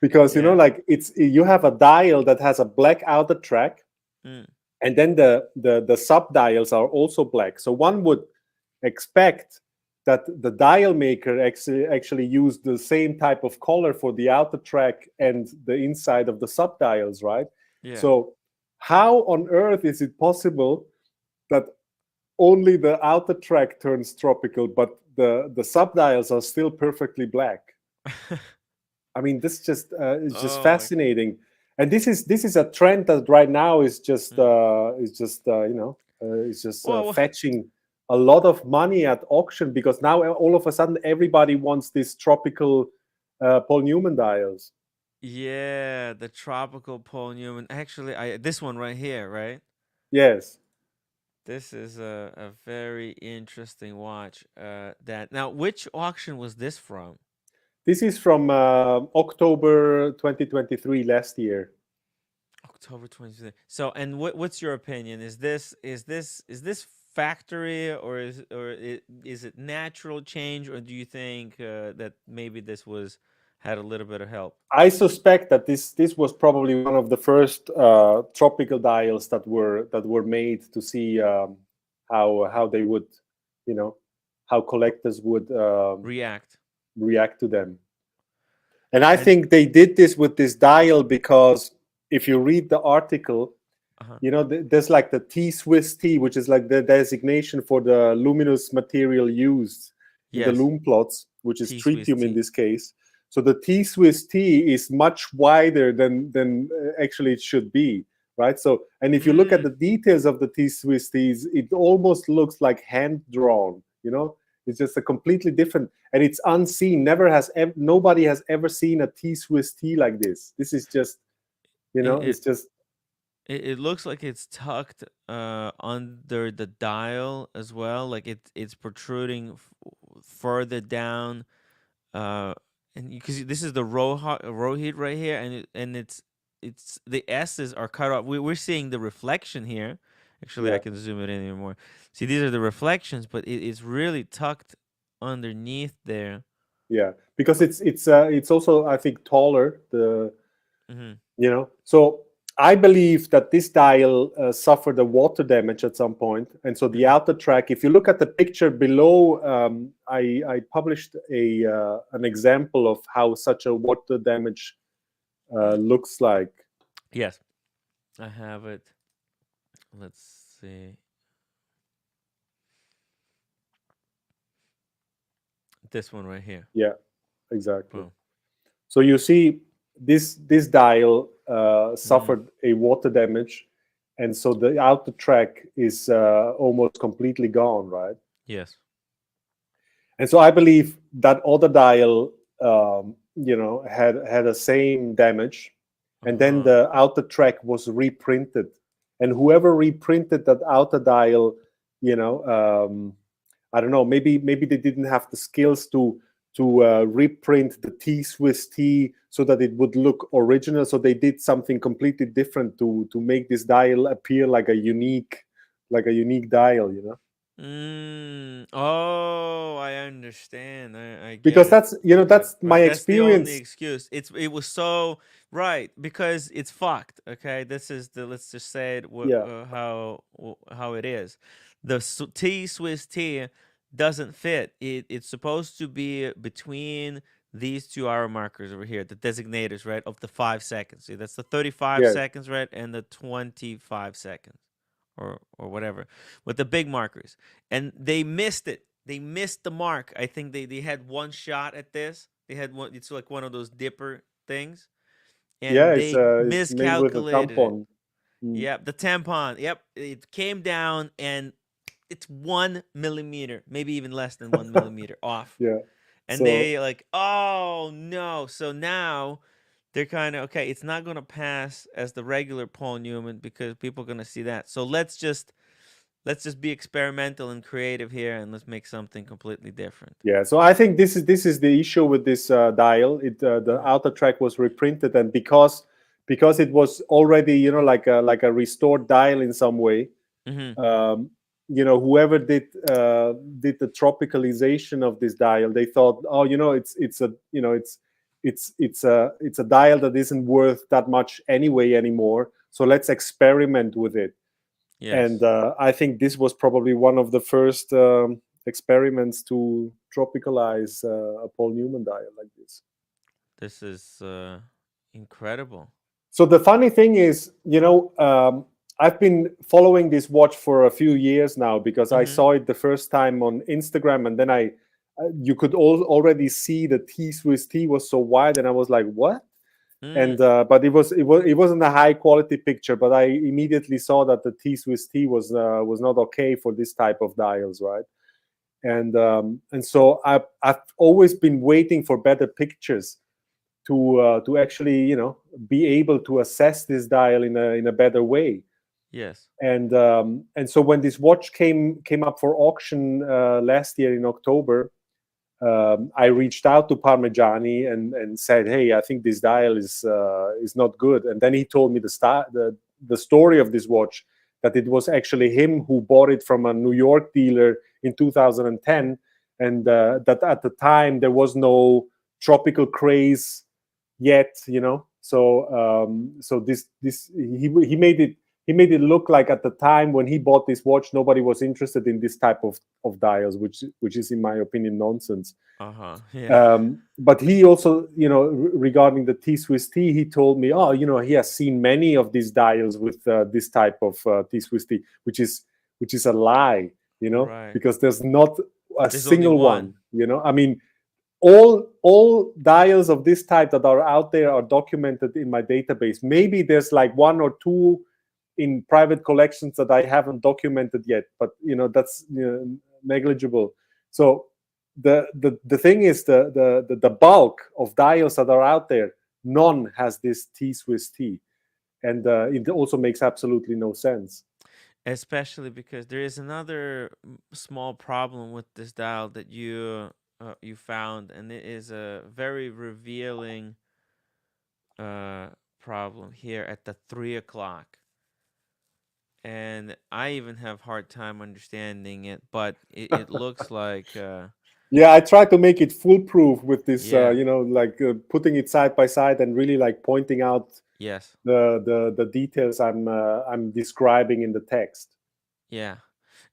like you have a dial that has a black outer track, and then the sub dials are also black. So one would expect that the dial maker actually used the same type of color for the outer track and the inside of the sub dials, right? Yeah. So how on earth is it possible that only the outer track turns tropical, but the sub dials are still perfectly black? I mean, this just is just fascinating, and this is a trend that right now is just fetching a lot of money at auction, because now all of a sudden everybody wants these tropical Paul Newman dials. Yeah, the tropical Paul Newman. Actually, this one right here, right? Yes. This is a very interesting watch. That now, which auction was this from? This is from October 2023, last year. October 23. So, and what's your opinion? Is this factory, or is it natural change, or do you think that maybe this had a little bit of help? I suspect that this was probably one of the first tropical dials that were made to see how they would, how collectors would react to them. And I think they did this with this dial because if you read the article, there's like the T-Swiss T, which is like the designation for the luminous material used in the lume plots, which is tritium in this case. So the T-Swiss T is much wider than actually it should be, right? So, and if you look at the details of the T-Swiss Ts, it almost looks like hand-drawn, It's just a completely different, and it's unseen. Nobody has ever seen a T-Swiss T like this. This is just, it's just. It looks like it's tucked under the dial as well, like it's protruding further down, and because this is the row heat right here, and it's the S's are cut off. We're seeing the reflection here. Actually, I can zoom it in even more. See, these are the reflections, but it's really tucked underneath there. Yeah, because it's also, I think, taller. So I believe that this dial suffered a water damage at some point, and so the outer track. If you look at the picture below, I published an example of how such a water damage looks like. Yes, I have it. Let's see. This one right here. Yeah, exactly. Oh. So you see this dial suffered a water damage, and so the outer track is almost completely gone, right? Yes. And so I believe that other dial, had the same damage, and then the outer track was reprinted, and whoever reprinted that outer dial, I don't know, maybe they didn't have the skills to reprint the T-Swiss T so that it would look original. So they did something completely different to make this dial appear like a unique dial, Oh, I understand. I get because it. that's my experience. The only excuse. It was so right, because it's fucked. Okay, this is let's just say it how it is. The T-Swiss T doesn't fit. It's supposed to be between these two hour markers over here, the designators, right, of the 5 seconds. See, that's the 35 seconds, right, and the 25 seconds. or whatever, with the big markers, and they missed it. They missed the mark. I think they had one shot at this. They had one. It's like one of those dipper things, Yeah, and they it's made with a miscalculated it. tampon. Mm. Yep, the tampon. Yep, it came down and it's 1 millimeter, maybe even less than 1 millimeter off. Yeah. And So they like, oh no. So now they're kind of okay. It's not going to pass as the regular Paul Newman because people are going to see that. So let's just be experimental and creative here, and let's make something completely different. yeah, so I think this is the issue with this dial. The outer track was reprinted, and because it was already, you know, like a restored dial in some way. Mm-hmm. You know, whoever did the tropicalization of this dial, they thought, oh, you know, it's a, you know, it's a dial that isn't worth that much anyway anymore. So let's experiment with it. Yes. And I think this was probably one of the first experiments to tropicalize a Paul Newman dial like this. This is incredible. So the funny thing is, you know, I've been following this watch for a few years now because I saw it the first time on Instagram, and then you could already see the T Swiss T was so wide, and I was like, what? And but it wasn't a high quality picture, but I immediately saw that the T Swiss T was not okay for this type of dials, right? And so I've always been waiting for better pictures to actually, you know, be able to assess this dial in a better way. Yes. And so when this watch came up for auction last year in October, I reached out to Parmigiani and said, hey, I think this dial is not good. And then he told me the story of this watch, that it was actually him who bought it from a New York dealer in 2010, and that at the time there was no tropical craze yet, you know. So this he made it look like at the time when he bought this watch, nobody was interested in this type of dials, which is, in my opinion, nonsense. Yeah. But he also, you know, regarding the T Swiss T, he told me, oh, you know, he has seen many of these dials with this type of T Swiss T, which is a lie, you know, Right. because there's not a There's single only one, you know. I mean, all dials of this type that are out there are documented in my database. Maybe there's like one or two in private collections that I haven't documented yet, but you know, that's, you know, negligible. So the thing is, the bulk of dials that are out there, none has this T Swiss T, and it also makes absolutely no sense. Especially because there is another small problem with this dial that you found, and it is a very revealing problem here at the 3 o'clock. And I even have hard time understanding it, but it looks like yeah, I try to make it foolproof with this, yeah. you know, like putting it side by side and really like pointing out Yes. the details I'm describing in the text. Yeah.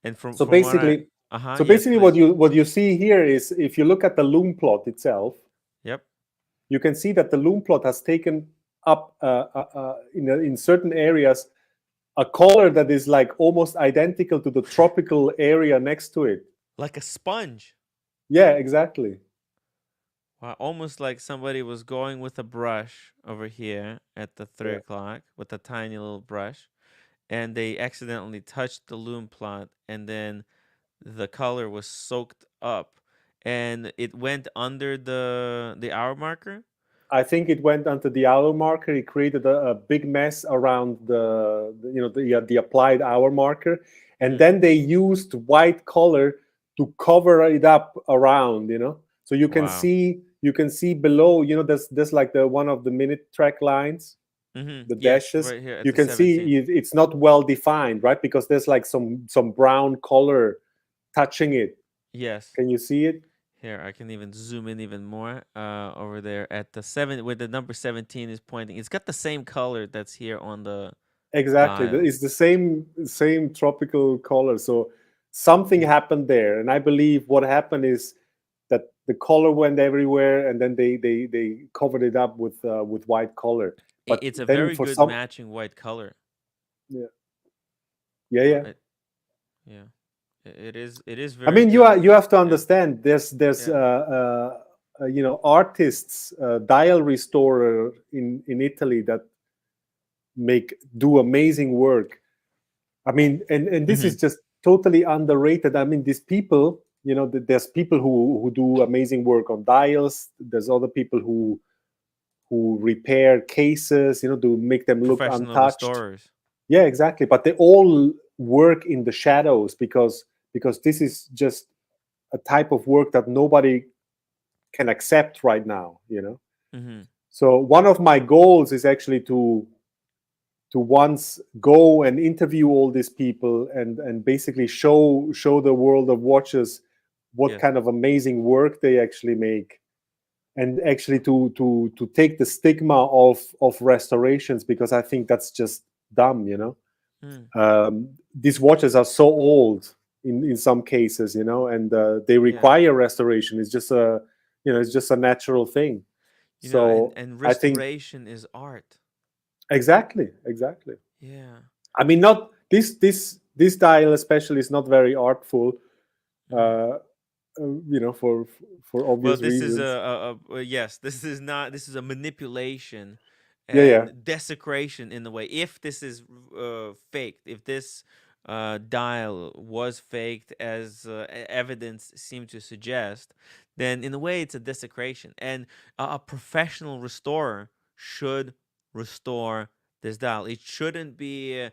And from basically, what yes, what you see here is, if you look at the loom plot itself, yep, you can see that the loom plot has taken up in certain areas a color that is like almost identical to the tropical area next to it, like a sponge. Yeah, exactly. Wow, almost like somebody was going with a brush over here at the 3 o'clock with a tiny little brush, and they accidentally touched the loom plot, and then the color was soaked up, and it went under the hour marker. I think it went onto the hour marker. It created a big mess around the applied hour marker, and then they used white color to cover it up around. You know, so you can see below. You know, there's like the one of the minute track lines, the dashes. Right here at you the can 17. see it's not well defined, right? Because there's like some brown color touching it. Yes. Can you see it? Here, I can even zoom in even more over there at the 7 where the number 17 is pointing. It's got the same color that's here on the Exactly. dial. It's the same tropical color. So something happened there. And I believe what happened is that the color went everywhere, and then they covered it up with white color. But it's a then very good matching white color. Yeah. Yeah, yeah. Yeah, it is. It is I very mean, good. you have to Yeah. understand. There's Yeah. artists, dial restorer in Italy that do amazing work. I mean, and this is just totally underrated. I mean, these people, there's people who do amazing work on dials. There's other people who repair cases, to make them look Professional untouched. restorers. Yeah, exactly. But they all work in the shadows because this is just a type of work that nobody can accept right now. So one of my goals is actually to once go and interview all these people and basically show the world of watches what kind of amazing work they actually make, and actually to take the stigma of restorations, because I think that's just dumb. These watches are so old in some cases, and they require restoration. It's just a natural thing. And I think restoration is art. exactly. Yeah. I mean, not this dial especially is not very artful, for obvious This reasons. is yes. This is not. This is a manipulation Yeah. and desecration in the way. If this is faked, if this dial was faked, as evidence seemed to suggest, then in a way it's a desecration. And a professional restorer should restore this dial. It shouldn't be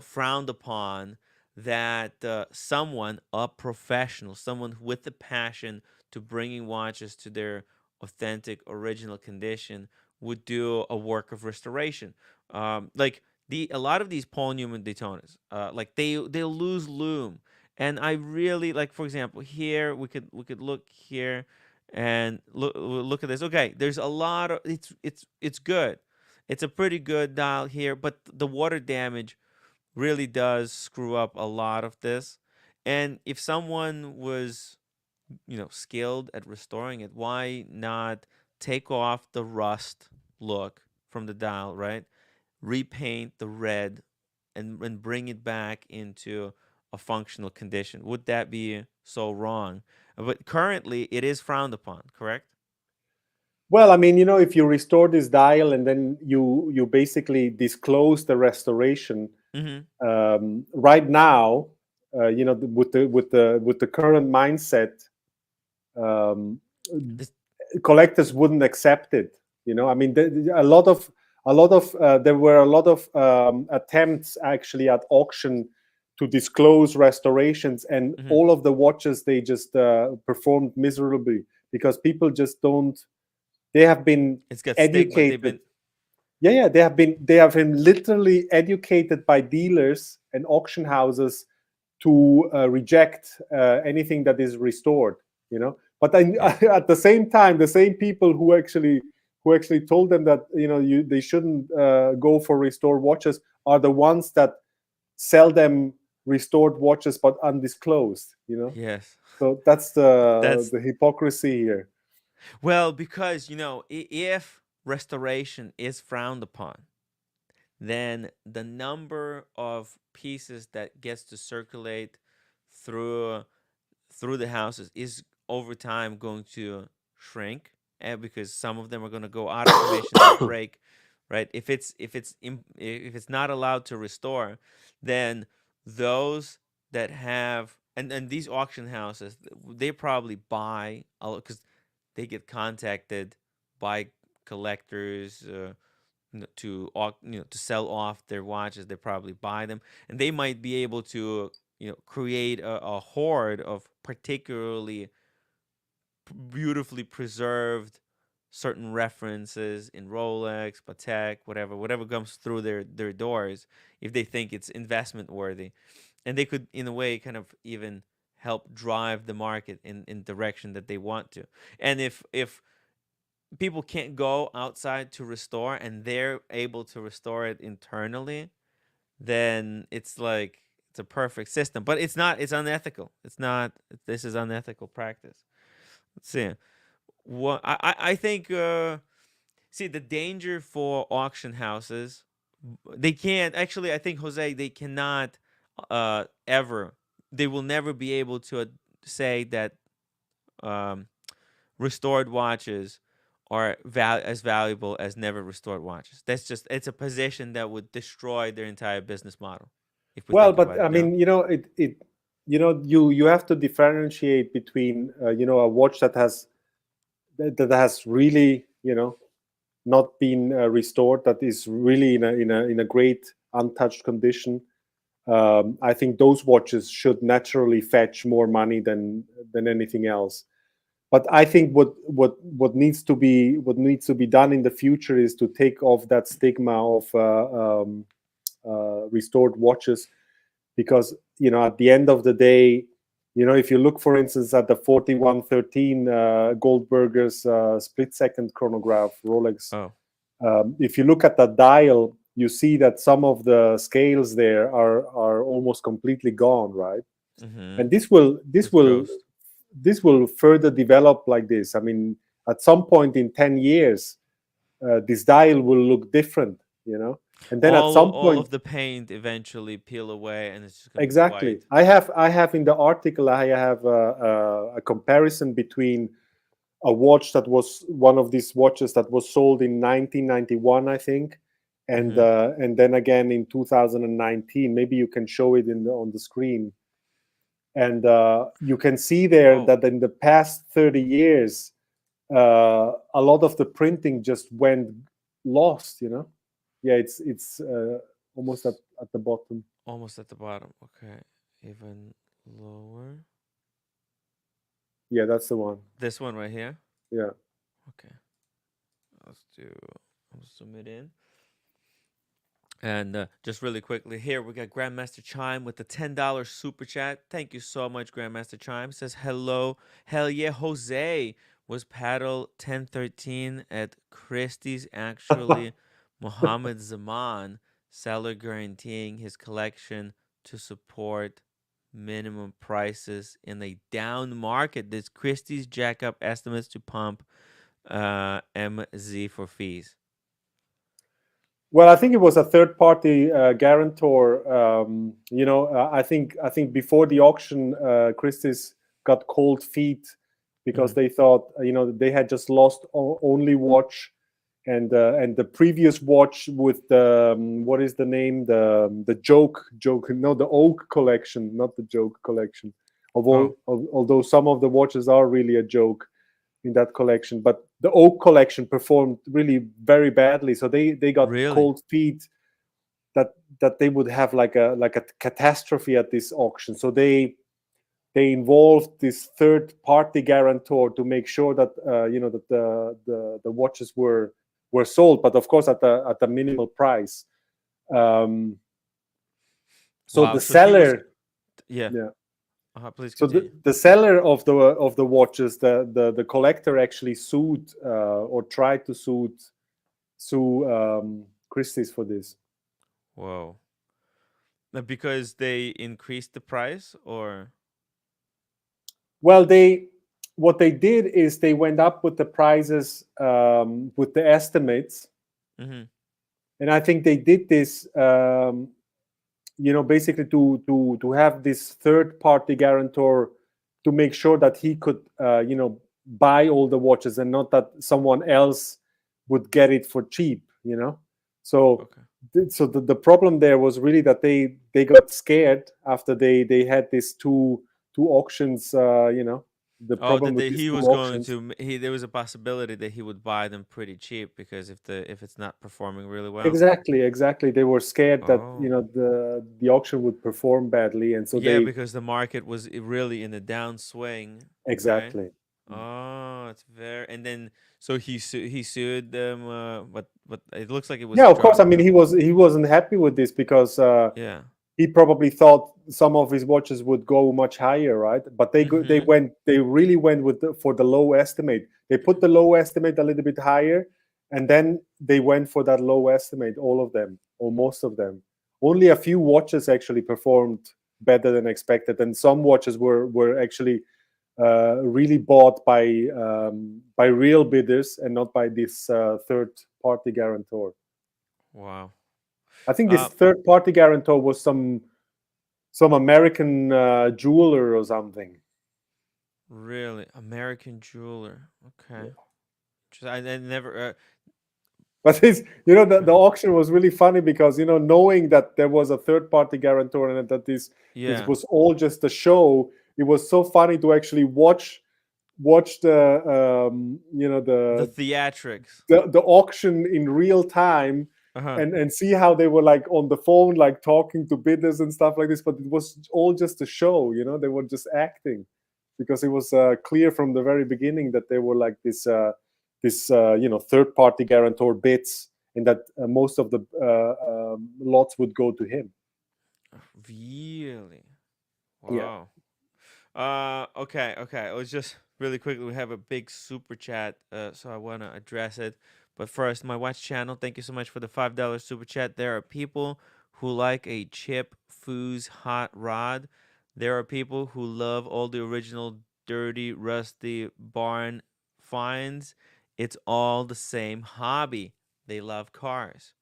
frowned upon that someone, a professional, someone with the passion to bringing watches to their authentic original condition, would do a work of restoration. Like a lot of these Paul Newman Daytonas, like they'll lose lume, and I really like. For example, here we could look here and look at this. Okay, there's a lot of it's good. It's a pretty good dial here, but the water damage really does screw up a lot of this. And if someone was, skilled at restoring it, why not take off the rust look from the dial, right? Repaint the red and bring it back into a functional condition. Would that be so wrong? But currently it is frowned upon, correct? Well, I mean, if you restore this dial and then you basically disclose the restoration, right now, with the current mindset, collectors wouldn't accept it. I mean, a lot of there were a lot of attempts actually at auction to disclose restorations, and all of the watches, they just performed miserably because people just don't. They have been educated. They have been literally educated by dealers and auction houses to reject anything that is restored. But at the same time, the same people who actually told them that they shouldn't go for restored watches are the ones that sell them restored watches but undisclosed. Yes. So that's the hypocrisy here. Well, because if restoration is frowned upon, then the number of pieces that gets to circulate through the houses is over time going to shrink, and because some of them are going to go out of commission or break, right? If it's not allowed to restore, then those that have and these auction houses, they probably buy because they get contacted by collectors to sell off their watches. They probably buy them, and they might be able to create a hoard of particularly beautifully preserved certain references in Rolex, Patek, whatever comes through their doors, if they think it's investment worthy. And they could, in a way, kind of even help drive the market in direction that they want to. And if people can't go outside to restore and they're able to restore it internally, then it's like it's a perfect system. But it's not. It's unethical. It's not. This is unethical practice. Let's see. What I think. See, the danger for auction houses, they can't actually. I think, Jose, they cannot ever. They will never be able to say that restored watches are as valuable as never restored watches. That's just, it's a position that would destroy their entire business model. If we Well, think but about it, I mean, you have to differentiate between a watch that has really not been restored, that is really in a great untouched condition. I think those watches should naturally fetch more money than anything else. But I think what needs to be done in the future is to take off that stigma of restored watches, because at the end of the day, if you look, for instance, at the 4113 Goldberger's split-second chronograph Rolex, if you look at the dial, you see that some of the scales there are almost completely gone, right? And this will further develop like this. I mean, at some point in 10 years, this dial will look different, and then at some all point, of the paint eventually peel away, and it's just gonna be exactly. white. I have in the article, I have a comparison between a watch that was one of these watches that was sold in 1991, I think, and then again in 2019. Maybe you can show it on the screen, and you can see there that in the past 30 years, a lot of the printing just went lost. Yeah, it's almost at the bottom. Almost at the bottom. Okay, even lower. Yeah, that's the one. This one right here. Yeah. Okay. I'll zoom it in. And just really quickly here, we got Grandmaster Chime with the $10 super chat. Thank you so much, Grandmaster Chime. Says hello, hell yeah, Jose was paddle 1013 at Christie's. Actually, Mohammed Zaman seller guaranteeing his collection to support minimum prices in a down market. Does Christie's jack up estimates to pump MZ for fees? Well, I think it was a third-party guarantor. I think before the auction, Christie's got cold feet because they thought they had just lost only watch, and the previous watch with the what is the name, the joke no, the Oak collection, not the joke collection. Although some of the watches are really a joke in that collection, but the Oak collection performed really very badly, so they got cold feet that they would have like a catastrophe at this auction. So they involved this third party guarantor to make sure that that the watches were sold, but of course at a minimal price. So the seller, please so the seller of the watches, the collector actually sued or tried to sue Christie's for this. Whoa. Because they increased the price, or? Well, what they did is they went up with the prices, with the estimates, and I think they did this basically to have this third party guarantor to make sure that he could buy all the watches and not that someone else would get it for cheap. So the problem there was really that they got scared after they had these two auctions. The problem with these two auctions. There was a possibility that he would buy them pretty cheap because if it's not performing really well. Exactly. They were scared that the auction would perform badly, and so because the market was really in a downswing. Exactly. Right? Oh, it's and then so he sued them, but it looks like it was. Yeah, of course. I mean, he wasn't happy with this because he probably thought some of his watches would go much higher, right? But they really went for the low estimate. They put the low estimate a little bit higher, and then they went for that low estimate. All of them, or most of them. Only a few watches actually performed better than expected, and some watches were actually really bought by real bidders and not by this third party guarantor. Wow. I think this third party guarantor was some some American jeweler or something. Really, American jeweler. Okay. I never. But it's, you know, the auction was really funny because, you know, knowing that there was a third-party guarantor and that this was all just a show, it was so funny to actually watch the you know, the theatrics, the auction in real time, and see how they were like on the phone, like talking to bidders and stuff like this. But it was all just a show, you know. They were just acting, because it was clear from the very beginning that they were like this you know, third-party guarantor bids, and that most of the lots would go to him. Really? Wow. Yeah. Okay. It was just really quickly. We have a big super chat, so I want to address it. But first, my watch channel. Thank you so much for the $5 super chat. There are people who like a Chip Foos hot rod. There are people who love all the original dirty, rusty barn finds. It's all the same hobby. They love cars.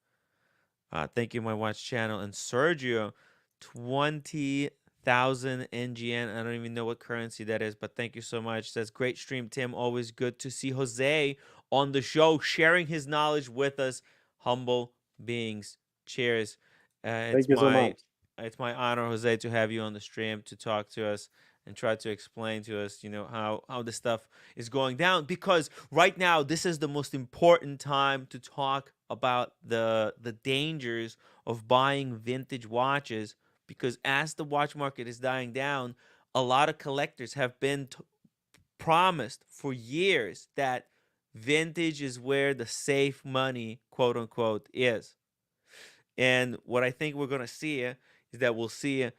Thank you, my watch channel. And Sergio, 20,000 NGN. I don't even know what currency that is, but thank you so much. Says, great stream, Tim. Always good to see Jose on the show, sharing his knowledge with us. Humble beings. Cheers. Thank you so much. It's my honor, Jose, to have you on the stream to talk to us and try to explain to us, you know, how this stuff is going down. Because right now, this is the most important time to talk about the dangers of buying vintage watches. Because as the watch market is dying down, a lot of collectors have been promised for years that vintage is where the safe money, quote unquote, is. And what I think we're going to see is that we'll see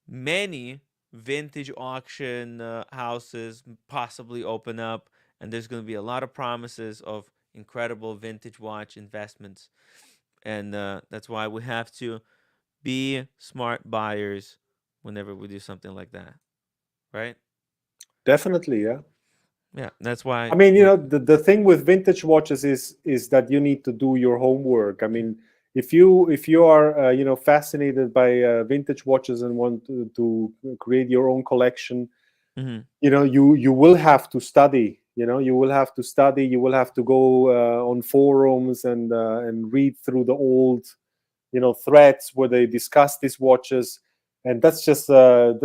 many vintage auction houses possibly open up, and there's going to be a lot of promises of incredible vintage watch investments. And that's why we have to be smart buyers whenever we do something like that, right? Definitely, yeah. Yeah, that's why. I mean, you know, the thing with vintage watches is that you need to do your homework. I mean, if you are you know, fascinated by vintage watches and want to create your own collection, you know, you will have to study. You know, you will have to study. You will have to go on forums and read through the old, you know, threads where they discuss these watches. And that's just a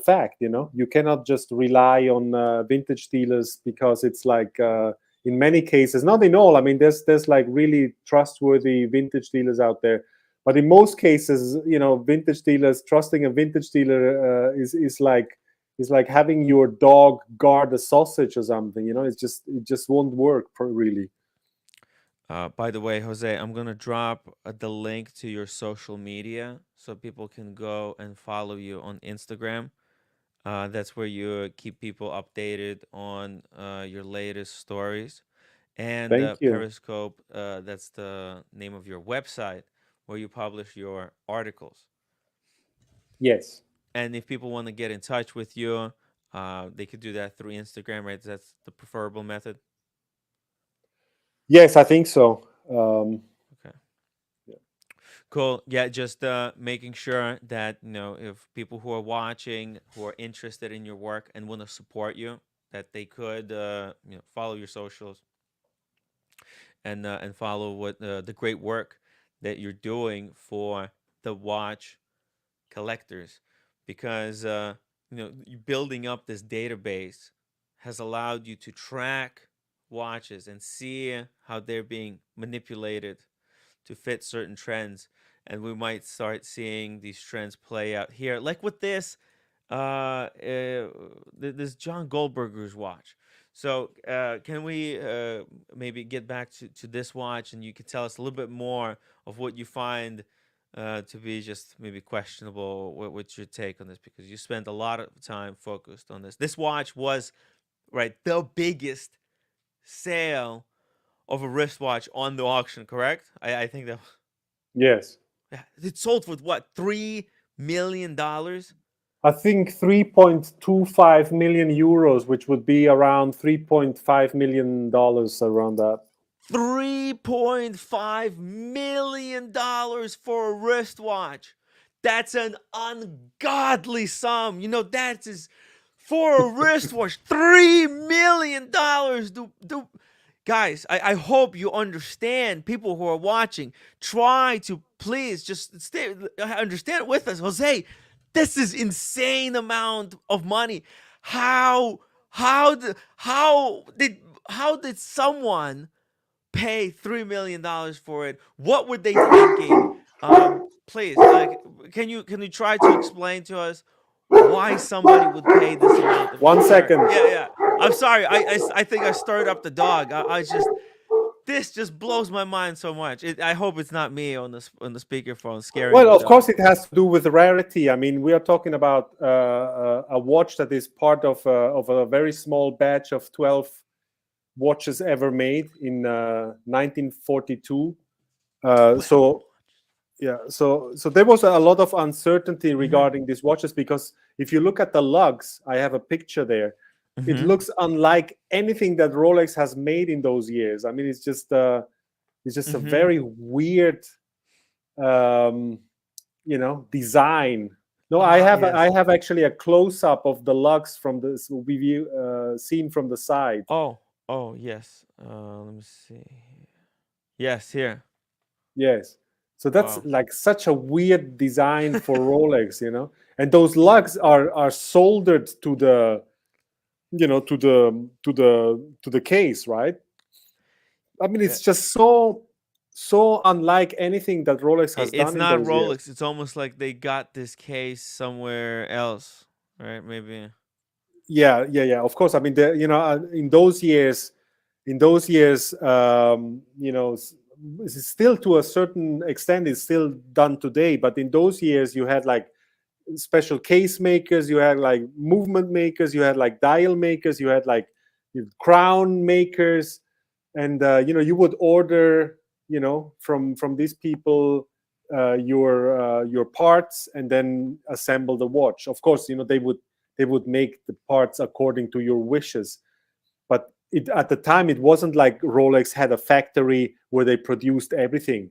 fact. You know, you cannot just rely on vintage dealers, because it's like in many cases, not in all. I mean, there's like really trustworthy vintage dealers out there, but in most cases, you know, vintage dealers, trusting a vintage dealer is like having your dog guard a sausage or something. You know, it just won't work really. By the way, Jose, I'm going to drop the link to your social media so people can go and follow you on Instagram. That's where you keep people updated on your latest stories. And Thank you. Perezcope, that's the name of your website where you publish your articles. Yes. And if people want to get in touch with you, they could do that through Instagram, right? That's the preferable method. Yes, I think so. Okay. Yeah. Cool. Yeah, just making sure that, you know, if people who are watching, who are interested in your work and want to support you, that they could, you know, follow your socials and follow what the great work that you're doing for the watch collectors, because you know, building up this database has allowed you to track watches and see how they're being manipulated to fit certain trends, and we might start seeing these trends play out here, like with this this John Goldberger's watch. So can we maybe get back to this watch, and you can tell us a little bit more of what you find to be just maybe questionable? What's your take on this? Because you spent a lot of time focused on this. This watch was, right, the biggest sale of a wristwatch on the auction, correct? I think that. Yes. It sold for what, $3 million? I think 3.25 million euros, which would be around $3.5 million, around that. $3.5 million for a wristwatch. That's an ungodly sum. You know, that is for a wristwatch. $3 million. Guys, I hope you understand. People who are watching, try to please just understand with us. Jose, this is insane amount of money. How did someone pay $3 million for it? What were they thinking? Please, can you try to explain to us why somebody would pay this amount of? 1 second. Yeah. I'm sorry. I think I stirred up the dog. This just blows my mind so much. I hope it's not me on the speakerphone scaring. Well, the of dog. course, it has to do with rarity. I mean, we are talking about a watch that is part of a very small batch of 12 watches ever made in 1942. So there was a lot of uncertainty regarding these watches, because if you look at the lugs, I have a picture there. It looks unlike anything that Rolex has made in those years. I mean, it's just a very weird, design. No, I have actually a close up of the lugs from this seen from the side. Oh yes. Let me see. Yes, here. Yes. So that's like such a weird design for Rolex, and those lugs are soldered to the, to the case, right? I mean, it's just so unlike anything that Rolex has done. It's not in those Rolex. years. It's almost like they got this case somewhere else, right? Maybe. Yeah. Of course. I mean, in those years, it's still, to a certain extent, it's still done today. But in those years, you had like special case makers, you had like movement makers, you had like dial makers, you had like crown makers, and you would order, from these people your parts, and then assemble the watch. Of course, they would make the parts according to your wishes. But at the time, it wasn't like Rolex had a factory where they produced everything.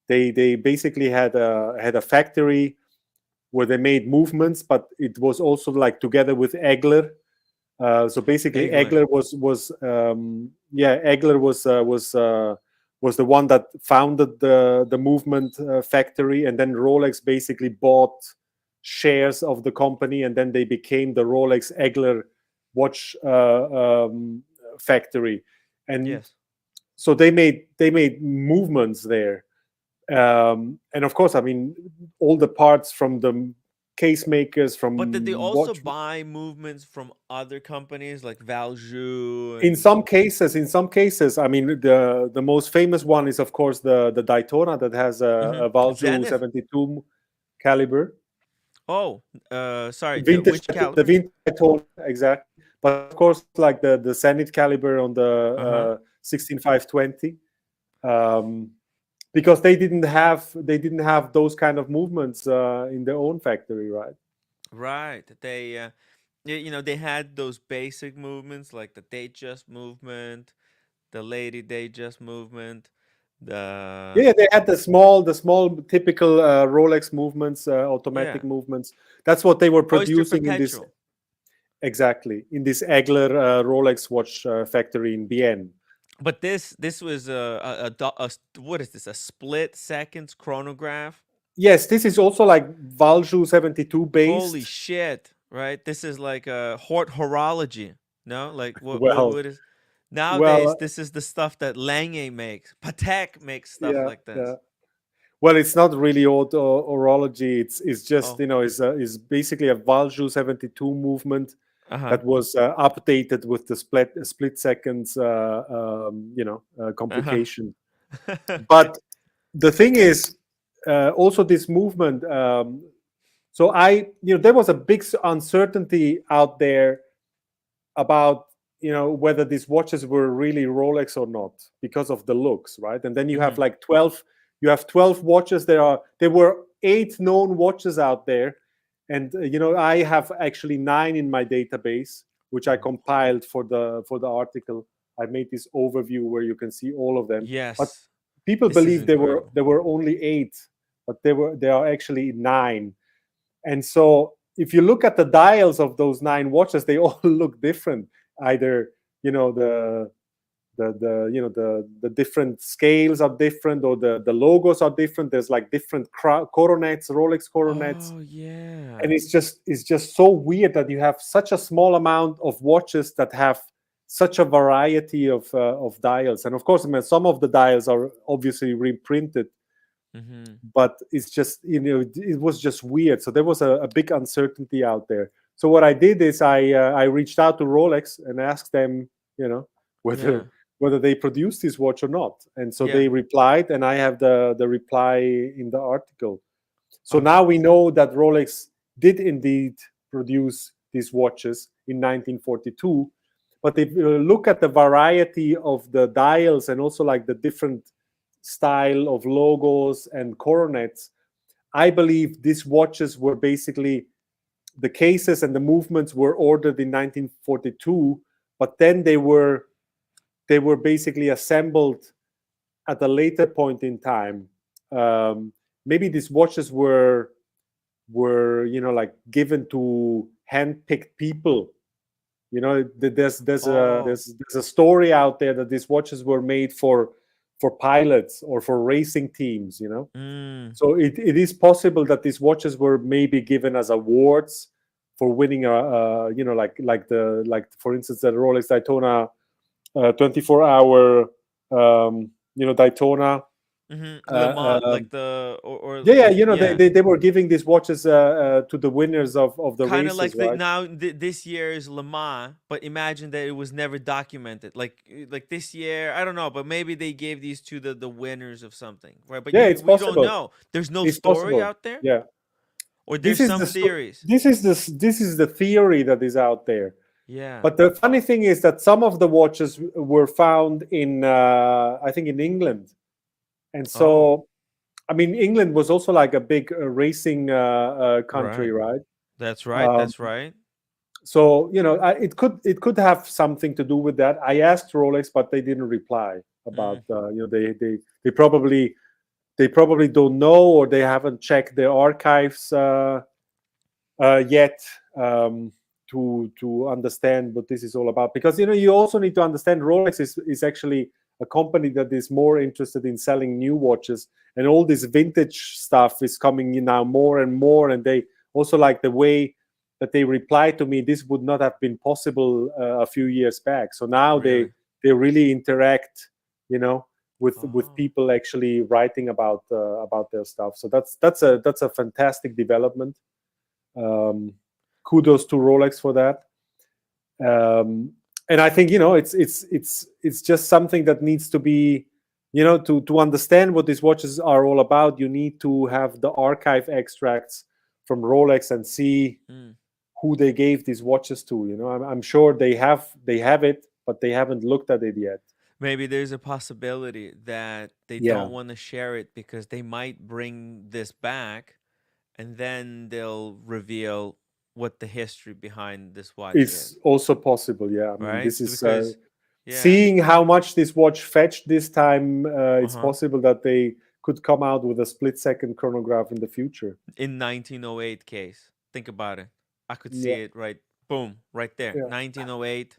They basically had a factory where they made movements, but it was also like together with Egler. So basically, Egler was the one that founded the movement factory, and then Rolex basically bought shares of the company, and then they became the Rolex Egler watch factory. And so they made movements there. And of course, I mean, all the parts from the case makers, from. But did they also buy movements from other companies like Valjoux? In some cases, I mean, the most famous one is, of course, the Daytona that has a Valjoux 72 caliber. Sorry, Vintage, which caliber? the vintage Daytona, exactly. But of course, like the Zenith caliber on the 16520. Because they didn't have those kind of movements in their own factory, right? Right. They they had those basic movements like the Datejust movement, the Lady Datejust movement, they had the small typical Rolex movements, automatic movements. That's what they were producing in this. Exactly, in this Egler Rolex watch factory in Bienne. But this was what is this? A split seconds chronograph? Yes, this is also like Valjoux 72 based. Holy shit! Right, this is like a horology. No, like what is nowadays? This is the stuff that Lange makes. Patek makes stuff like this. Yeah. Well, it's not really horology. It's just is basically a Valjoux 72 movement. That was updated with the split seconds, complication. But the thing is, also this movement. So there was a big uncertainty out there about whether these watches were really Rolex or not because of the looks, right? And then you have like 12. You have 12 watches. There were 8 known watches out there. And I have actually 9 in my database, which I compiled for the article. I made this overview where you can see all of them. Yes. But people believe there were only 8 but there are actually 9. And so if you look at the dials of those 9 watches, they all look different. Either, you know, the different scales are different, or the logos are different. There's like different coronets, Rolex coronets. Oh yeah. And it's just so weird that you have such a small amount of watches that have such a variety of dials. And of course, I mean, some of the dials are obviously reprinted, but it's just, you know, it was just weird. So there was a big uncertainty out there. So what I did is I reached out to Rolex and asked them, you know, whether they produced this watch or not. And so they replied, and I have the reply in the article. So now we know that Rolex did indeed produce these watches in 1942. But if you look at the variety of the dials and also like the different style of logos and coronets, I believe these watches were basically, the cases and the movements were ordered in 1942, but then they were basically assembled at a later point in time. Maybe these watches were you know, like given to hand-picked people. You know, there's a story out there that these watches were made for pilots or for racing teams, you know. So it is possible that these watches were maybe given as awards for winning a you know, like for instance the Rolex Daytona 24-hour you know, Daytona. Le Mans, like the you know, they were giving these watches to the winners of the kind races, of like right? now this year's Le Mans, but imagine that it was never documented. Like this year, I don't know, but maybe they gave these to the winners of something, right? But it's we possible. don't know. There's no It's story possible. out there. Yeah, or there's some theories. This is the theory that is out there. Yeah. But the funny thing is that some of the watches were found in I think in England. And so, I mean, England was also like a big racing country, right? That's right. That's right. So, you know, it could have something to do with that. I asked Rolex, but they didn't reply about. You know, they probably don't know, or they haven't checked their archives yet to understand what this is all about. Because, you know, you also need to understand Rolex is actually a company that is more interested in selling new watches, and all this vintage stuff is coming in now more and more. And they also like the way that they reply to me. This would not have been possible a few years back. So now they really interact, you know, with people actually writing about their stuff. So that's a fantastic development. Kudos to Rolex for that. And I think, you know, it's just something that needs to be, you know, to understand what these watches are all about. You need to have the archive extracts from Rolex and see who they gave these watches to. You know, I'm sure they have it, but they haven't looked at it yet. Maybe there's a possibility that they don't want to share it because they might bring this back, and then they'll reveal what the history behind this watch is. Also possible, yeah. I mean, right? This is Because, seeing how much this watch fetched this time. It's possible that they could come out with a split-second chronograph in the future. In 1908 case, think about it. I could see it right, boom, right there. 1908,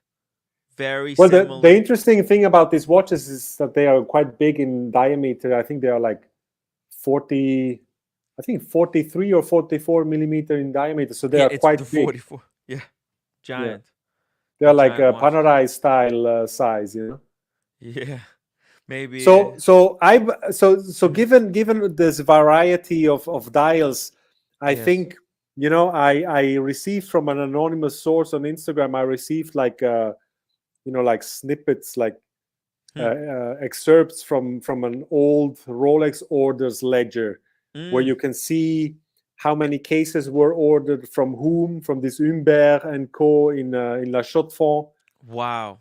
very similar. The interesting thing about these watches is that they are quite big in diameter. I think they are like 43 or 44 millimeter in diameter, so they are quite big. 44, giant. They are like a Panerai style size, you know. Yeah, maybe. So given this variety of dials, I think, you know, I received from an anonymous source on Instagram. I received like you know, like snippets, like excerpts from an old Rolex orders ledger, where you can see how many cases were ordered from whom, from this Humbert and Co. in La Chaux-de-Fonds. Wow.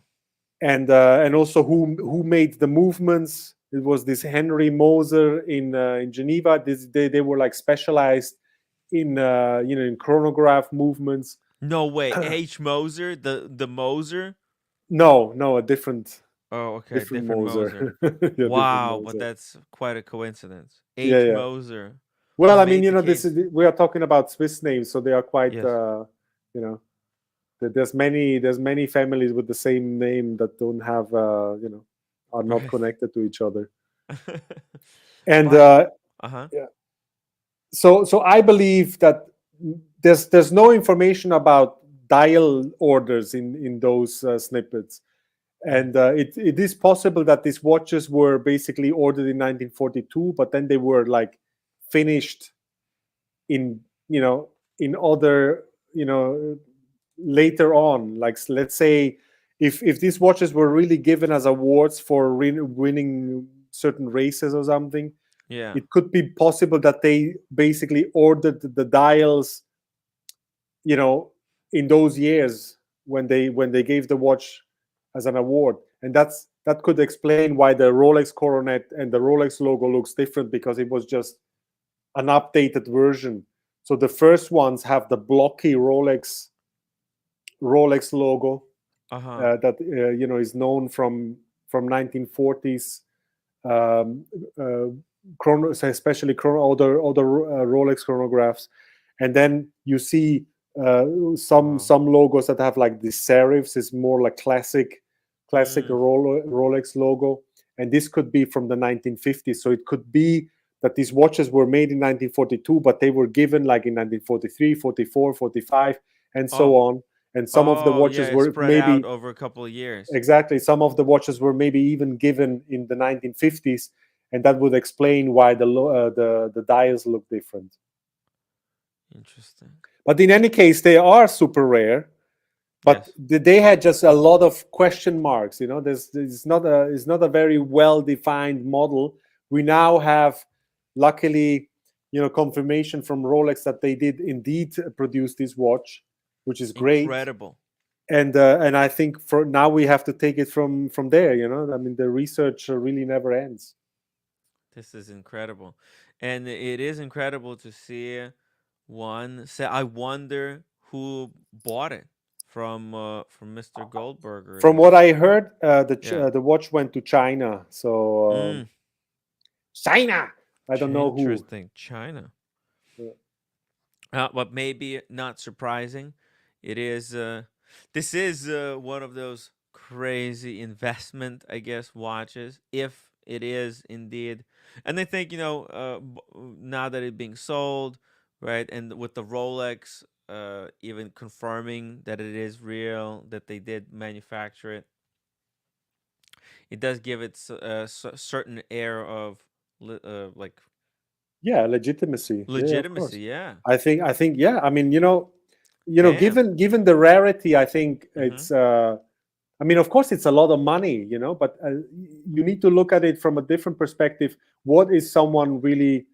And also who made the movements. It was this Henry Moser in Geneva. They were like specialized in you know, in chronograph movements. No way. H. Moser, the Moser? No, a different. Oh, okay, different Moser. Moser. Wow, but that's quite a coincidence. H. Moser. Well, who I mean, made the this case. is we are talking about Swiss names, so they are quite, Yes. there's many families with the same name that don't have, are not Right. connected to each other. And Uh-huh. yeah. So I believe that there's no information about dial orders in those snippets, and it is possible that these watches were basically ordered in 1942, but then they were like finished in in other later on. Like, let's say if these watches were really given as awards for winning certain races or something, Yeah. it could be possible that they basically ordered the dials, in those years when they gave the watch as an award. And that could explain why the Rolex coronet and the Rolex logo looks different, because it was just an updated version. So the first ones have the blocky Rolex logo that is known from 1940s especially other Rolex chronographs. And then you see some logos that have like these serifs. Is more like classic Rolex logo, and this could be from the 1950s. So it could be that these watches were made in 1942, but they were given like in 1943, 44, 45, and so on. And some of the watches were spread maybe out over a couple of years. Exactly. Some of the watches were maybe even given in the 1950s, and that would explain why the dials look different. Interesting. But in any case, they are super rare. But they had just a lot of question marks. It's not a very well defined model. We now have, luckily, confirmation from Rolex that they did indeed produce this watch, which is great. Incredible. And I think for now we have to take it from there. I mean, the research really never ends. This is incredible, and it is incredible to see one. Say, I wonder who bought it from Mr. Goldberger. From what I heard, the watch went to China. So China. I don't know who. Interesting, China. But maybe not surprising. It is. This is one of those crazy investment, I guess, watches, if it is indeed. And I think, now that it's being sold, right, and with the Rolex even confirming that it is real, that they did manufacture it, it does give it a certain air of like legitimacy. Yeah. I think yeah. I mean, given the rarity, I think it's. I mean, of course, it's a lot of money, but you need to look at it from a different perspective. What is someone really,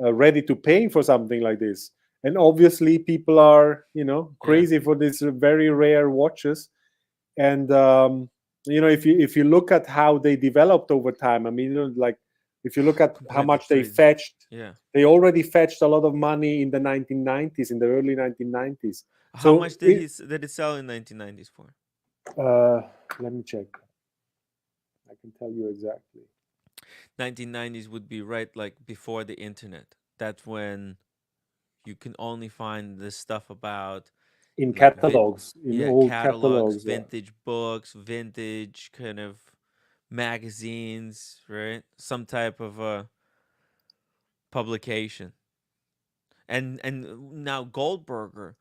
ready to pay for something like this? And obviously, people are, crazy for these very rare watches. And if you look at how they developed over time, I mean, like if you look at how much they fetched, they already fetched a lot of money in the 1990s, in the early 1990s. How much did it sell in 1990s for? Let me check. I can tell you exactly. 1990s would be right like before the internet. That's when you can only find this stuff about in catalogs, old catalogs, vintage books, vintage kind of magazines, right? Some type of a publication. And now Goldberger,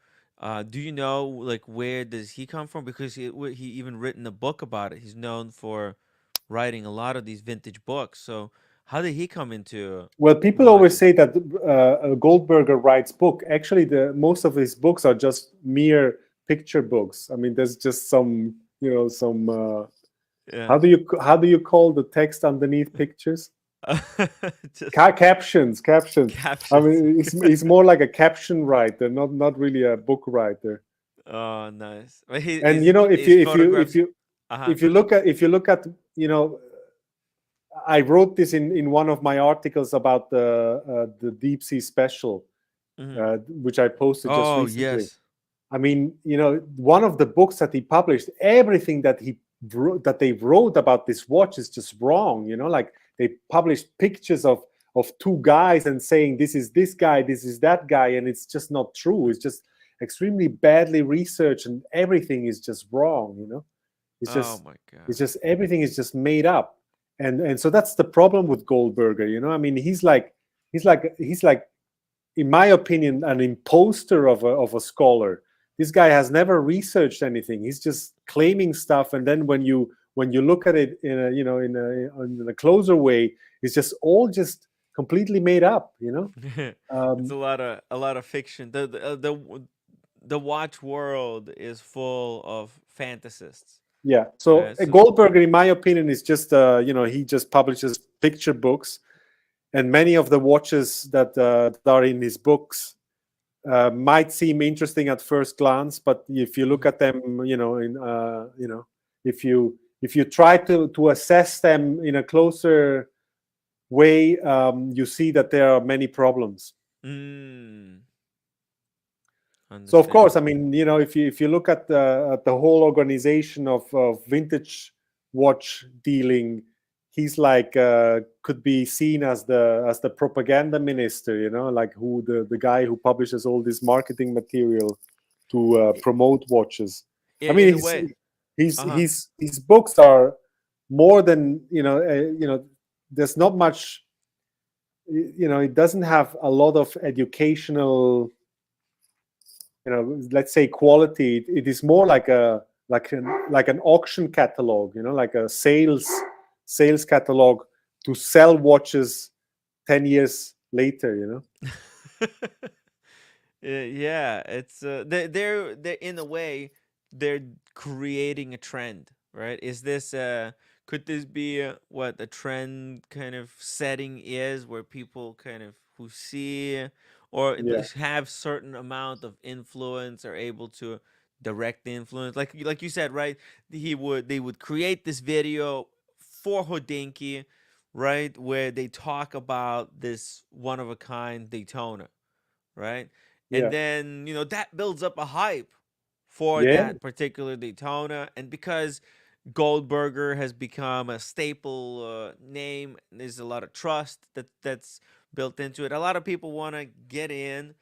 do you know like where does he come from? Because he even written a book about it. He's known for writing a lot of these vintage books. So how did he come into? Well, people always say that Goldberger writes book. Actually, most of his books are just mere picture books. I mean, there's just some, how do you call the text underneath pictures? Captions. I mean, he's more like a caption writer, not really a book writer. Oh, nice. And if you look at I wrote this in one of my articles about the deep sea special, which I posted just recently. Yes. I mean, one of the books that he published, everything that they wrote about this watch is just wrong. Like they published pictures of two guys and saying this is this guy, this is that guy, and it's just not true. It's just extremely badly researched, and everything is just wrong. You know, it's just, my God. it's just everything is just made up, and so that's the problem with Goldberger. You know, I mean, he's like, in my opinion, an imposter of a scholar. This guy has never researched anything. He's just claiming stuff, and then when you look at it in a, you know, in a closer way, it's just all just completely made up. You know, It's a lot of fiction. The watch world is full of fantasists. yeah. So Yeah, so- Goldberger, in my opinion, is just you know, he just publishes picture books, and many of the watches that are in his books might seem interesting at first glance, but if you look at them, you know, if you try to assess them in a closer way, you see that there are many problems. So of course, I mean, you know, if you look at the whole organization of vintage watch dealing, he's like could be seen as the propaganda minister, you know, like who the guy who publishes all this marketing material to promote watches. I mean, his books are more than, you know, there's not much, you know, it doesn't have a lot of educational, you know, let's say quality. It is more like an auction catalog, you know, like a sales catalog to sell watches 10 years later, you know. Yeah, it's they're in a way they're creating a trend, right? Is this could this be what the trend kind of setting is, where people kind of who see or have certain amount of influence are able to direct the influence, like you said, right? They would create this video for Hodinkee, right, where they talk about this one of a kind Daytona, right? And then, you know, that builds up a hype for that particular Daytona. And because Goldberger has become a staple name, there's a lot of trust that's built into it. A lot of people want to get in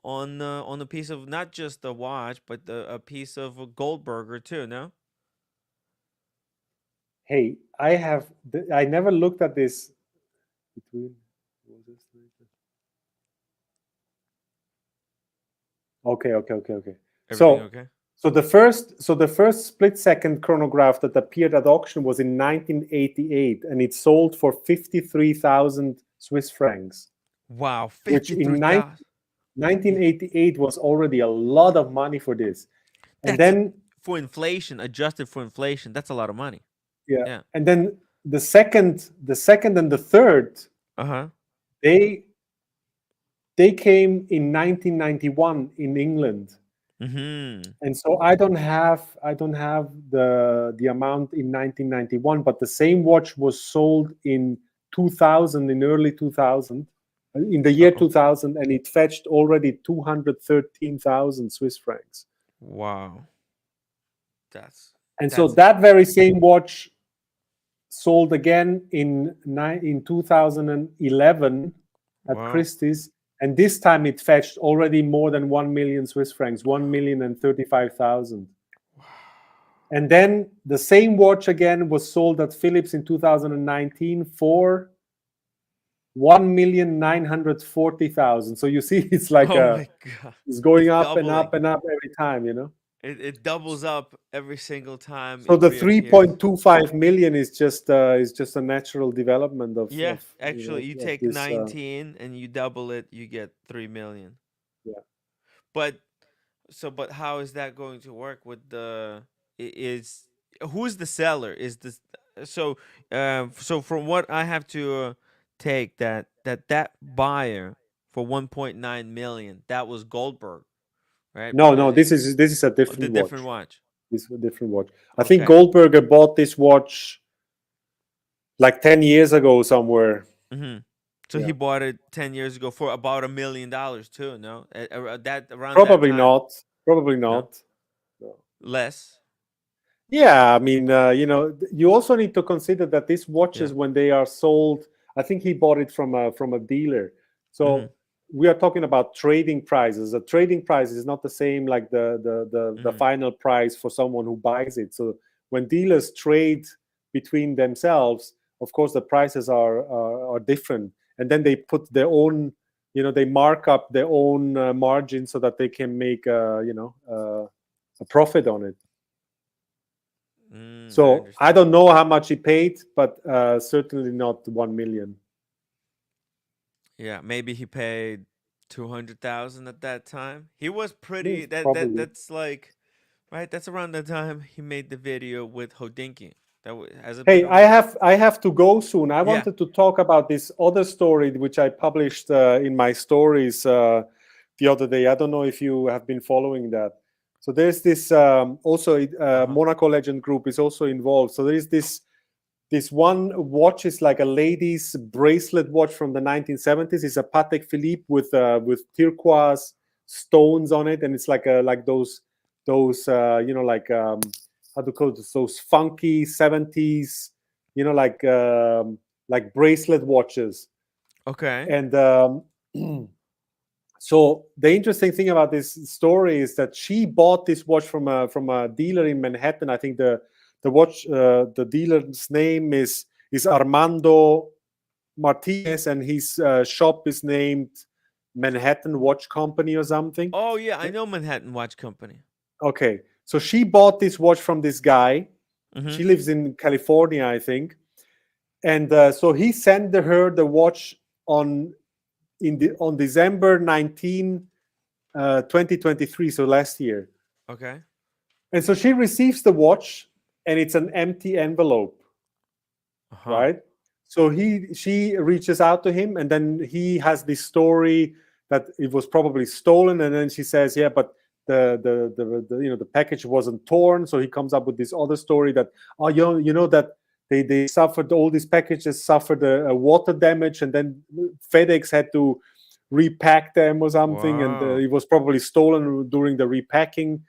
on the piece of not just the watch, but a piece of Goldberger too. No. Hey, I never looked at this between. Okay. Everything So okay? So the first split-second chronograph that appeared at auction was in 1988, and it sold for 53,000 Swiss francs. Wow, which in 53,000. 1988 was already a lot of money for this. And then for inflation, adjusted for inflation, that's a lot of money. Yeah. And then the second and the third, they came in 1991 in England. And so I don't have the amount in 1991, but the same watch was sold in 2000, in early 2000, in the year 2000, and it fetched already 213,000 Swiss francs. Wow. So that very same watch sold again in 2011 at Christie's. And this time it fetched already more than 1 million Swiss francs, 1,035,000. Wow. And then the same watch again was sold at Philips in 2019 for 1,940,000. So you see, it's like it's going up and up and up every time, you know. It doubles up every single time. So the 3.25 million is just a natural development of. Actually, you take 19 and you double it, you get 3 million. Yeah. But how is that going to work with who's the seller? Is this so from what I have to take that buyer for 1.9 million, that was Goldberg. Right? No, this is a different watch. Different watch. This is a different watch. I think Goldberger bought this watch like 10 years ago somewhere. So he bought it 10 years ago for about $1 million too. No, probably not. Probably not. No. Less. Yeah, I mean, you know, you also need to consider that these watches, when they are sold, I think he bought it from a dealer. So Mhm. we are talking about trading prices. A trading price is not the same like the final price for someone who buys it. So when dealers trade between themselves, of course the prices are different, and then they put their own, they mark up their own margin so that they can make a profit on it. So I don't know how much he paid, but certainly not 1 million. Yeah, maybe he paid 200,000 at that time. He was pretty. Probably. That's like, right. That's around the time he made the video with Hodinky. Has it Hey, been I have to go soon. I Yeah. wanted to talk about this other story which I published in my stories the other day. I don't know if you have been following that. So there's this also Monaco Legend Group is also involved. So there is this one watch is like a lady's bracelet watch from the 1970s. It's a Patek Philippe with turquoise stones on it, and it's like those like how to call it, those funky 70s, like bracelet watches. Okay. And so the interesting thing about this story is that she bought this watch from a dealer in Manhattan. I think the watch, the dealer's name is Armando Martinez, and his shop is named Manhattan Watch Company or something. Oh yeah, I know Manhattan Watch Company. Okay, so she bought this watch from this guy. Mhm. She lives in California, I think, and so he sent her the watch on December 19, 2023, so last year. Okay. And so she receives the watch, and it's an empty envelope, right? So she reaches out to him, and then he has this story that it was probably stolen, and then she says, yeah, but the package wasn't torn. So he comes up with this other story that that they suffered, all these packages suffered a water damage, and then FedEx had to repack them or something, and it was probably stolen during the repacking.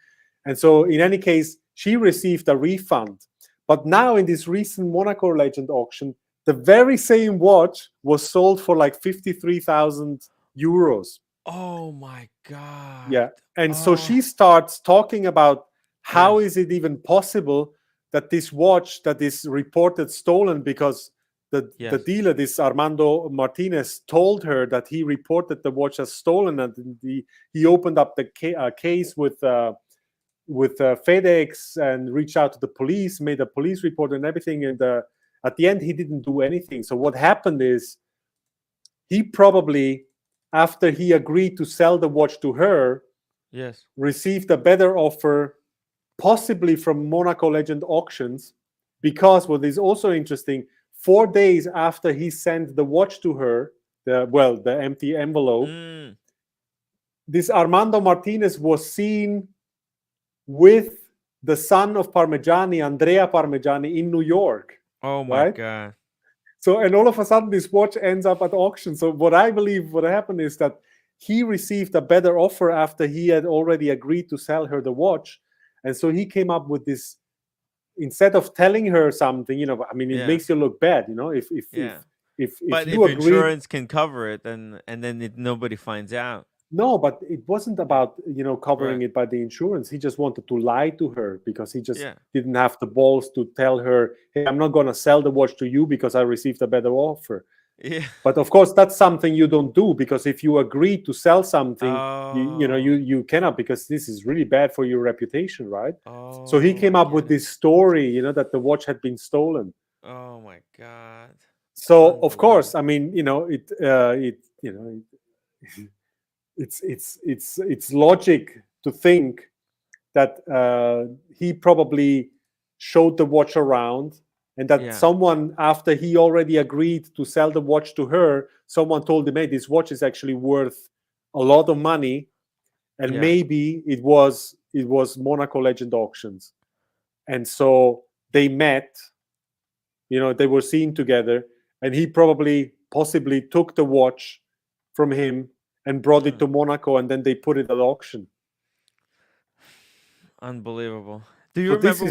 And so in any case, she received a refund. But now in this recent Monaco Legend auction, the very same watch was sold for like 53,000 euros. Oh my God. Yeah. And so she starts talking about how is it even possible that this watch that is reported stolen, because the dealer, this Armando Martinez, told her that he reported the watch as stolen, and he opened up the case with FedEx and reached out to the police, made a police report and everything. And at the end, he didn't do anything. So what happened is he probably, after he agreed to sell the watch to her, received a better offer, possibly from Monaco Legend Auctions, because what is also interesting, 4 days after he sent the watch to her, the empty envelope, this Armando Martinez was seen with the son of Parmigiani, Andrea Parmigiani, in New York. Oh my God. So, and all of a sudden this watch ends up at auction. So what I believe what happened is that he received a better offer after he had already agreed to sell her the watch. And so he came up with this, instead of telling her something, I mean, it makes you look bad, if you agree, insurance can cover it, and then nobody finds out. No, but it wasn't about covering it by the insurance. He just wanted to lie to her because he just didn't have the balls to tell her, hey, I'm not going to sell the watch to you because I received a better offer. Yeah. But of course, that's something you don't do, because if you agree to sell something, you cannot, because this is really bad for your reputation, right? So he came up with this story, that the watch had been stolen. Oh my God. So of course, I mean, it's logic to think that he probably showed the watch around, and that someone, after he already agreed to sell the watch to her, someone told him, hey, this watch is actually worth a lot of money, and maybe it was Monaco Legend Auctions. And so they met, they were seen together, and he possibly took the watch from him and brought it to Monaco, and then they put it at auction. Unbelievable. Do you remember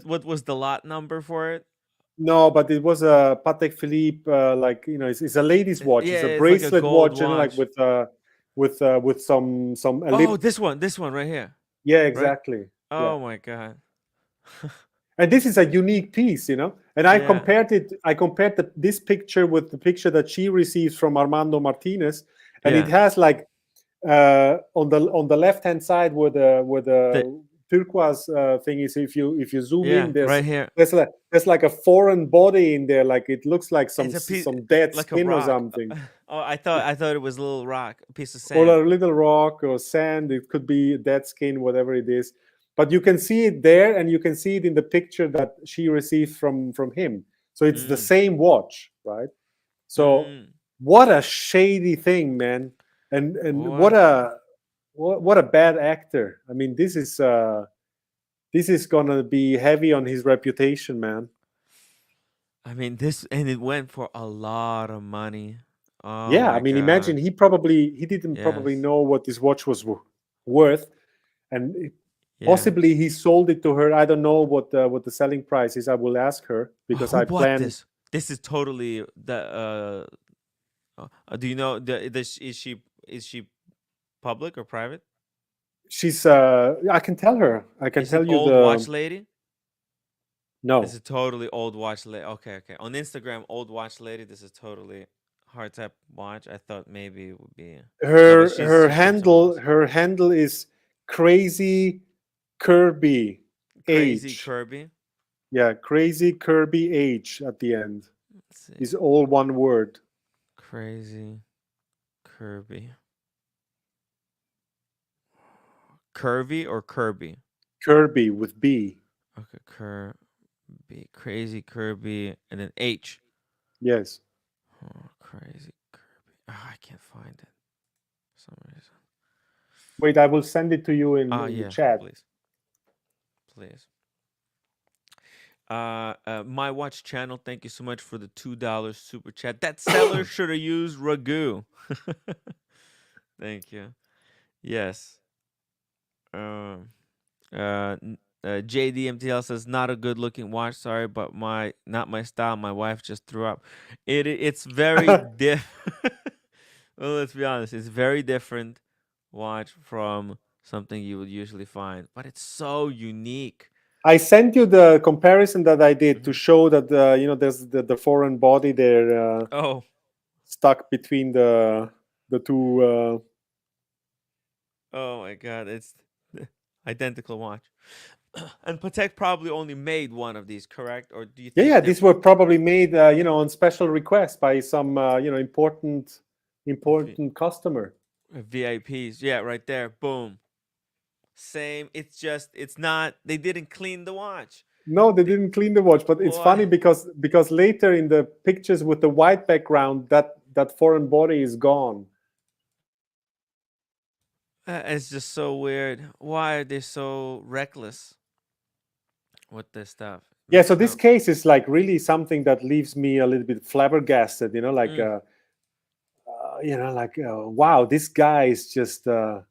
what was the lot number for it? No, but it was a Patek Philippe, like it's a lady's watch. Yeah, It's a it's like a bracelet gold watch, like watch. with some Oh, this one right here. Yeah, Right? exactly. Yeah. Oh my god. And this is a unique piece, And I Yeah. compared it. I compared this picture with the picture that she receives from Armando Martinez, and it Yeah. has like on the left hand side where the turquoise thing is. If you zoom Yeah, in, right here. there's like a foreign body in there. Like it looks like some It's a piece, dead like a skin or rock. something, Oh, I thought it was a little rock, a piece of or sand. a little rock or sand. It could be dead skin, whatever it is. But you can see it there, and you can see it in the picture that she received from him. So it's the same watch, right? So what a shady thing, man, and what a bad actor. I mean, this is gonna be heavy on his reputation, man. I mean, and it went for a lot of money. Oh Yeah, my I mean, God. imagine he didn't probably Yes. know what this watch was worth, and Yeah. possibly he sold it to her. I don't know what the selling price is. I will ask her because Who I bought plan. this? This is totally the. Do you know is she public or private? She's I can tell her. I can Is tell it you old watch lady? No. This is totally old watch lady. Okay. On Instagram, old watch lady. This is totally hard type watch. I thought maybe it would be. No, but her she's from someone else. her handle is Crazy Kirby Crazy H. Kirby. Yeah, Crazy Kirby H at the end. Let's see. Is all one word. Crazy Kirby. Curvy or Kirby? Kirby with B. Okay, Kirby. Crazy Kirby and then H. Yes. Oh, Crazy Kirby. Oh, I can't find it for some reason. Wait, I will send it to you in the chat. Please. My watch channel, thank you so much for the $2 super chat. That seller should have used ragu. Thank you. Yes. JDMTL says not a good looking watch. Sorry, but not my style. My wife just threw up. It's very different. Well, let's be honest. It's very different watch from something you would usually find, but it's so unique. I sent you the comparison that I did to show that there's the foreign body there. Stuck between the two. Oh my God, it's the identical watch. And Patek probably only made one of these, correct? Or do you think? Yeah, these were probably made, on special request by some, important customer. VIPs, yeah, right there, boom. Same. It's not. They didn't clean the watch. No, they didn't clean the watch, but it's funny because later in the pictures with the white background, that foreign body is gone. It's just so weird. Why are they so reckless with this stuff? Yeah, so this case is like really something that leaves me a little bit flabbergasted. Wow, this guy is just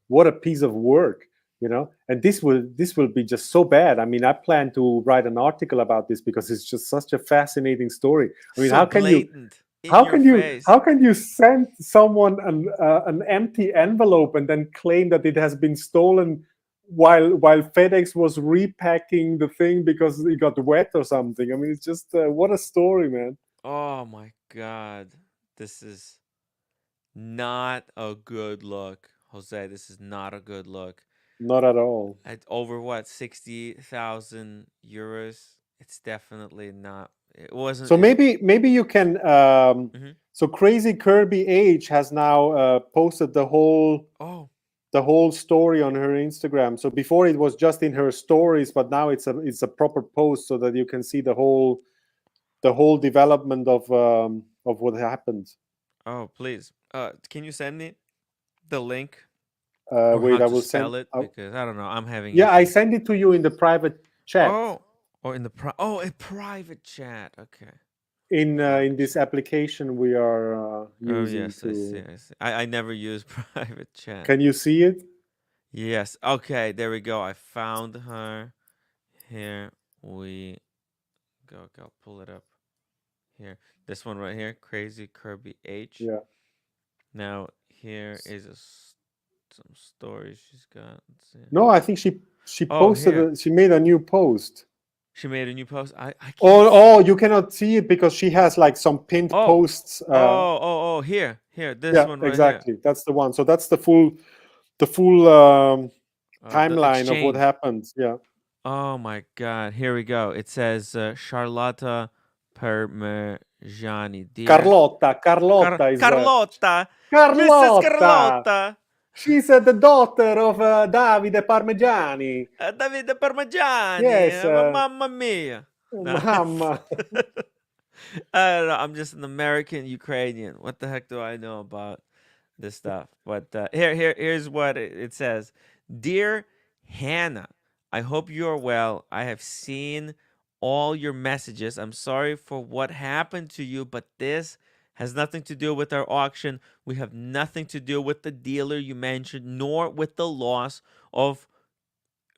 what a piece of work. And this will be just so bad. I mean, I plan to write an article about this because it's just such a fascinating story. I mean, so how can blatant, how can you send someone an empty envelope and then claim that it has been stolen while FedEx was repacking the thing because it got wet or something? I mean, it's just what a story, man. Oh my God, this is not a good look, Jose. This is not a good look. Not at all. At over what, 60,000 euros? It's definitely not. It wasn't. So maybe you can. So Crazy Kirby H has now posted the whole story on her Instagram. So before it was just in her stories, but now it's a proper post so that you can see the whole development of what happened. Oh, please. Can you send me the link? Wait, I will spell send it because I don't know. I'm having. Yeah, I send it to you in the private chat. Or in the a private chat. Okay. In this application we are using. I see. I never use private chat. Can you see it? Yes. Okay. There we go. I found her. Here we go. Pull it up. here. This one right here, Crazy Kirby H. Yeah. Now here is some stories she's got. Let's see. No, I think she Oh, posted. here. She made a new post. She made a new post. I can't. Oh, you cannot see it because she has like some pinned posts. Here. This Yeah, one right exactly. here. That's the one. So that's the full timeline of what exchange. happened. Yeah. Oh my God. Here we go. It says Charlotta Parmigiani. Dear Carlotta is Carlotta. Mrs. Carlotta. Carlotta. She's the daughter of Davide Parmigiani. Davide Parmigiani. Yes. Mamma mia. No. Mamma. I don't know. I'm just an American Ukrainian. What the heck do I know about this stuff? But here's what it says. Dear Hannah, I hope you are well. I have seen all your messages. I'm sorry for what happened to you, but this has nothing to do with our auction. We have nothing to do with the dealer you mentioned, nor with the loss of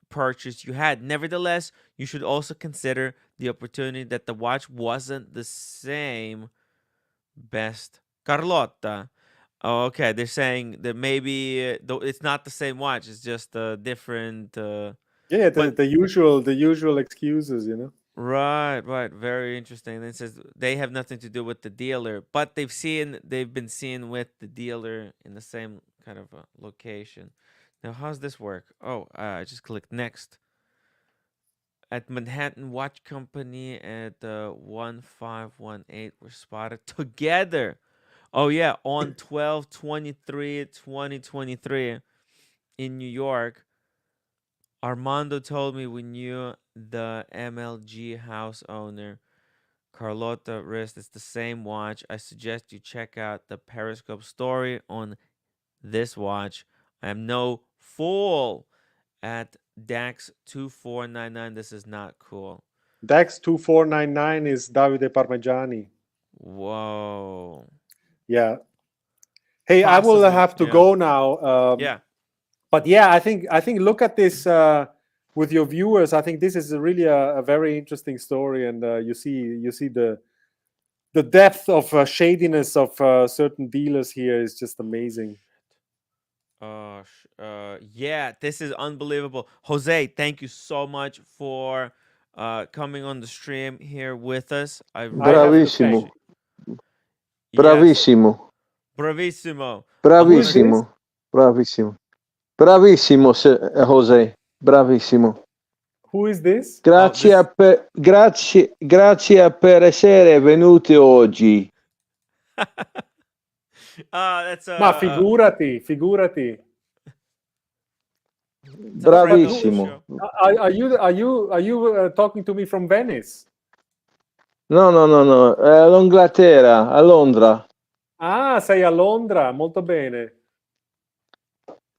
purchase you had. Nevertheless, you should also consider the opportunity that the watch wasn't the same. Best Carlotta. Oh, okay. They're saying that maybe it's not the same watch. It's just a different. Yeah, the usual excuses, you know. Right. Very interesting. And it says they have nothing to do with the dealer, but they've been seen with the dealer in the same kind of location. Now, how's this work? Oh, I just clicked next. At Manhattan Watch Company at 1518 were spotted together. Oh yeah, on 12/23/2023 in New York. Armando told me we knew the MLG house owner. Carlotta wrist. It's the same watch. I suggest you check out the Perezcope story on this watch. I am no fool. At DAX 2499. This is not cool. DAX 2499 is Davide Parmigiani. Whoa. Yeah. Hey, possibly, I will have to go now. Yeah. But yeah, I think look at this with your viewers. I think this is really a very interesting story, and you see the depth of shadiness of certain dealers here is just amazing. Yeah, this is unbelievable. Jose, thank you so much for coming on the stream here with us. Bravissimo. Yes. Bravissimo. Bravissimo. Bravissimo. Bravissimo. Bravissimo, Jose. Bravissimo. Who is this? Grazie per essere venuti oggi. Ma figurati. Bravissimo. Are you talking to me from Venice? No. L'Inghilterra, a Londra. Ah, sei a Londra, molto bene.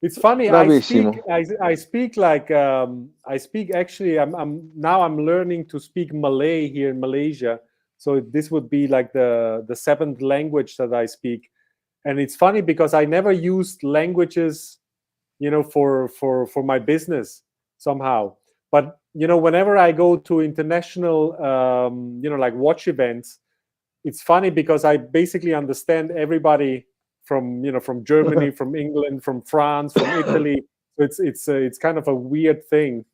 It's funny. Bravissimo. I speak like I speak. Actually, I'm learning to speak Malay here in Malaysia. So this would be like the seventh language that I speak. And it's funny because I never used languages, you know, for my business somehow. But you know, whenever I go to international, you know, like watch events, it's funny because I basically understand everybody from Germany, from England, from France, from Italy. So it's kind of a weird thing.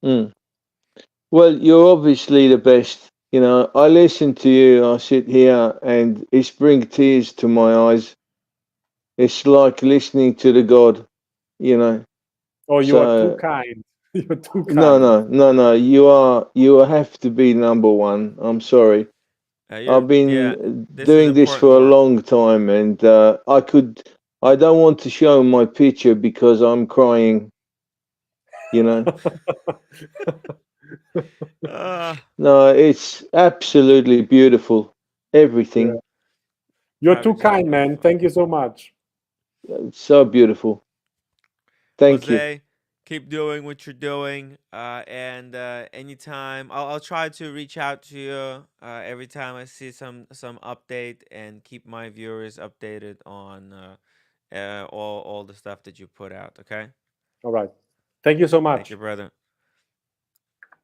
Well, you're obviously the best. You know, I listen to you. I sit here, and it's bring tears to my eyes. It's like listening to the God. You know. Oh, you are too kind. You're too kind. No. You have to be number one. I'm sorry. I've been doing this for a long time, and I don't want to show my picture because I'm crying. You know. No, it's absolutely beautiful. Everything. Yeah. You're too kind, man. Thank you so much. It's so beautiful. Thank you. Keep doing what you're doing, and anytime I'll try to reach out to you every time I see some update, and keep my viewers updated on all the stuff that you put out. Okay. All right. Thank you so much. Thank you, brother.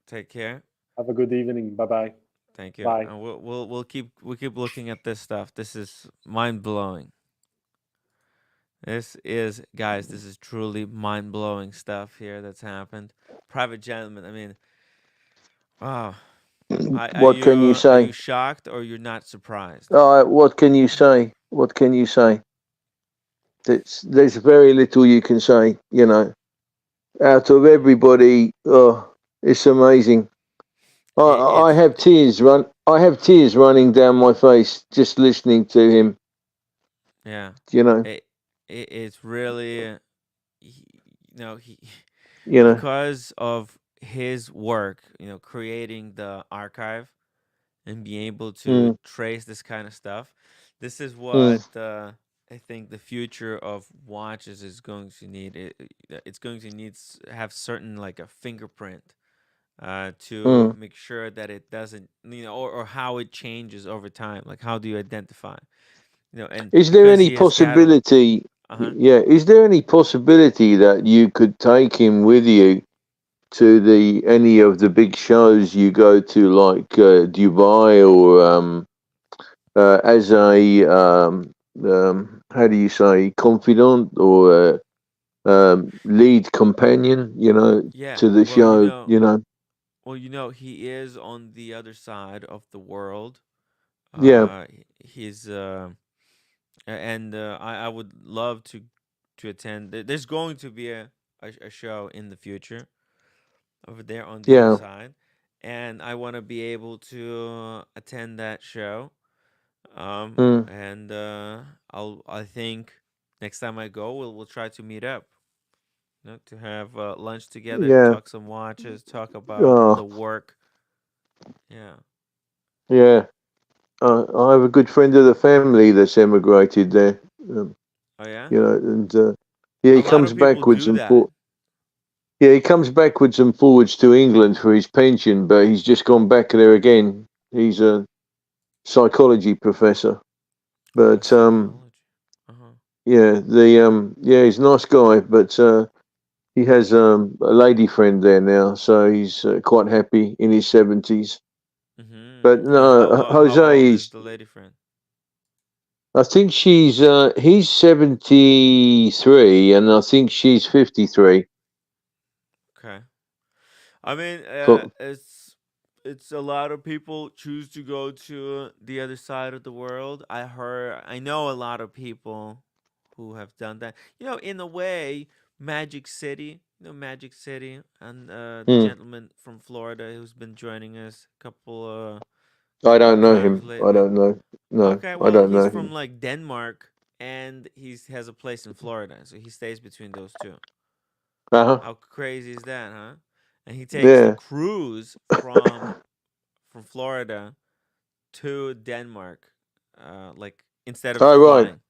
Take care. Have a good evening. Bye-bye. Thank you. Bye. And we'll keep looking at this stuff. This is mind blowing. This is, guys, this is truly mind blowing stuff here that's happened. Private gentleman. I mean, wow. What can you Are you say? shocked or you're not surprised? What can you say? What can you say? There's very little you can say. You know, out of everybody, oh, it's amazing. I It's have tears run. I have tears running down my face just listening to him. yeah. You know. It's really, he, he You know. because of his work, creating the archive and being able to Mm, trace this kind of stuff. This is mm, what I think the future of watches is going to need. It's going to need have certain like a fingerprint to mm. make sure that it doesn't, or how it changes over time. Like how do you identify? And Is there because any he has gathered, possibility? uh-huh. Yeah. Is there any possibility that you could take him with you to any of the big shows you go to, like Dubai, or as a how do you say, confidant, or lead companion? You know, Yeah. to the Well, show. You know. he is on the other side of the world. Yeah. He's and I would love to attend. There's going to be a show in the future over there on the other Yeah. side, and I want to be able to attend that show. Mm, And I think next time I go, we'll try to meet up. To have lunch together, yeah. talk some watches, talk about Oh, the work. Yeah. yeah. I have a good friend of the family that's emigrated there. Um, Oh yeah. you know, and yeah, A he lot comes of people backwards do and that. forwards. Yeah, he comes backwards and forwards to England for his pension, but he's just gone back there again. He's a psychology professor, A but psychology. Uh-huh. yeah, yeah, he's a nice guy, but he has a lady friend there now, so he's quite happy in his 70s. But And no, how old Jose is is. the lady friend? I think he's 73, and I think she's 53. Okay. I mean, For, it's a lot of people choose to go to the other side of the world. I know a lot of people who have done that. In a way, Magic City, and the hmm, gentleman from Florida who's been joining us a couple I don't know times him. I lately. don't know. No, Okay, I well, don't he's know from him. like Denmark and he has a place in Florida, so he stays between those two. Uh huh. How crazy is that, huh? And he takes a Yeah. cruise from Florida to Denmark, like instead of Oh right. flying.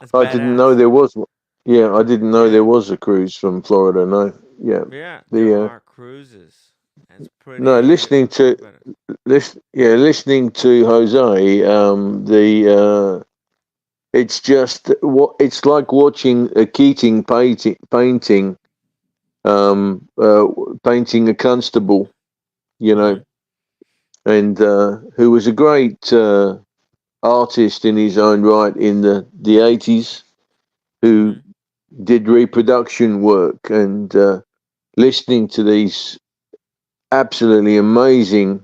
That's I didn't know badass. there was. Yeah, I didn't know Yeah, there was a cruise from Florida. No. Yeah. yeah, there The are cruises. It's no, pretty better. listening to Jose. It's just what it's like watching a Keating painting, um, uh, painting a constable. You know, Mm-hmm. and who was a great artist in his own right in the 80s, who Mm-hmm. did reproduction work, and listening to these absolutely amazing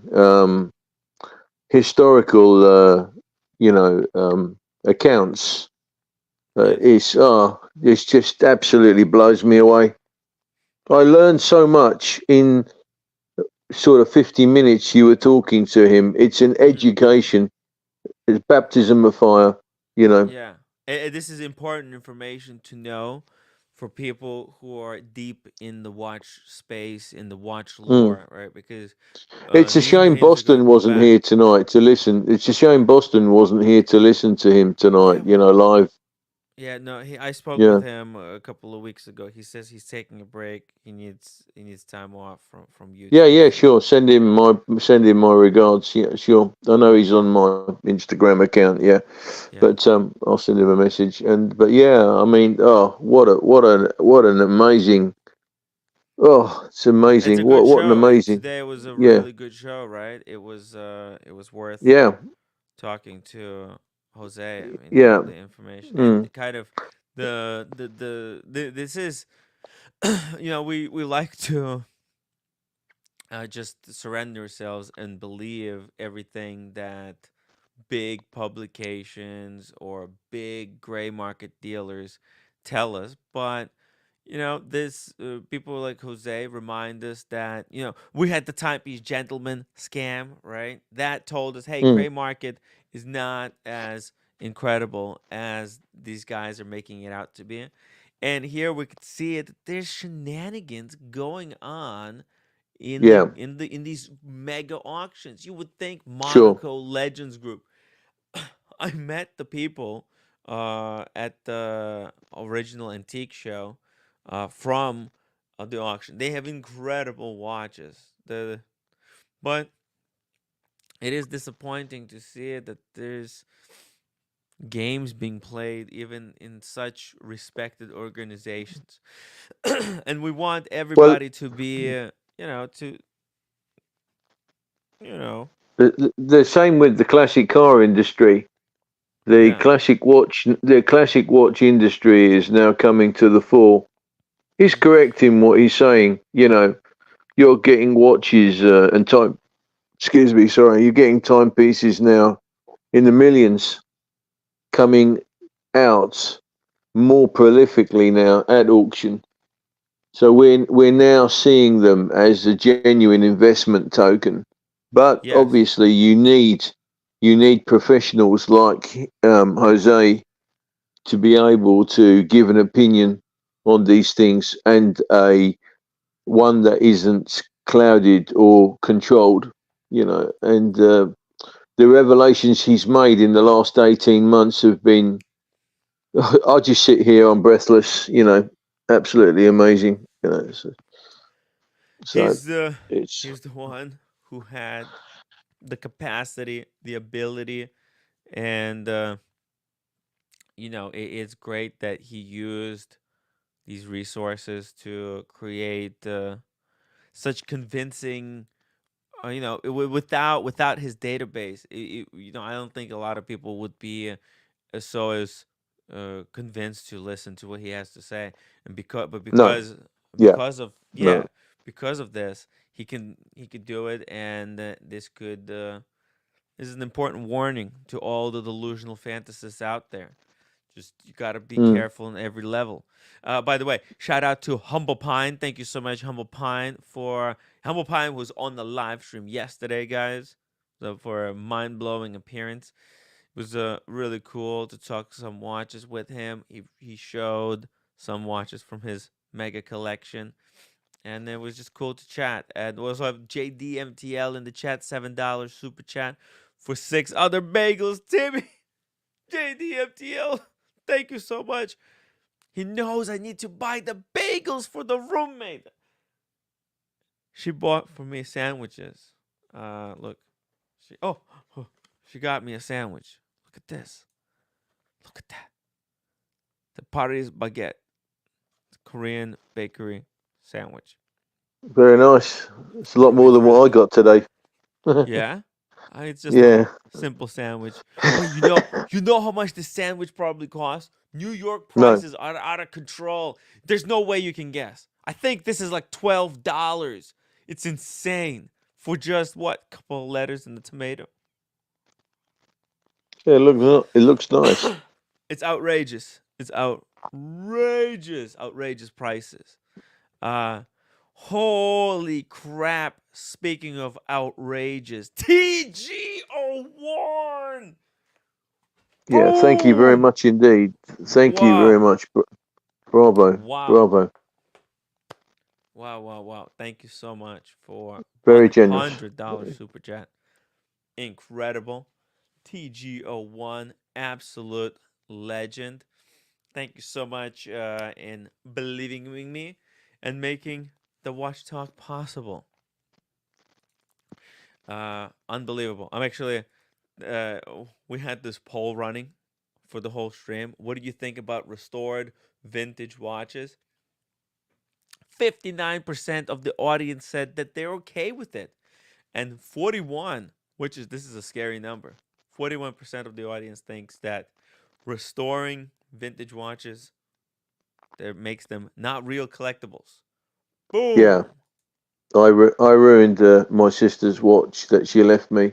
historical, accounts. Yes. It's just absolutely blows me away. I learned so much in sort of 50 minutes you were talking to him. It's an Mm-hmm. education. It's baptism of fire. You know. Yeah. This is important information to know for people who are deep in the watch space, in the watch Mm. lore, right? Because It's a these shame names are going to Boston come wasn't back. here tonight to listen. It's a shame Boston wasn't here to listen to him Yeah, tonight. You know, well, live. yeah, no, I spoke with Yeah, him a couple of weeks ago. He says he's taking a break. He needs time off from yeah, YouTube. yeah. So Sure. Send him my regards. Yeah, sure. I know he's on my Instagram account. Yeah, yeah, but I'll send him a message. But yeah, I mean, oh, what an amazing Oh, it's It's a amazing. good What an show. amazing. Today was a Yeah. really good show, right? It was worth Yeah. talking to Jose. I mean, Yeah. all the information and Mm. kind of the this is we like to just surrender ourselves and believe everything that big publications or big gray market dealers tell us, but this people like Jose remind us that we had the timepiece gentleman scam, right? That told us, hey, Mm. gray market is not as incredible as these guys are making it out to be. And here we could see it. There's shenanigans going on Yeah. in these mega auctions. You would think Sure. Monaco Legends Group. I met the people at the original antique show from the auction. They have incredible watches. But it is disappointing to see that there's games being played even in such respected organizations, and we want Well, everybody to be, to you know, the same with the classic car industry. yeah, The classic watch industry is now coming to the fore. He's hmm correct in what he's saying. You're getting watches and time. Excuse me, sorry. You're getting timepieces now in the millions coming out more prolifically now at auction. So we're now seeing them as a genuine investment token. But yes, obviously, you need professionals like Jose to be able to give an opinion on these things, and a one that isn't clouded or controlled. And the revelations he's made in the last 18 months have been. I just sit here, I'm breathless. Absolutely amazing. So he's the it's he's the one who had the capacity, the ability, and it's great that he used these resources to create such convincing. Without his database, I don't think a lot of people would be so as convinced to listen to what he has to say. And because, but no, because yeah, because of no, yeah, because of this, he could do it, and this is an important warning to all the delusional fantasists out there. Just you got to be mm, careful in every level. By the way, shout out to Humble Pine. Thank you so much, Humble Pine. For Humble Pine was on the live stream yesterday, guys. So for a mind blowing appearance, it was really cool to talk some watches with him. He showed some watches from his mega collection, and it was just cool to chat. And we also have JDMTL in the chat, $7 super chat for 6 other bagels. Timmy, JDMTL, thank you so much. He knows I need to buy the bagels for the roommate. She bought for me sandwiches. Look, she got me a sandwich. Look at this. Look at that. The Paris baguette, Korean bakery sandwich. very nice. It's a lot It more was than what really I got today. Yeah. It's just a Yeah. simple sandwich. But you know how much the sandwich probably costs? New York No. prices are out of control. There's no way you can guess. I think this is like $12. It's insane for just what? Couple of letters and the tomato. Yeah, it looks nice. It's outrageous. It's outrageous. Outrageous prices. Uh Holy crap. Speaking of outrageous, TG01. Yeah. Thank you very Boom. much indeed. Thank you very Wow. much. Bravo. Wow. Bravo. Wow, wow, wow. Thank you so much for Very generous. $100 super chat. Incredible. TG01, absolute legend. Thank you so much in believing in me and making the Watch Talk possible. Unbelievable. I'm actually, uh, we had this poll running for the whole stream. What do you think about restored vintage watches? 59% of the audience said that they're okay with it. And 41, this is a scary number. 41% of the audience thinks that restoring vintage watches that makes them not real collectibles. Boom. Yeah. I ruined my sister's watch that she left me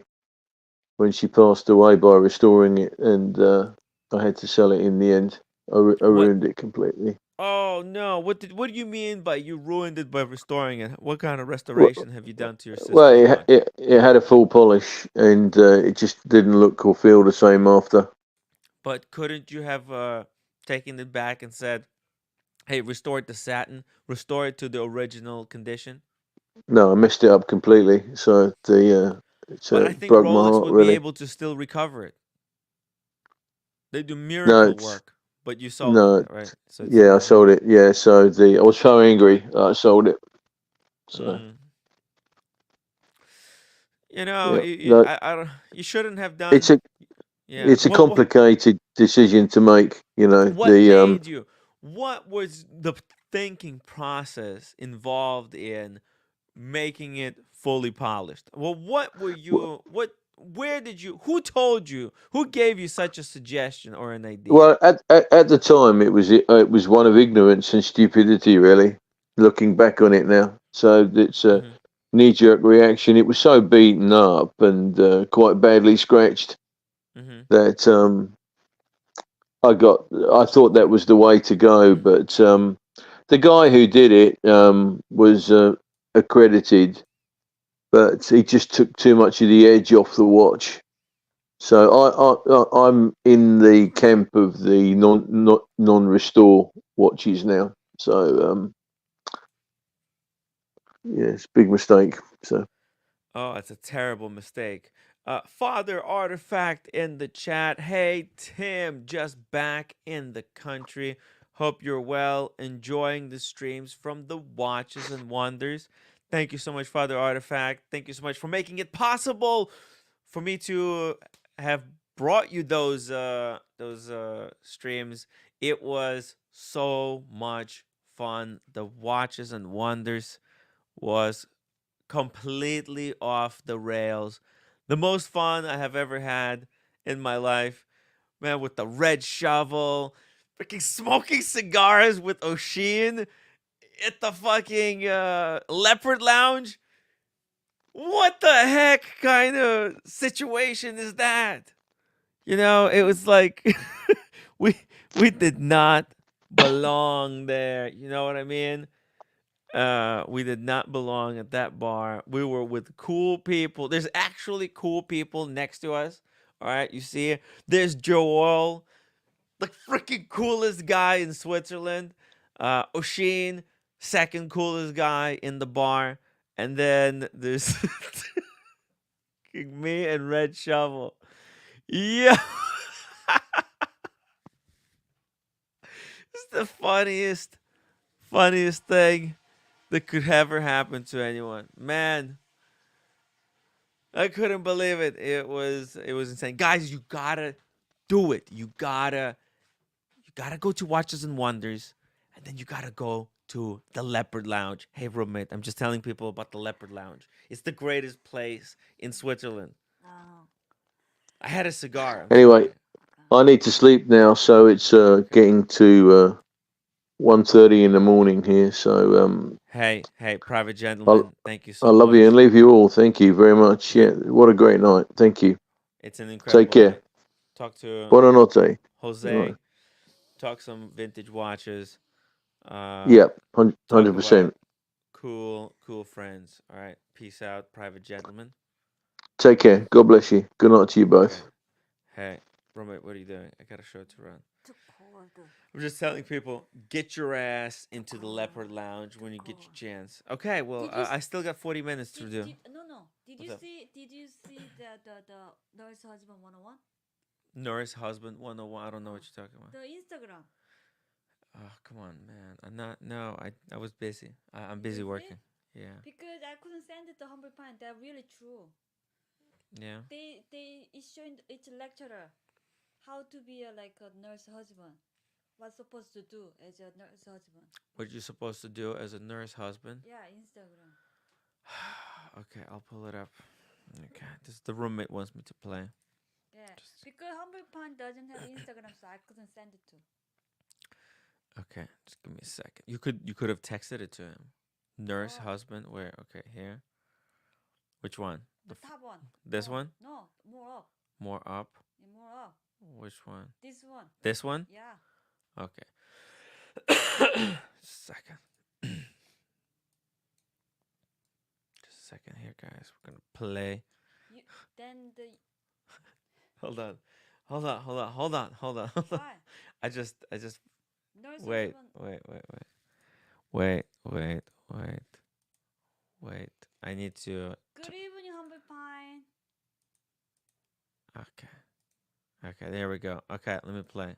when she passed away by restoring it, and I had to sell it in the end. I ruined it completely. Oh no! What do you mean by you ruined it by restoring it? What kind of restoration have you done to your sister's watch? It had a full polish, and it just didn't look or feel the same after. But couldn't you have taken it back and said, "Hey, restore it to satin, restore it to the original condition"? No, I messed it up completely. So But I think broke my Rolex heart, would be really. able to still recover it. They do No, miracle work, but you sold it, right? So it's I sold it. Yeah, so I was so angry I sold it. So you know, yeah, I don't. You shouldn't have it's done. Yeah. a complicated decision to make. You know, What made you? What was the thinking process involved in making it fully polished? Well, what were you? Where did you? Who told you? Who gave you such a suggestion or an idea? well, at the time it was one of ignorance and stupidity, really. Looking back on it now, so it's a knee-jerk reaction. It was so beaten up and quite badly scratched that I thought that was the way to go, but the guy who did it was accredited, but he just took too much of the edge off the watch. So I'm in the camp of the non-restore watches now. So yeah, it's a big mistake. So Oh, it's a terrible mistake. Father Artifact in the chat. Hey, Tim, just back in the country. Hope you're well, enjoying the streams from the Watches and Wonders. Thank you so much, Father Artifact. Thank you so much for making it possible for me to have brought you those streams. It was so much fun. The Watches and Wonders was completely off the rails. The most fun I have ever had in my life. Man, with the red shovel, freaking smoking cigars with Oshin at the fucking Leopard Lounge. What the heck kind of situation is that? You know, it was like we did not belong there. You know what I mean? We did not belong at that bar. We were with cool people. There's actually cool people next to us. All right, you see, there's Joel, the freaking coolest guy in Switzerland. Oshin, second coolest guy in the bar, and then there's me and Red Shovel. Yeah, it's the funniest thing that could ever happen to anyone. Man, I couldn't believe it. It was insane. Guys, you gotta do it. You gotta go to Watches and Wonders, and then you gotta go to the Leopard Lounge. Hey roommate, I'm just telling people about the Leopard Lounge. It's the greatest place in Switzerland. I had a cigar. anyway, I need to sleep now, so it's getting to 1:30 in the morning here. So Hey, private gentleman, thank you so I much. love you and leave you all. Thank you very much. Yeah, what a great night. Thank you. It's an incredible Take care. night. Talk to Buonanotte. Jose. Right. Talk some vintage watches. Yep, 100%. Cool friends. All right, peace out, private gentleman. Take care. God bless you. Good night to you both. Okay. Hey, roommate, what are you doing? I got a show to run. I'm just telling people, get your ass into the Leopard Lounge when you get your chance. Okay, well, I still got 40 minutes to do. No. Did you see the Nurse Husband 101? Nurse Husband 101. I don't know what you're talking about. The Instagram. Oh, come on, man. I was busy. I'm busy working. Yeah. Because I couldn't send it to Humble Pine. They're really true. Yeah. It's showing each lecturer how to be like a nurse husband. was supposed to do as a nurse husband. What you're supposed to do as a nurse husband? Yeah, Instagram. Okay, I'll pull it up. Okay, this the roommate wants me to play. Yeah, because Humble Pond doesn't have Instagram, so I couldn't send it to. Okay, just give me a second. You could have texted it to him. Nurse Oh. husband. Where? Okay, here. Which one? The top one. This No, one? No, more up. More up. Yeah, more up. Which one? This one. This one? Yeah. Okay. Just a second. Just a second here, guys. We're gonna play. Then the Hold on. Hold on. why? I just Nurse wait. I need to. Good evening, Humble Pine. Okay, there we go. Okay, let me play.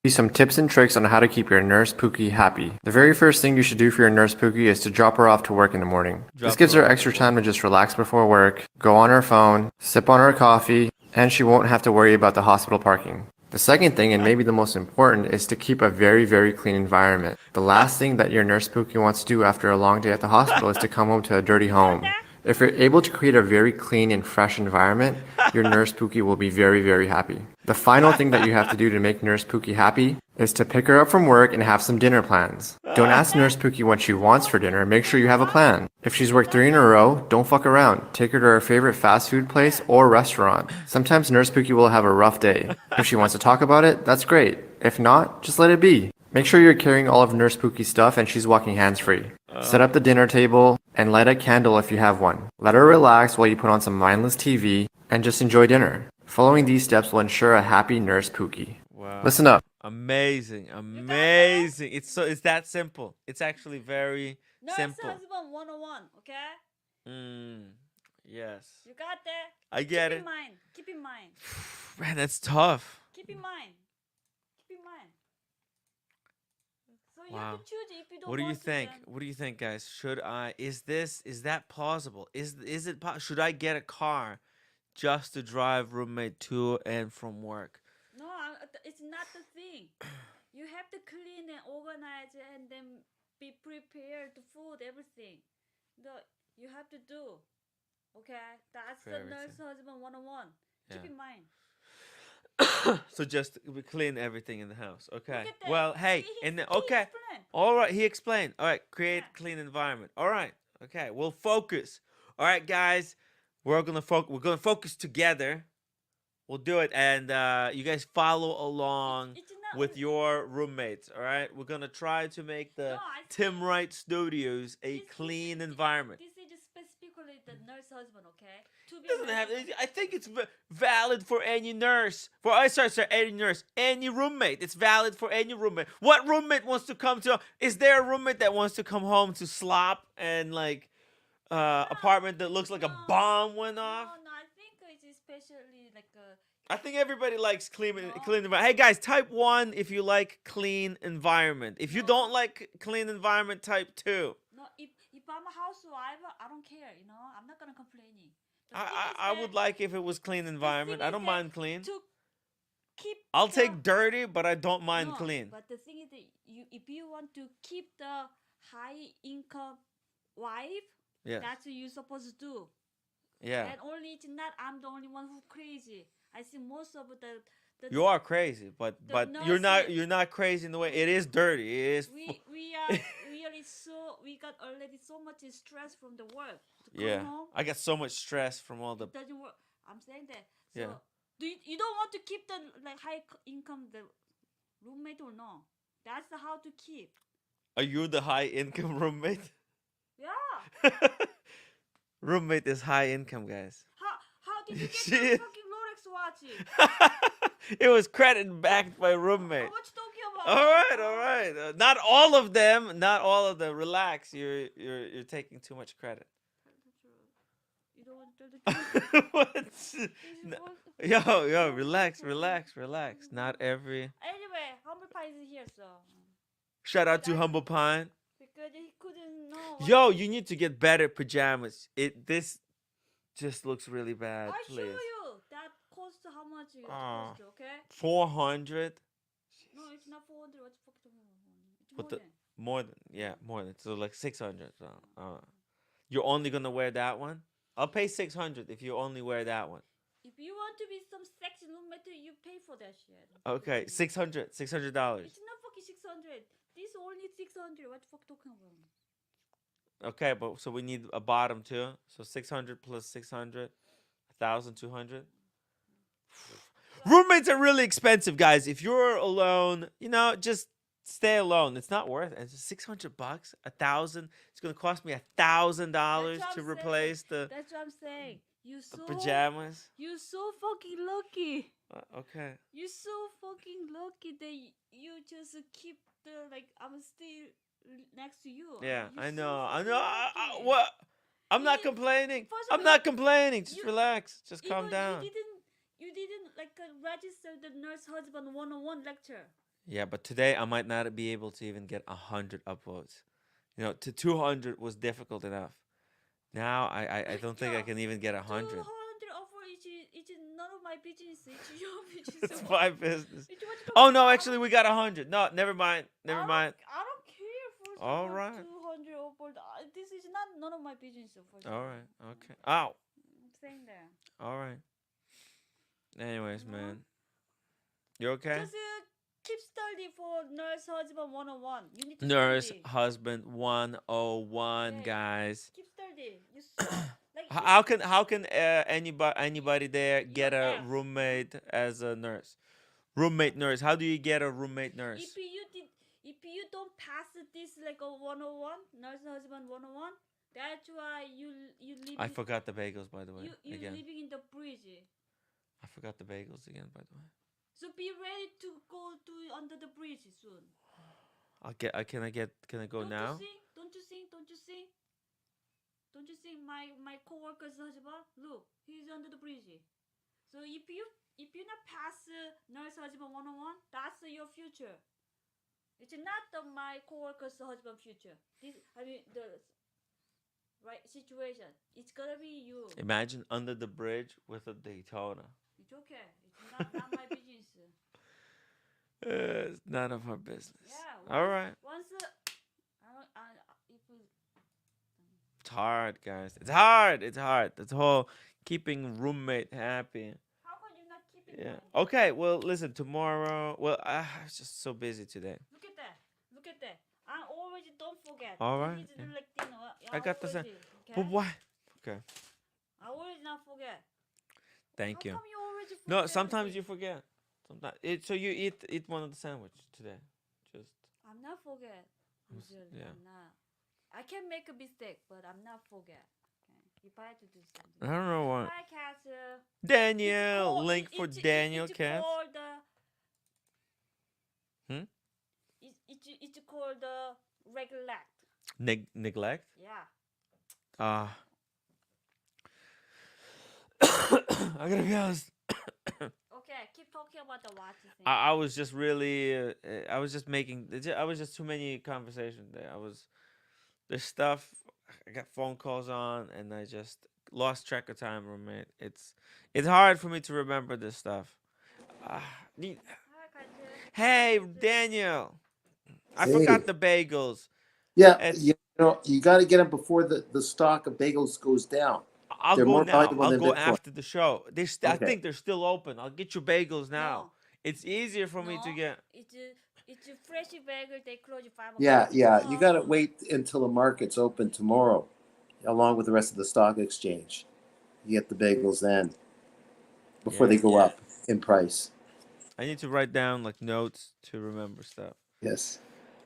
Some tips and tricks on how to keep your nurse Pookie happy. The very first thing you should do for your nurse Pookie is to drop her off to work in the morning. This gives her extra time to just relax before work, go on her phone, sip on her coffee, and she won't have to worry about the hospital parking. The second thing, and maybe the most important, is to keep a very, very clean environment. The last thing that your nurse Pookie wants to do after a long day at the hospital is to come home to a dirty home. If you're able to create a very clean and fresh environment, your nurse Pookie will be very, very happy. The final thing that you have to do to make nurse Pookie happy is to pick her up from work and have some dinner plans. Don't ask nurse Pookie what she wants for dinner, make sure you have a plan. If she's worked 3 in a row, don't fuck around. Take her to her favorite fast food place or restaurant. Sometimes nurse Pookie will have a rough day. If she wants to talk about it, that's great. If not, just let it be. Make sure you're carrying all of nurse Pookie's stuff and she's walking hands-free. Set up the dinner table and light a candle if you have one. Let her relax while you put on some mindless TV and just enjoy dinner. Following these steps will ensure a happy nurse Pookie. Wow. Listen up. Amazing. It's that simple. It's actually very Nurse simple. husband 101, okay? Yes. You got that? I get it. Keep in mind. Man, that's tough. Keep in mind. So you Wow. have to choose if you don't What do you want to, think? then- What do you think, guys? Should I? Is that plausible? Is it? Should I get a car just to drive roommate to and from work? No, it's not the thing. You have to clean and organize and then be prepared, the food, everything. You have to do. Okay? That's For the everything. nurse husband 101. Keep Yeah. in mind. So just we clean everything in the house. Okay. Look at that. Well, hey, He and then, explained. okay. All right, he explained. All right, create Yeah. clean environment. All right. Okay, we'll focus. All right, guys. We're gonna focus together. We'll do it, and you guys follow along It's not with your roommates. All right, we're gonna try to make the No, I Tim see. Wright Studios a This- clean this- environment. This is specifically the nurse husband, okay? To be Doesn't nurse have. husband. I think it's valid for any nurse. Any nurse, any roommate. It's valid for any roommate. What roommate wants to come to? Is there a roommate that wants to come home to slop and like apartment that looks like a bomb went off? No, I think it's especially like a. I think everybody likes clean No. environment. Hey guys, type 1 if you like clean environment. If you No. don't like clean environment, type 2. No, if I'm a housewife, I don't care. I'm not gonna complain. The thing I is would that like if it was clean environment. I is don't that mind clean. to keep. I'll the- take dirty, but I don't mind No, clean. But the thing is that if you want to keep the high income wife, Yeah. that's what you're supposed to do. Yeah. And only it's not. I'm the only one who's crazy. I see most of the. You are crazy, but The you're nurses- you're not crazy in the way it is dirty. It is We are really we got already so much stress from the work. To come yeah. home, I got so much stress from all the it doesn't work. I'm saying that. So Yeah. do you don't want to keep the like high income the roommate or no? That's the how to keep. Are you the high income roommate? Yeah. Roommate is high income, guys. How did you get She the is- fucking Rolex watch? It was credit backed by roommate. What you talking about? All right. Not all of them. Not all of them. Relax. You're taking too much credit. You don't want to tell the truth. What? This No. is Yo, relax. Not every. Anyway, Humble Pie is here, so Shout out to Humble Pine. because he couldn't know. what Yo, to- you need to get better pajamas. This just looks really bad. I show Please. you that cost how much it Aw. cost, okay? 400. No, it's not 400. What the fuck talking about? It's What more the than. more than more than so like 600. So, you're only gonna wear that one? I'll pay 600 if you only wear that one. If you want to be some sexy roommate, you pay for that shit. Okay, $600. It's not fucking 600. This only 600. What the fuck talking about? Okay, but so we need a bottom too. So 600 plus 600, 1,200. Roommates are really expensive, guys. If you're alone, just stay alone. It's not worth it. It's just $600, 1,000. It's gonna cost me $1,000 to replace the That's what I'm saying. pajamas. You're so fucking lucky. Okay. You're so fucking lucky that you just keep the I'm still next to you. Yeah, You're I so know. fucking lucky. What? I'm not You- complaining. first of I'm all, not complaining. Just you- relax. Just calm Even down. You didn't register the nurse husband 101 lecture. Yeah, but today I might not be able to even get 100 upvotes. To 200 was difficult enough. Now I don't think I can even get 100. 200 offer it's none of my business. It's your business. It's my business. It's what you Oh talking no, about. actually we got 100. No, never mind. Never mind. I don't care for All right. 200 offer. This is none of my business. For All right. Okay. Ow. I'm saying that. All right. Anyways, man. You okay? Just keep studying for nurse husband 101. You need to Nurse study. husband 101, Yeah, guys. Keep studying. You so, How can anybody there get a ask. roommate as a nurse? Roommate nurse. How do you get a roommate nurse? If you don't pass this a 101 nurse husband 101, that's why you live. I forgot the bagels, by the way. You Again. living in the bridge. I forgot the bagels again, by the way. So be ready to go to under the bridge soon. Can I go now? Don't you think? Don't you think my coworker's husband? Look, he's under the bridge. So if you not pass nurse husband 101, that's your future. It's not my coworker's husband future. The right situation. It's gonna be you. Imagine under the bridge with a Daytona. It's okay. It's not my business. It's none of our business. Yeah. All right. Once It's hard, guys. It's hard. It's hard. That's the whole keeping roommate happy. how come you're not keeping? Yeah. Okay. Well, listen. Tomorrow. Well, I was just so busy today. Look at that. I always don't forget. All right. This is Yeah. I got the same. Okay? But why? Okay. I always not forget. Thank you. How come you always forget? No, sometimes everything? you forget. Sometimes so you eat one of the sandwiches today. Just I'm not forget. Usually, yeah. I'm not. I can make a mistake, but I'm not forget. Okay? If I have to do something. I don't know what. Hi, Kat. Daniel, link for Daniel It's Cat. called It's called neglect. Neglect. Yeah. I gotta be honest. Okay, keep talking about the watch thing. I was just really. I was just making. I was just too many conversations there. There's stuff. I got phone calls on, and I just lost track of time, roommate. It's hard for me to remember this stuff. Hi, Kat. Hey, Daniel. I Hey. forgot the bagels. Yeah, It's- you got to get them before the stock of bagels goes down. I'll They're go more now. valuable I'll than go Bitcoin. after the show. I Okay. think they're still open. I'll get you bagels now. No. It's easier for me to get. It's a fresh bagel. They close at 5 o'clock. Yeah, you No. got to wait until the market's open tomorrow, along with the rest of the stock exchange. You get the bagels then, before they go up in price. I need to write down like notes to remember stuff. Yes.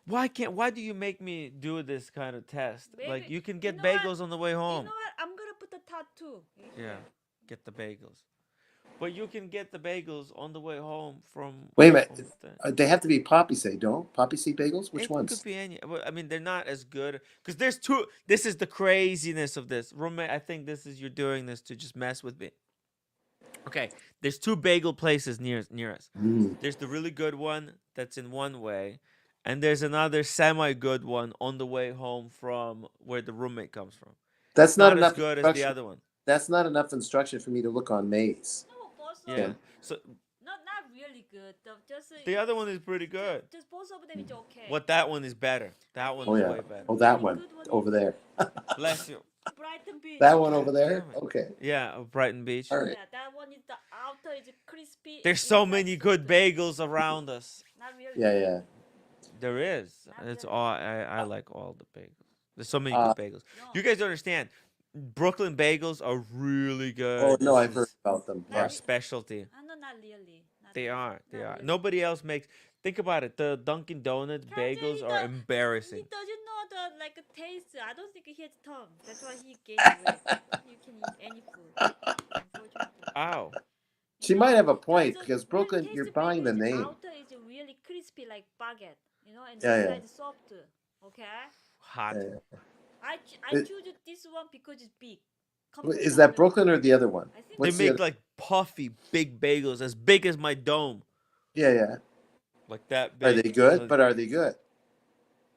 Why do you make me do this kind of test? Like Baby, you can get you know what? bagels on the way You home. know what? I'm gonna put the tattoo. Yeah, get the bagels. But you can get the bagels on the way home from. Wait a minute. from the- They have to be poppy seed, don't? Poppy seed bagels? Which it ones? could be any. Well, I mean, they're not as good because there's two. This is the craziness of this, roommate. I think you're doing this to just mess with me. Okay, there's two bagel places near us. There's the really good one that's in one way, and there's another semi-good one on the way home from where the roommate comes from. That's not Not as enough good as the instruction. other one. That's not enough instruction for me to look on maize. No, also Yeah. So not really good. Just The other one is pretty good. Just both of them is okay. What that one is better. That one Oh is yeah. way better. Oh, that Really one good one over is there. Bless you. Brighton Beach. That one over God there. damn it. Okay. Yeah, Brighton Beach. All right. Yeah, that one is the outer is crispy. There's so inside many good soft. bagels around us. Not really. Yeah, yeah. There is. Not It's really. all I like all the bagels. There's so many Uh, good bagels. No. You guys don't understand. Brooklyn bagels are really good. Oh no, This I've heard is about them. Not our Yeah. re- specialty. no, not really. Not They really. are. They Not are. really. Nobody else makes. Think about it. The Dunkin' Donuts Captain, bagels he are does- embarrassing. He doesn't know the like taste. I don't think he has tongue. That's why he gained weight. You can eat any food. Unfortunately. Ow. She No, might have a point the because really Brooklyn, tasty you're buying the bagel is name. outer is really crispy like baguette, and Yeah, inside yeah. is soft. Okay. Hot. Yeah, yeah. I It- choose this one because it's big. Is that Brooklyn or the other one? I think They What's the make other? like puffy big bagels as big as my dome. Yeah, yeah. Like that Are big. they good? But are they good?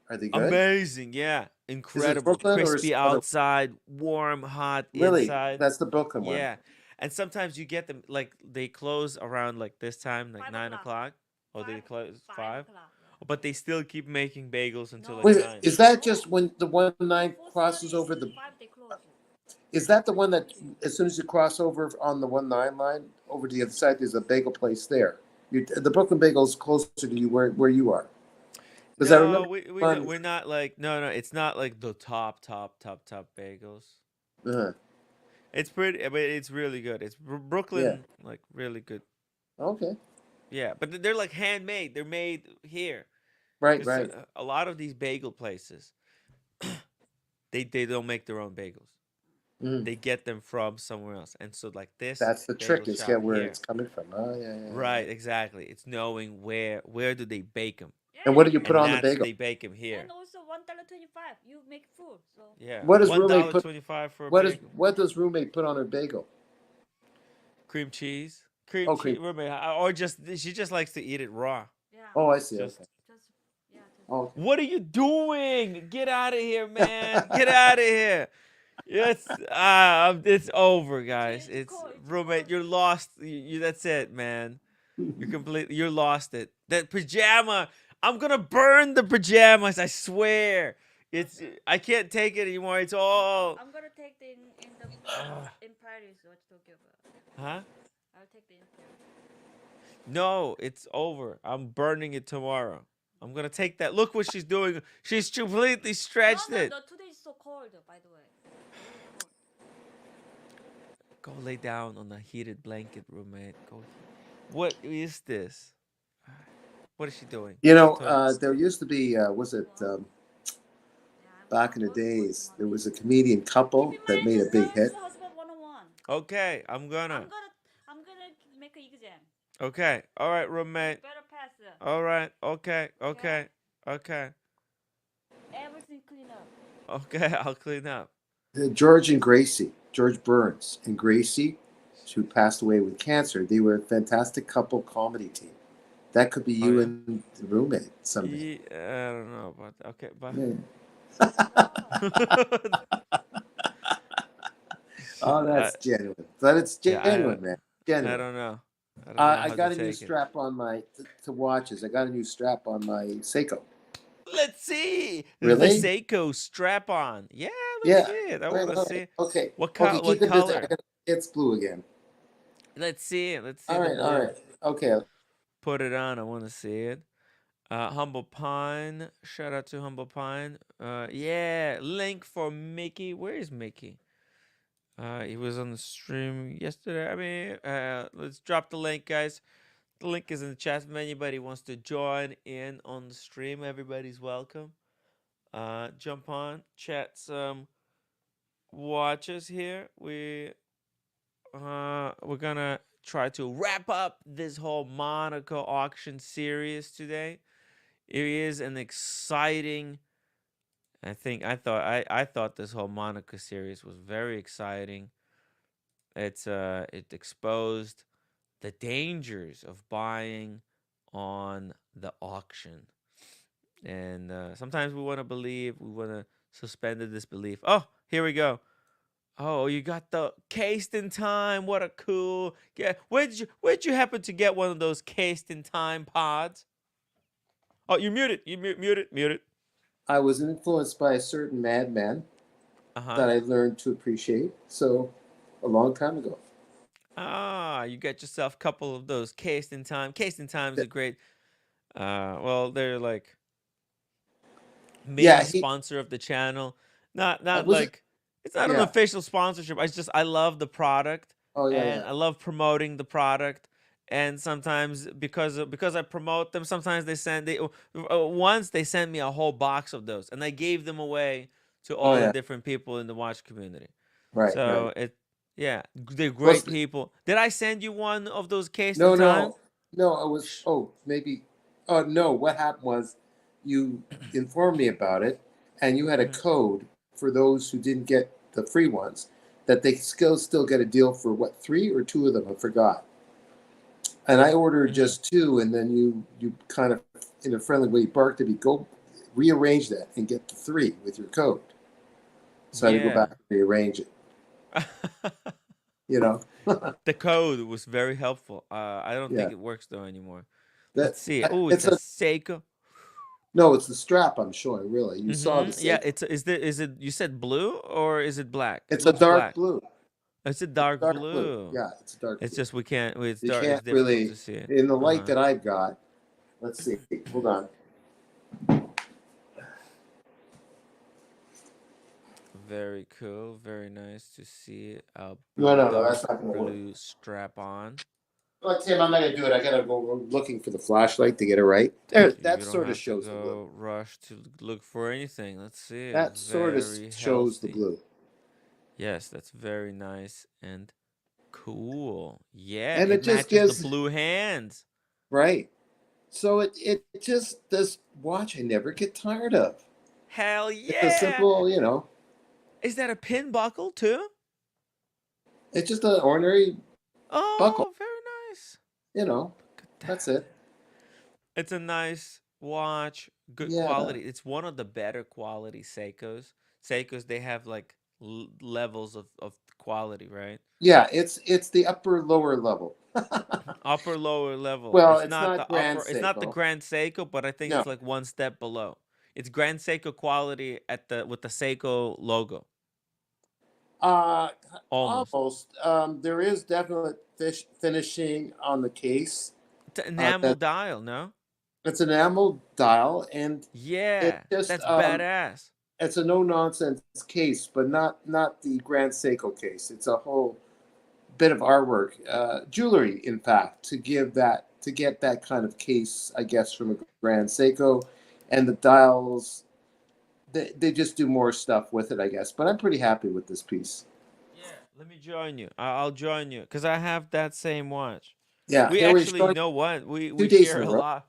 Are they good? Amazing, yeah. Incredible. Brooklyn or Crispy other- outside, warm, hot Really? inside. That's the Brooklyn one. Yeah. And sometimes you get them like they close around like this time, like 5 9 o'clock. Or they Five- close 5. 5 o'clock. But they still keep making bagels until No. like Wait, 9. is that just when the 1-9 4:30, crosses over the? 5 they close. Is that the one that as soon as you cross over on the 1-9 line over to the other side, there's a bagel place there? The Brooklyn Bagel is closer to you where you are. Because I No, remember we're not like no, it's not like the top bagels. It's pretty, but it's really good. It's Brooklyn, like really good. Okay. Yeah, but they're like handmade. They're made here. Right, 'Cause, right. A lot of these bagel places, they don't make their own bagels. Mm. They get them from somewhere else, and so like this. That's the trick bagel is shop get where here- it's coming from. Oh, yeah, yeah. Right, exactly. It's knowing where do they bake them, And what do you put and on the that's bagel? they bake them here. And also $1.25. You make food. So Yeah. What does roommate put? $1.25 for a What bagel. what does roommate put on her bagel? Cream cheese. Cream Oh, cheese. cream. Roommate, or just she just likes to eat it raw. yeah. Oh, I see. Just- Okay. Just yeah. Just, Oh, What are you doing? Get out of here, man. Get out of here. It's over, guys. It's It's cold, it's roommate. cold. You're lost. That's it, man. You're lost it. That pajama. I'm gonna burn the pajamas. I swear. I can't take it anymore. It's all. I'm gonna take the in Paris. What you talking about? Huh? I'll take the in Paris. No, it's over. I'm burning it tomorrow. I'm gonna take that. Look what she's doing. She's completely stretched no, it. no, today is so cold. By the way. Go lay down on a heated blanket, roommate. Go. What is this? What is she doing? you know, Tell me. there used to be, back in the days, there was a comedian couple that made a big hit. Husband 101. Okay, I'm gonna. I'm gonna make an exam. Okay, all right, roommate. Better pass it. All right, okay. Everything clean up. Okay, I'll clean up. George and Gracie, George Burns and Gracie, who passed away with cancer, they were a fantastic couple comedy team. That could be you yeah? and the roommate someday. I don't know about that. Okay, bye. Oh, that's genuine. But it's Yeah, genuine, man. Genuine. I don't know. I how got to a new take it. strap on my to watches. I got a new strap on my Seiko. Let's see. Really? The Seiko strap on. Yeah, Yeah. let's see it. I Wait, want to wait, see. Okay. What Okay, what keep it busy. color? It's blue again. Let's see it. Let's see All the right, all blue. right. Okay. Put it on. I want to see it. Humble Pine. Shout out to Humble Pine. Yeah. Link for Mickey. Where is Mickey? He was on the stream yesterday. I mean, let's drop the link, guys. The link is in the chat. If anybody wants to join in on the stream, everybody's welcome. Jump on, chat some watches here. We're gonna try to wrap up this whole Monaco auction series today. It is an exciting. I thought this whole Monaco series was very exciting. It exposed the dangers of buying on the auction, and sometimes we want to believe, we want to suspend the disbelief. Oh, here we go. Oh, you got the cased in time. What a cool. Yeah. Where'd you happen to get one of those cased in time pods? Oh, you're muted. You muted. I was influenced by a certain madman Uh-huh. that I learned to appreciate. So, a long time ago. Ah, you got yourself a couple of those cased in time. Cased in time is Yeah, a great well, they're like main yeah, sponsor of the channel. Not was it? like it's not an Yeah. official sponsorship. I love the product Oh, yeah, and yeah. I love promoting the product. And sometimes because I promote them, sometimes once they sent me a whole box of those, and I gave them away to Oh, all the yeah. different people in the watch community. Right, right. So yeah, they're Well, great people. Did I send you one of those cased in no, time? no, no. I was. Oh, maybe. Oh no. What happened was, you informed me about it, and you had a Mhm. code for those who didn't get the free ones, that they still get a deal for what, 3 or 2 of them. I forgot. And I ordered Mhm. just 2, and then you kind of, in a friendly way, barked at me, go rearrange that and get the 3 with your code. So I had to go Yeah. back and rearrange it. You know. The code was very helpful. I don't think Yeah. it works though anymore. Let's That see. Oh, it's it's a a Seiko. no. It's the strap I'm showing. Really, you saw the Yeah, Seiko. is it you said blue or is it black? It It's a looks dark black. blue. It's a It's dark dark blue. blue. Yeah, it's a dark It's blue. just we can't it's You dark it's can't difficult to really, see it. in the light Uh-huh. that I've got. Let's see. Hold on. Very cool. Very nice to see a No, no, no. dark That's not going to work. blue strap on. Well, Tim, I'm not going to do it. I got to go looking for the flashlight to get it right. There, You that don't sort of have to shows the blue. go rush to look for anything. Let's see. It's That sort of very shows the healthy. blue. Yes, that's very nice and cool. Yeah, And it it just matches the gives, blue hands. right. So it just, this watch I never get tired of. Hell It's a yeah. simple, you know, Is that a pin buckle too? it's just an ordinary buckle, Oh, very nice. you know. Look at That's that. it. It's a nice watch, good Yeah. quality. It's one of the better quality Seikos. Seikos, they have like levels of quality, right? Yeah, it's the upper lower level. Upper lower level. Well, It's it's not not the Grand upper, it's not the Seiko. Grand Seiko, but I think No. it's like one step below. It's Grand Seiko quality at the with the Seiko logo. Uh, Almost. almost. There is definite finishing on the case. It's an enamel That dial, no? it's an enamel dial, and it Yeah, just that's badass. it's a no nonsense case, but not the Grand Seiko case. It's a whole bit of artwork, jewelry, in fact, to get that kind of case, I guess, from a Grand Seiko, and the dials. They just do more stuff with it, I guess. But I'm pretty happy with this piece. Yeah, let me join you. I'll join you because I have that same watch. Yeah, We here we're actually, you showing know what? We 2 days in share a a row. lot.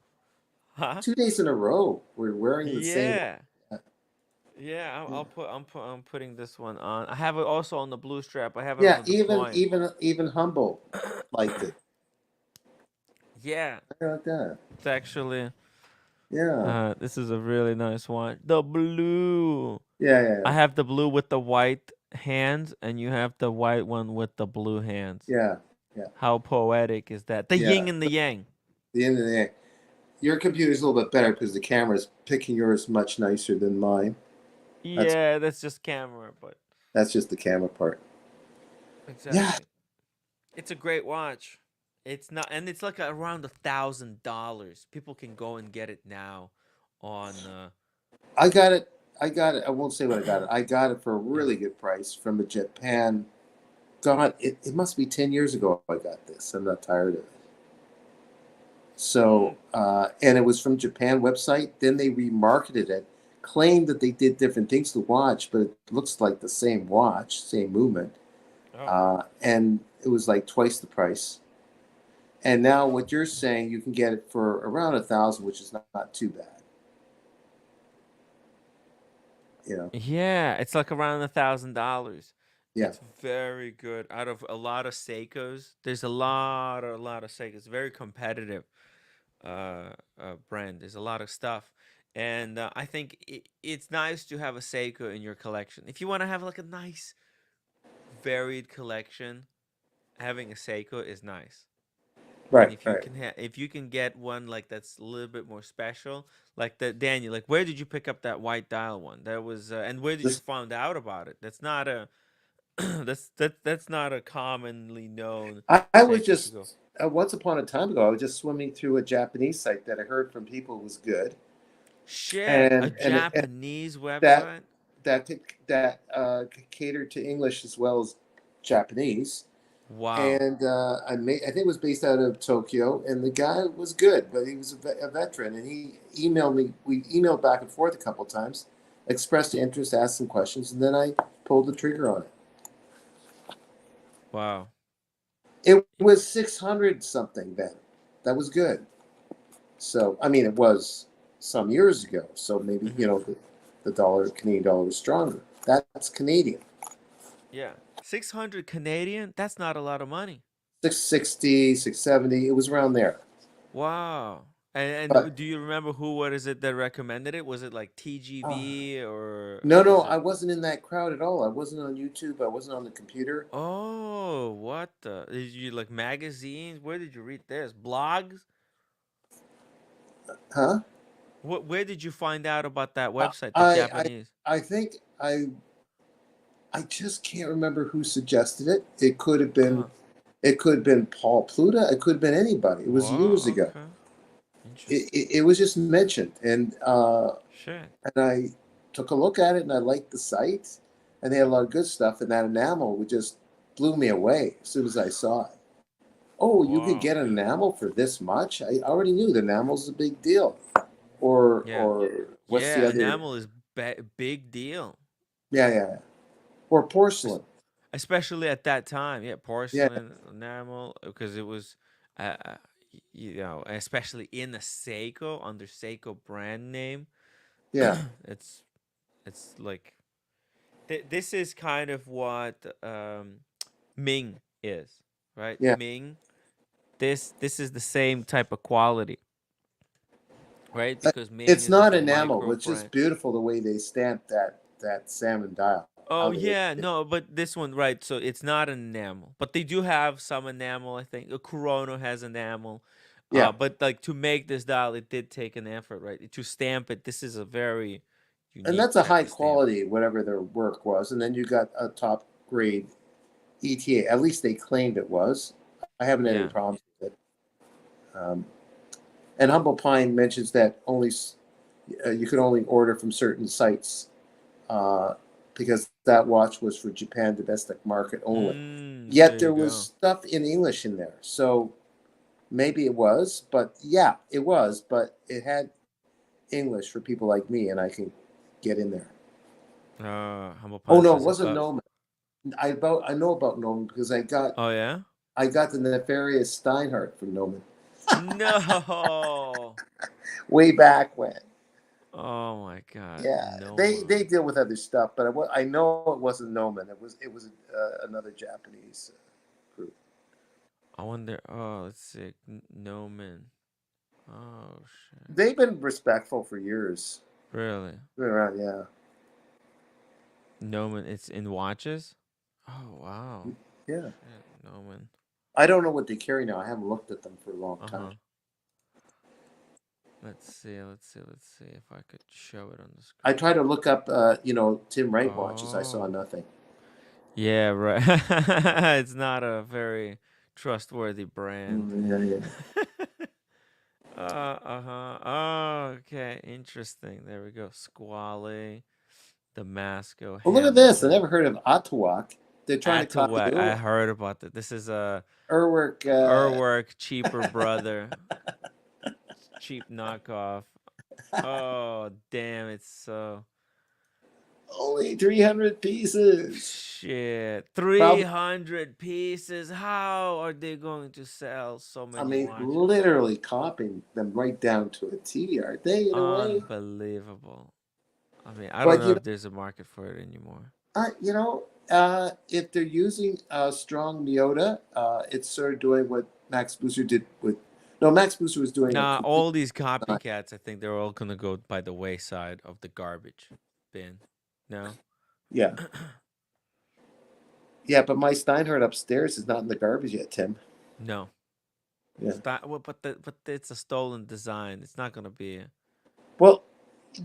Huh? 2 days in a row, we're wearing the same Yeah. one. Yeah, I'm putting this one on. I have it also on the blue strap. I have it on Yeah, the even deploying. even even Humble liked it. Yeah, I like that. it's actually Yeah, this is a really nice one. The blue. yeah, yeah, I have the blue with the white hands, and you have the white one with the blue hands. yeah, yeah, How poetic is that? The yeah. yin and the yang. The end of the day, your computer's a little bit better because the camera's picking yours much nicer than mine. That's Yeah, that's just camera, but that's just the camera part. exactly. Yeah, It's a great watch. It's not, and it's like around $1,000. People can go and get it now on I got it. I got it. I won't say what I got it. I got it for a really good price from a Japan. God, it must be 10 years ago I got this. I'm not tired of it. So, and it was from Japan website. Then they remarketed it, claimed that they did different things to watch, but it looks like the same watch, same movement. And it was like twice the price. And now what you're saying, you can get it for around 1,000, which is not too bad. You know? Yeah, it's like around $1,000. Yeah. It's very good. Out of a lot of Seikos, there's a lot of Seikos. Very competitive brand. There's a lot of stuff, and I think it's nice to have a Seiko in your collection. If you want to have like a nice varied collection, having a Seiko is nice. And Right, if you right. can if you can get one like that's a little bit more special, like the Daniel, like where did you pick up that white dial one? That was and where did you This, find out about it? That's not a that's not a commonly known I was Seiko to just go. once upon a time ago, I was just swimming through a Japanese site that I heard from people was good, Shit, a and Japanese that website? could cater to English as well as Japanese. Wow. And I think it was based out of Tokyo, and the guy was good, but he was a veteran, and he emailed me. We emailed back and forth a couple times, expressed interest, asked some questions, and then I pulled the trigger on it. Wow. It was 600 something then. That was good. So I mean, it was some years ago. So maybe the dollar, Canadian dollar, was stronger. That's Canadian. Yeah. 600 Canadian? That's not a lot of money. 660, 670. It was around there. Wow. And But do you remember what is it that recommended it? Was it like TGV or no, was I it? wasn't in that crowd at all. I wasn't on YouTube. I wasn't on the computer. Oh, what the? Did you like magazines? Where did you read this? Blogs? Huh? Where did you find out about that I website, the I Japanese? I think I just can't remember who suggested it. It could have been Paul Pluta. It could have been anybody. It was years Wow, ago. okay. Interesting. It was just mentioned, and Shit. I took a look at it, and I liked the site, and they had a lot of good stuff. And that enamel would just blew me away as soon as I saw it. Oh, you could Wow. get an enamel for this much? I already knew the enamel's a big deal. Or Yeah. what's the Yeah, other? enamel is big deal. Yeah. Or porcelain. Especially at that time. Yeah, Yeah, porcelain, enamel, because it was, you know, especially in the Seiko, under Seiko brand name, yeah. it's like this is kind of what Ming is, right? Yeah. Ming, this is the same type of quality, right? Because Ming It's is like not a enamel. micro It's just brand. beautiful the way they stamped that salmon dial. Oh How they yeah, no, but this one, right? So it's not an enamel, but they do have some enamel. I think Corona has enamel, yeah. but like to make this dial, it did take an effort, right? To stamp it, this is a very And unique that's a type high of stamp. quality, whatever their work was. And then you got a top grade ETA. At least they claimed it was. I haven't had any Yeah, problems with it. And Humble Pine mentions that you could only order from certain sites because that watch was for Japan domestic market only. there Yet you there was go. stuff in English in there, so maybe it was. But yeah, it was. But it had English for people like me, and I can get in there. Humble Oh Pine no, it says, wasn't Noman. I know about Noman because I got oh yeah, the nefarious Steinhardt from Noman no, way back when. oh my God, Yeah, no they man. deal with other stuff, but I know it wasn't Noman. It was another Japanese group. I wonder. Oh, let's see, no man. Oh shit, They've been respectful for years. really? Been around, yeah, No man, it's in watches. Oh wow. yeah. Shit, no man. I don't know what they carry now. I haven't looked at them for a long time. Let's see if I could show it on the screen. I tried to look up, Tim Wright watches. I saw Oh. nothing. Yeah, right. It's not a very trustworthy brand. Yeah. Oh, okay. Interesting. There we go. Squale, Damasco, Well, look at this. I Hamilton. never heard of Atawak. They're trying to copy Atawak. I Urwerk. heard about that. This is a Urwerk. cheaper brother. Cheap knockoff. Oh, damn, it's so Only 300 pieces. shit. Probably, 300 pieces. How are they going to sell so I many mean, watches? literally copying them right down to a T, aren't they, in a way? Unbelievable. I mean, I don't But, know if there's a market for it anymore. if they're using strong Miota, it's sort of doing what Max Booster did with. No, Max Booster was doing Nah, a all these copycats, I think they're all gonna go by the wayside of the garbage bin. No? yeah. Yeah, but my Steinhardt upstairs is not in the garbage yet, Tim. No. Yeah. Well, but it's a stolen design. It's not gonna be. Well,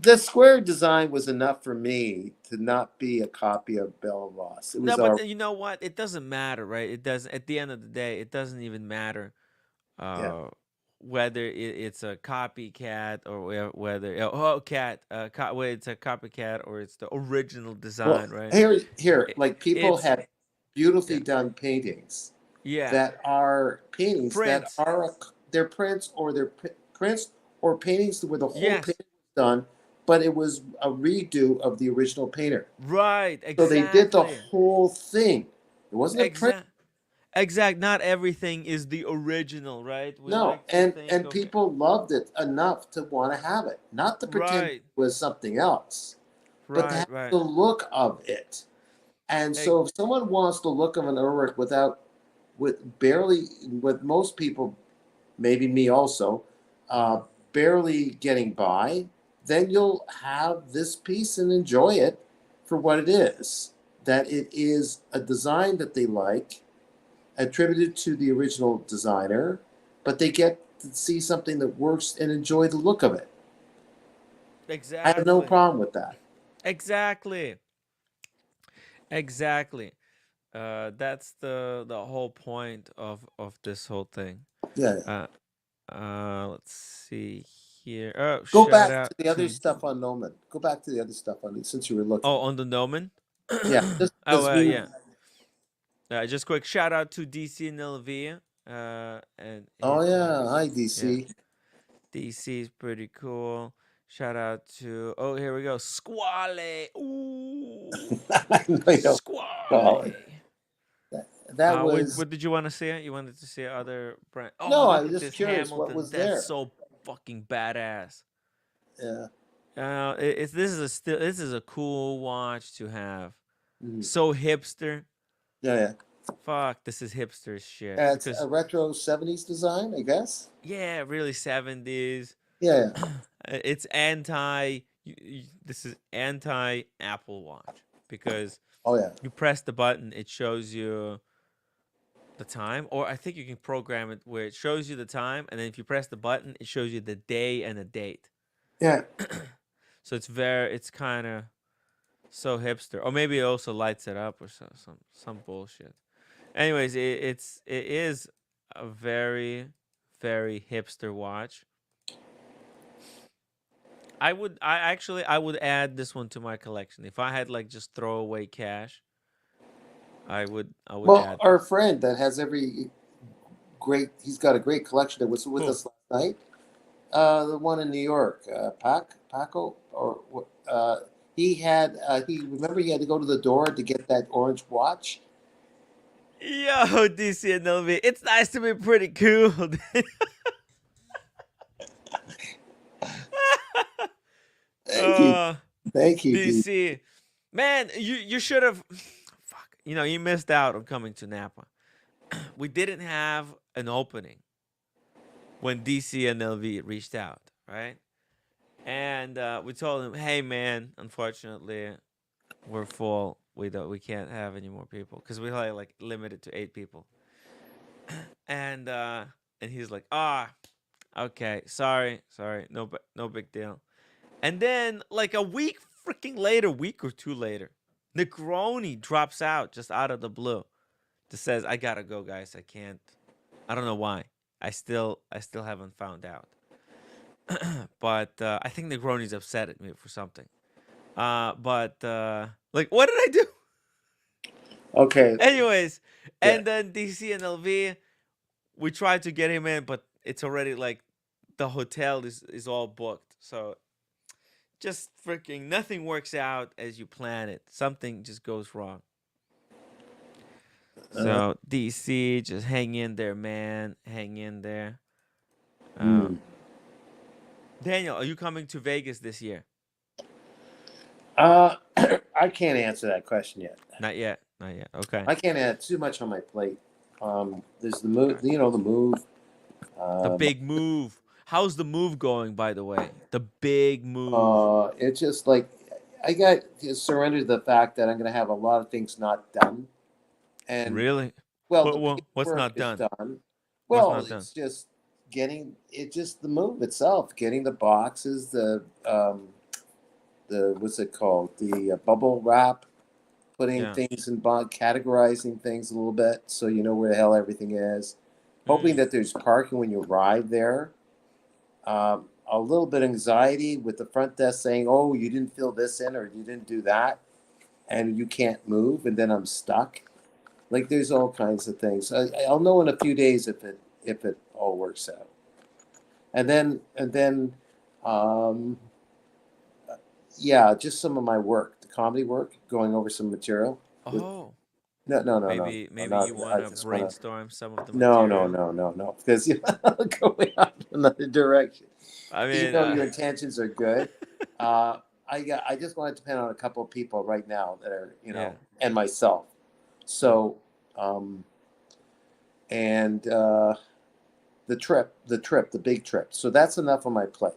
the square design was enough for me to not be a copy of Bell Ross. It No, was but you know what? It doesn't matter, right? It doesn't. At the end of the day, it doesn't even matter yeah. whether it's a copycat or whether whether it's a copycat or it's the original design, Well, right? here, like people It's have beautifully yeah, done paintings yeah, that are paintings that prints. are they're prints or they're prints or paintings where the whole Yes, painting was done, but it was a redo of the original painter. right, So they did the exactly, whole thing. It wasn't a print. exact. Not everything is the original, right? We No, like to think, and okay, people loved it enough to want to have it, not to pretend it right, was something else, but to have right. the look of it. And so, if someone wants the look of an Uruk with most people, maybe me also, barely getting by, then you'll have this piece and enjoy it for what it is. That it is a design that they like, attributed to the original designer, but they get to see something that works and enjoy the look of it. I have no Exactly, problem with that. exactly, exactly. That's the whole point of this whole thing. Yeah. Let's see here. Oh, Go shout back to out the other to stuff on Noman. Go back to the other stuff on it since you were looking. on the Nomen. Yeah, just Oh, because we. yeah. Just quick shout out to DC and LV. And Oh yeah, hi yeah, DC. DC is pretty cool. Shout out to here we go, Squale. Ooh, I know you don't call Squale. it. That was What did you want to see? You wanted to see other brand? Oh, no. I look was at just this curious what Hamilton. was That's there. so fucking badass. Yeah. This is a cool watch to have. Mhm. So hipster. Yeah. Fuck, this is hipster shit. It's Because a retro '70s design, I guess. yeah, really 70s. Yeah. It's this is anti Apple Watch because Oh yeah. you press the button, it shows you the time, or I think you can program it where it shows you the time, and then if you press the button, it shows you the day and the date. Yeah. So it's kind of so hipster, or maybe it also lights it up or some bullshit. Anyways, it is a very very hipster watch. I would add this one to my collection if I had like just throwaway cash. I would Well, add our friend that has he's got a great collection that was with Who? us last night. The one in New York, Paco, or he had remember he had to go to the door to get that orange watch. Yo, DC and LV. It's nice to be pretty cool. Thank you, D. DC. Man, you should have fuck. You missed out on coming to Napa. We didn't have an opening when DC and LV reached out, right? And we told him, "Hey man, unfortunately, we're full. We can't have any more people because we like limited to 8 people." And he's like, okay, sorry, no big deal. And then like a week or two later, Negroni drops out just out of the blue. Just says, "I gotta go, guys. I can't. I don't know why. I still haven't found out." But I think Negroni's upset at me for something. But like, what did I do? Okay. Anyways, Yeah. and then DC and LV, we tried to get him in, but it's already like the hotel is all booked. So just freaking nothing works out as you plan it. Something just goes wrong. So DC, just hang in there, man. Hang in there. Daniel, are you coming to Vegas this year? I can't answer that question yet. Not yet. Okay. I can't add too much on my plate. There's the move. The move. The big move. How's the move going, by the way? The big move. It's just like I got surrendered to the fact that I'm going to have a lot of things not done. And Really? well, What? the What's paperwork not is done? done. What's Well, not done? it's just the move itself, getting the boxes, the what's it called, the bubble wrap, putting Yeah. things in categorizing things a little bit so you know where the hell everything is. Hoping that there's parking when you arrive there. A little bit of anxiety with the front desk saying, "Oh, you didn't fill this in or you didn't do that, and you can't move," and then I'm stuck. Like there's all kinds of things. I'll know in a few days if it all works out. And then, um, yeah, just some of my work, the comedy work, going over some material. Oh, No, maybe not. you I want to just want to. brainstorm some of the No, material. because you're going out in another direction. I Even mean, though your intentions are good, I just want to depend on a couple of people right now that are yeah. and myself. So, and the big trip. So that's enough on my plate.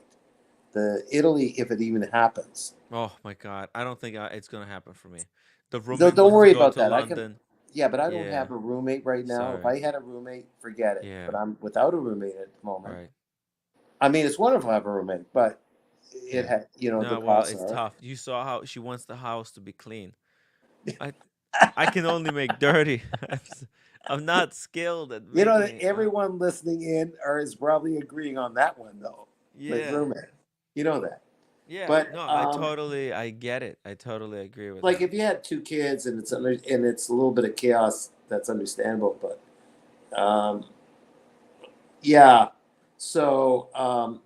The Italy, if it even happens. Oh my God, I don't think it's gonna happen for me. The No, roommate don't wants to worry go about to that. I can. London. Yeah, but I don't Yeah. have a roommate right now. If Sorry. I had a roommate, forget it. Yeah. But I'm without a roommate at the moment. Right. I mean, it's wonderful to have a roommate, but it Yeah. had, the No, well, costs it's are. tough. You saw how she wants the house to be clean. I I can only make dirty. I'm not skilled at That making. everyone listening in is probably agreeing on that one though. Like Yeah. roommate, you know that. Yeah. But No, I get it. I totally agree with like that. if you had two kids and it's a little bit of chaos, that's understandable. But yeah. So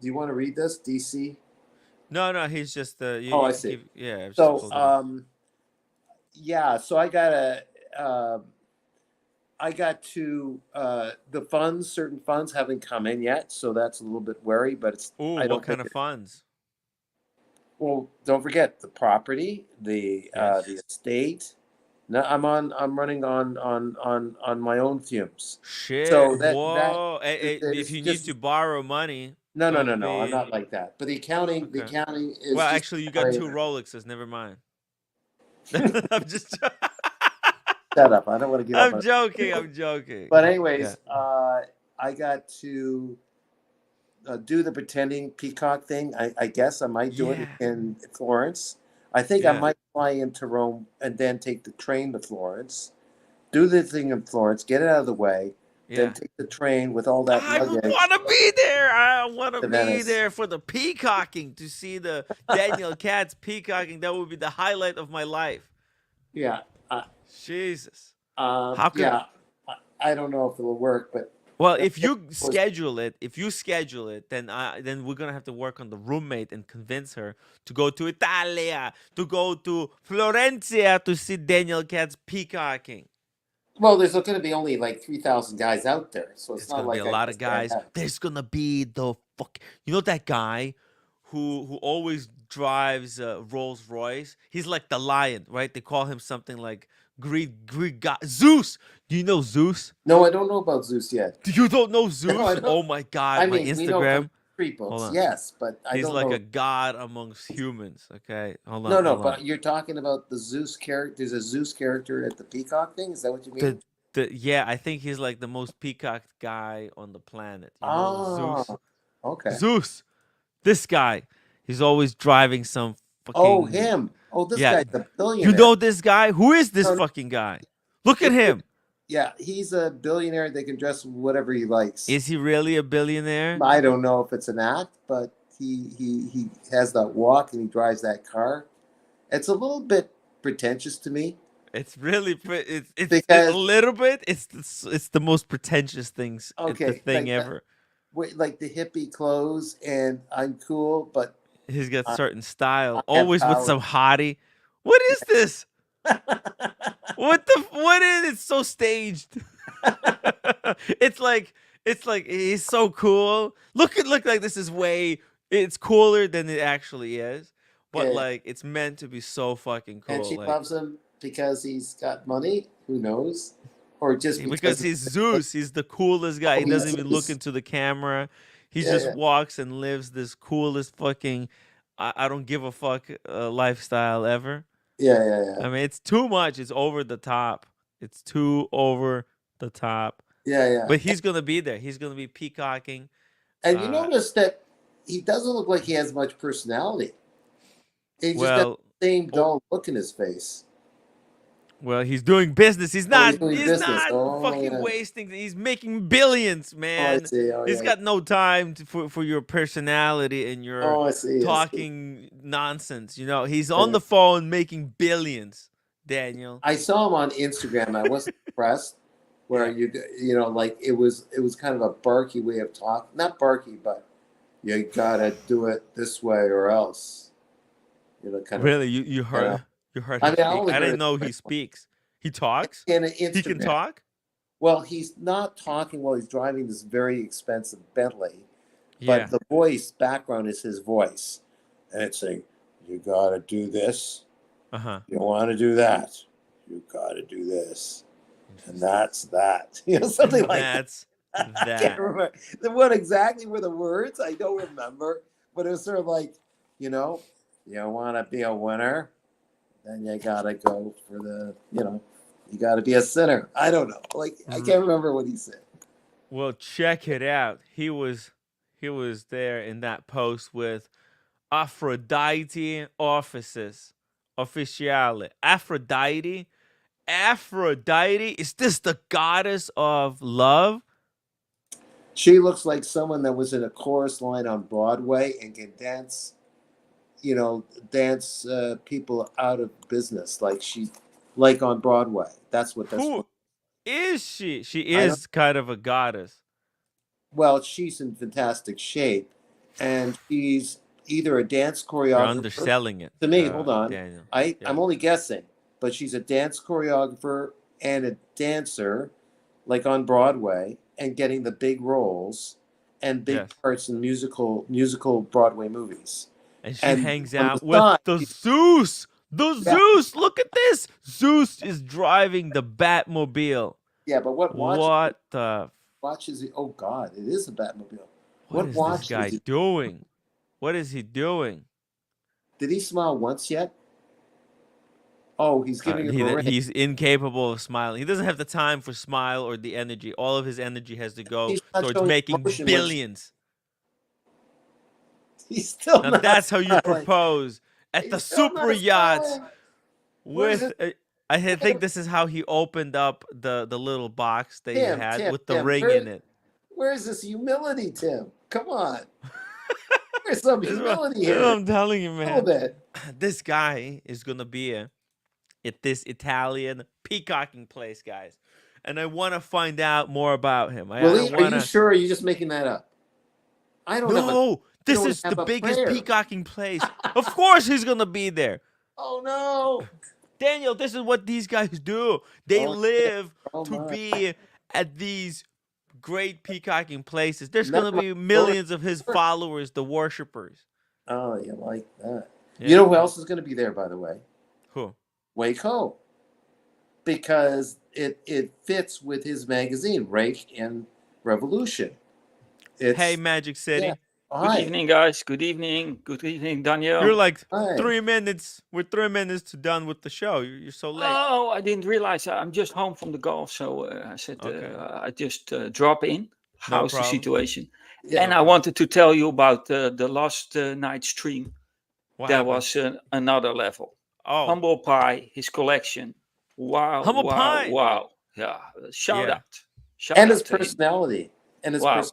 do you want to read this, DC? No, he's just Oh, I you can see. keep, yeah, I've just So pulled it up. yeah. So I got to certain funds haven't come in yet, so that's a little bit wary. But Ooh, I what don't kind think of funds? Well, don't forget the property, the Yes. estate. No, I'm running on my own fumes. Shit. So Whoa. If there's you need just to borrow money, no. don't I'm be not like that. But the okay. accounting is Well, just actually, you got my 2 Rolexes. Never mind. I'm just setup. I don't want to give up I'm on joking. it. I'm joking. But Yeah. anyways, I got to do the pretending peacock thing. I guess I might do it Yeah. in Florence. I think I Yeah. might fly into Rome and then take the train to Florence. Do the thing in Florence, get it out of the way, then Yeah. take the train with all that I luggage want to be there. I want to to be Venice. there for the peacocking, to see the Daniel Katz peacocking. That would be the highlight of my life. Yeah, Jesus. How could yeah. I don't know if it'll work, but Well, if you schedule it, then we're gonna have to work on the roommate and convince her to go to Italia, to go to Florencia to see Daniel Katz peacocking. well, there's going to be only like 3,000 guys out there, so it's It's not gonna be like a I lot can of stand guys. out. There's gonna be that guy who always drives Rolls Royce. He's like the lion, right? They call him something like Greek god Zeus. Do you know Zeus? No, I don't know about Zeus yet. You don't know No, I Zeus? don't. Oh my God! I My mean, we know from Instagram. street Hold books, on. yes, but I He's don't like know. a god amongst humans. Okay, hold No, on, no, hold on. but you're talking about the Zeus character. There's a Zeus character at the Peacock thing. Is that what you mean? Yeah, I think he's like the most peacocked guy on the planet. You know, Zeus. Oh, okay. Zeus. This guy. He's always driving some Oh, fucking. him. Oh, this Yeah. guy's a You billionaire. know this guy? Who is this No, no. fucking guy? Look at him. Yeah, he's a billionaire that can dress whatever he likes. Is he really a billionaire? I don't know if it's an act, but he has that walk and he drives that car. It's a little bit pretentious to me. It's really it's a Because little bit. It's the most pretentious things. It's the okay, thing ever. like the hippie clothes, and I'm cool, but He's got I, certain style. I have Always with power. some hottie. What is this? What is it? So staged. it's like he's so cool. Look like this is it's cooler than it actually is. But Yeah. like it's meant to be so fucking cool. And she like, loves him because he's got money. Who knows? Or just because he's Zeus. He's the coolest guy. Oh, He doesn't he's even look Zeus. into the camera. He Yeah, just yeah. walks and lives this coolest fucking I don't give a fuck lifestyle ever. Yeah. I mean, it's too much. It's over the top. It's too over the top. Yeah. But he's gonna be there. He's gonna be peacocking. And you notice that he doesn't look like he has much personality. He just got the same dull look in his face. Well, he's doing business. He's not. He's not fucking yeah. wasting. He's making billions, man. I see. He's got no time for your personality and your I see. talking nonsense. You know, he's on the phone making billions. Daniel, I saw him on Instagram. I wasn't impressed. Where you know, like it was kind of a barky way of talking. Not barky, but you gotta do it this way or else. You know, kind really, you heard. You heard him speak. I didn't know he speaks. He talks? He can talk? Well, he's not talking while he's driving this very expensive Bentley. But the voice background is his voice. And it's saying, you got to do this. You want to do that. You got to do this. And that's that. You know, something like that. I can't remember. What exactly were the words? I don't remember. But it was sort of like, you know, you want to be a winner. Then you gotta go for the, you know, you gotta be a sinner. I don't know. Like I can't remember what he said. Well, check it out. He was there in that post with Aphrodite offices. Officiale. Aphrodite? Is this the goddess of love? She looks like someone that was in a chorus line on Broadway and can dance. You know, dance people out of business like on Broadway. That's what that's. Who is she? She is kind of a goddess. Well, she's in fantastic shape, and she's either a dance choreographer. You're underselling it to me. Hold on, Daniel. I'm only guessing, but she's a dance choreographer and a dancer, like on Broadway, and getting the big roles and big parts in musical Broadway movies. And she hangs out with the Zeus. Zeus, look at this. Zeus is driving the Batmobile. Yeah, but what watch is he? Oh God, it is a Batmobile. What is this guy doing? What is he doing? Did he smile once yet? Oh, he's giving he's incapable of smiling. He doesn't have the time for smile or the energy. All of his energy has to go towards making billions. He's still now that's how you propose at the super yacht with I think this is how he opened up the little box that he had with the ring in it. Where's this humility, Tim? Come on. There's some humility here. I'm telling you, man. A little bit. This guy is gonna be at this Italian peacocking place, guys. And I want to find out more about him. Really? Are you sure? Or are you just making that up? I don't know. This is the biggest peacocking place. Of course he's going to be there. Oh, no. Daniel, this is what these guys do. They live to be at these great peacocking places. There's going to be millions of his followers, the worshipers. Oh, you like that. Yeah. You know who else is going to be there, by the way? Who? Waco. Because it fits with his magazine, Rake and Revolution. Hey, Magic City. Yeah. Good evening, guys. Good evening. Good evening, Daniel. You're like 3 minutes. We're 3 minutes done with the show. You're so late. Oh, I didn't realize. I'm just home from the golf, so I said I just drop in. How's the situation? Yeah, and I wanted to tell you about the last night stream. That was another level. Oh, Humble Pie, his collection. Wow! Humble Pie. Wow! Yeah, shout out. And his personality. And his personality.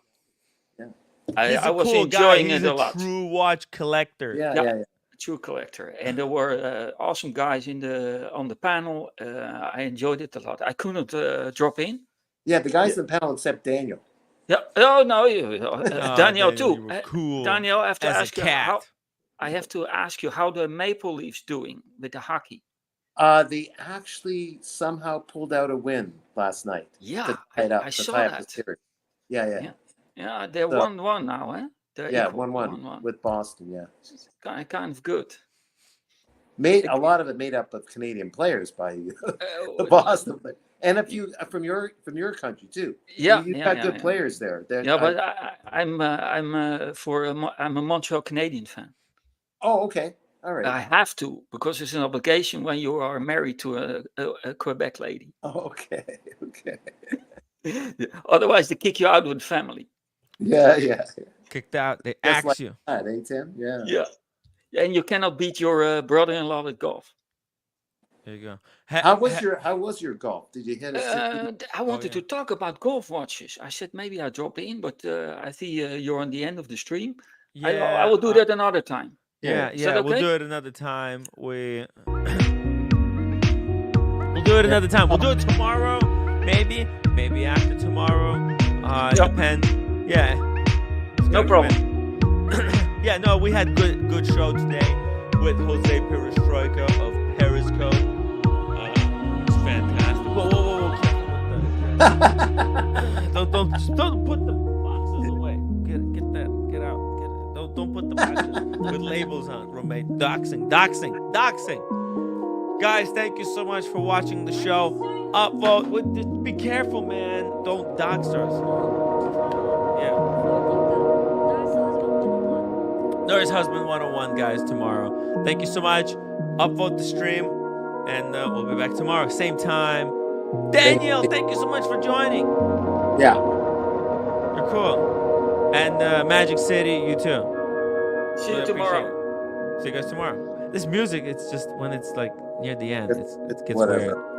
I was cool enjoying guy. He's it a lot. True watch collector. Yeah. True collector, and there were awesome guys on the panel. I enjoyed it a lot. I couldn't drop in. Yeah, the guys in the panel except Daniel. Yeah. Oh no, Daniel too. Cool. Daniel, I have to ask you how. I have to ask you how the Maple Leafs doing with the hockey. They actually somehow pulled out a win last night. Yeah, I saw that. Yeah, they're 1-1 now, eh? They're 1-1 with Boston. Yeah, kind of good. A lot of it made up of Canadian players by the Boston players, and a few from your country too. Yeah, you've got good players there. But I'm a Montreal Canadian fan. Oh, okay. All right. I have to, because it's an obligation when you are married to a Quebec lady. Oh, okay. Okay. Otherwise, they kick you out with the family. Yeah, yeah. Kicked out. They Just axe like you. that, eh, Tim? Yeah. Yeah. And you cannot beat your brother-in-law at golf. There you go. How was your golf? Did you hit I wanted to talk about golf watches. I said maybe I'll drop in, but I see you're on the end of the stream. Yeah, I will do that another time. Yeah, Is that okay? we'll do it another time. We'll do it another time. We'll do it tomorrow, maybe after tomorrow. Depends. Yeah. No problem. Yeah, no, we had good show today with Jose Pereztroika of Perezcope. It's fantastic. Whoa. Don't put the boxes away. Get out. Don't put the boxes with labels on. Roommate, doxing. Guys, thank you so much for watching the show. Upvote. Just be careful, man. Don't dox us. Yeah. Nurse Husband 101, guys, tomorrow. Thank you so much. Upvote the stream, and we'll be back tomorrow, same time. Daniel, thank you so much for joining. Yeah. You're cool. And Magic City, you too. See you tomorrow. See you guys tomorrow. This music, it's just when it's like near the end, it gets whatever. weird.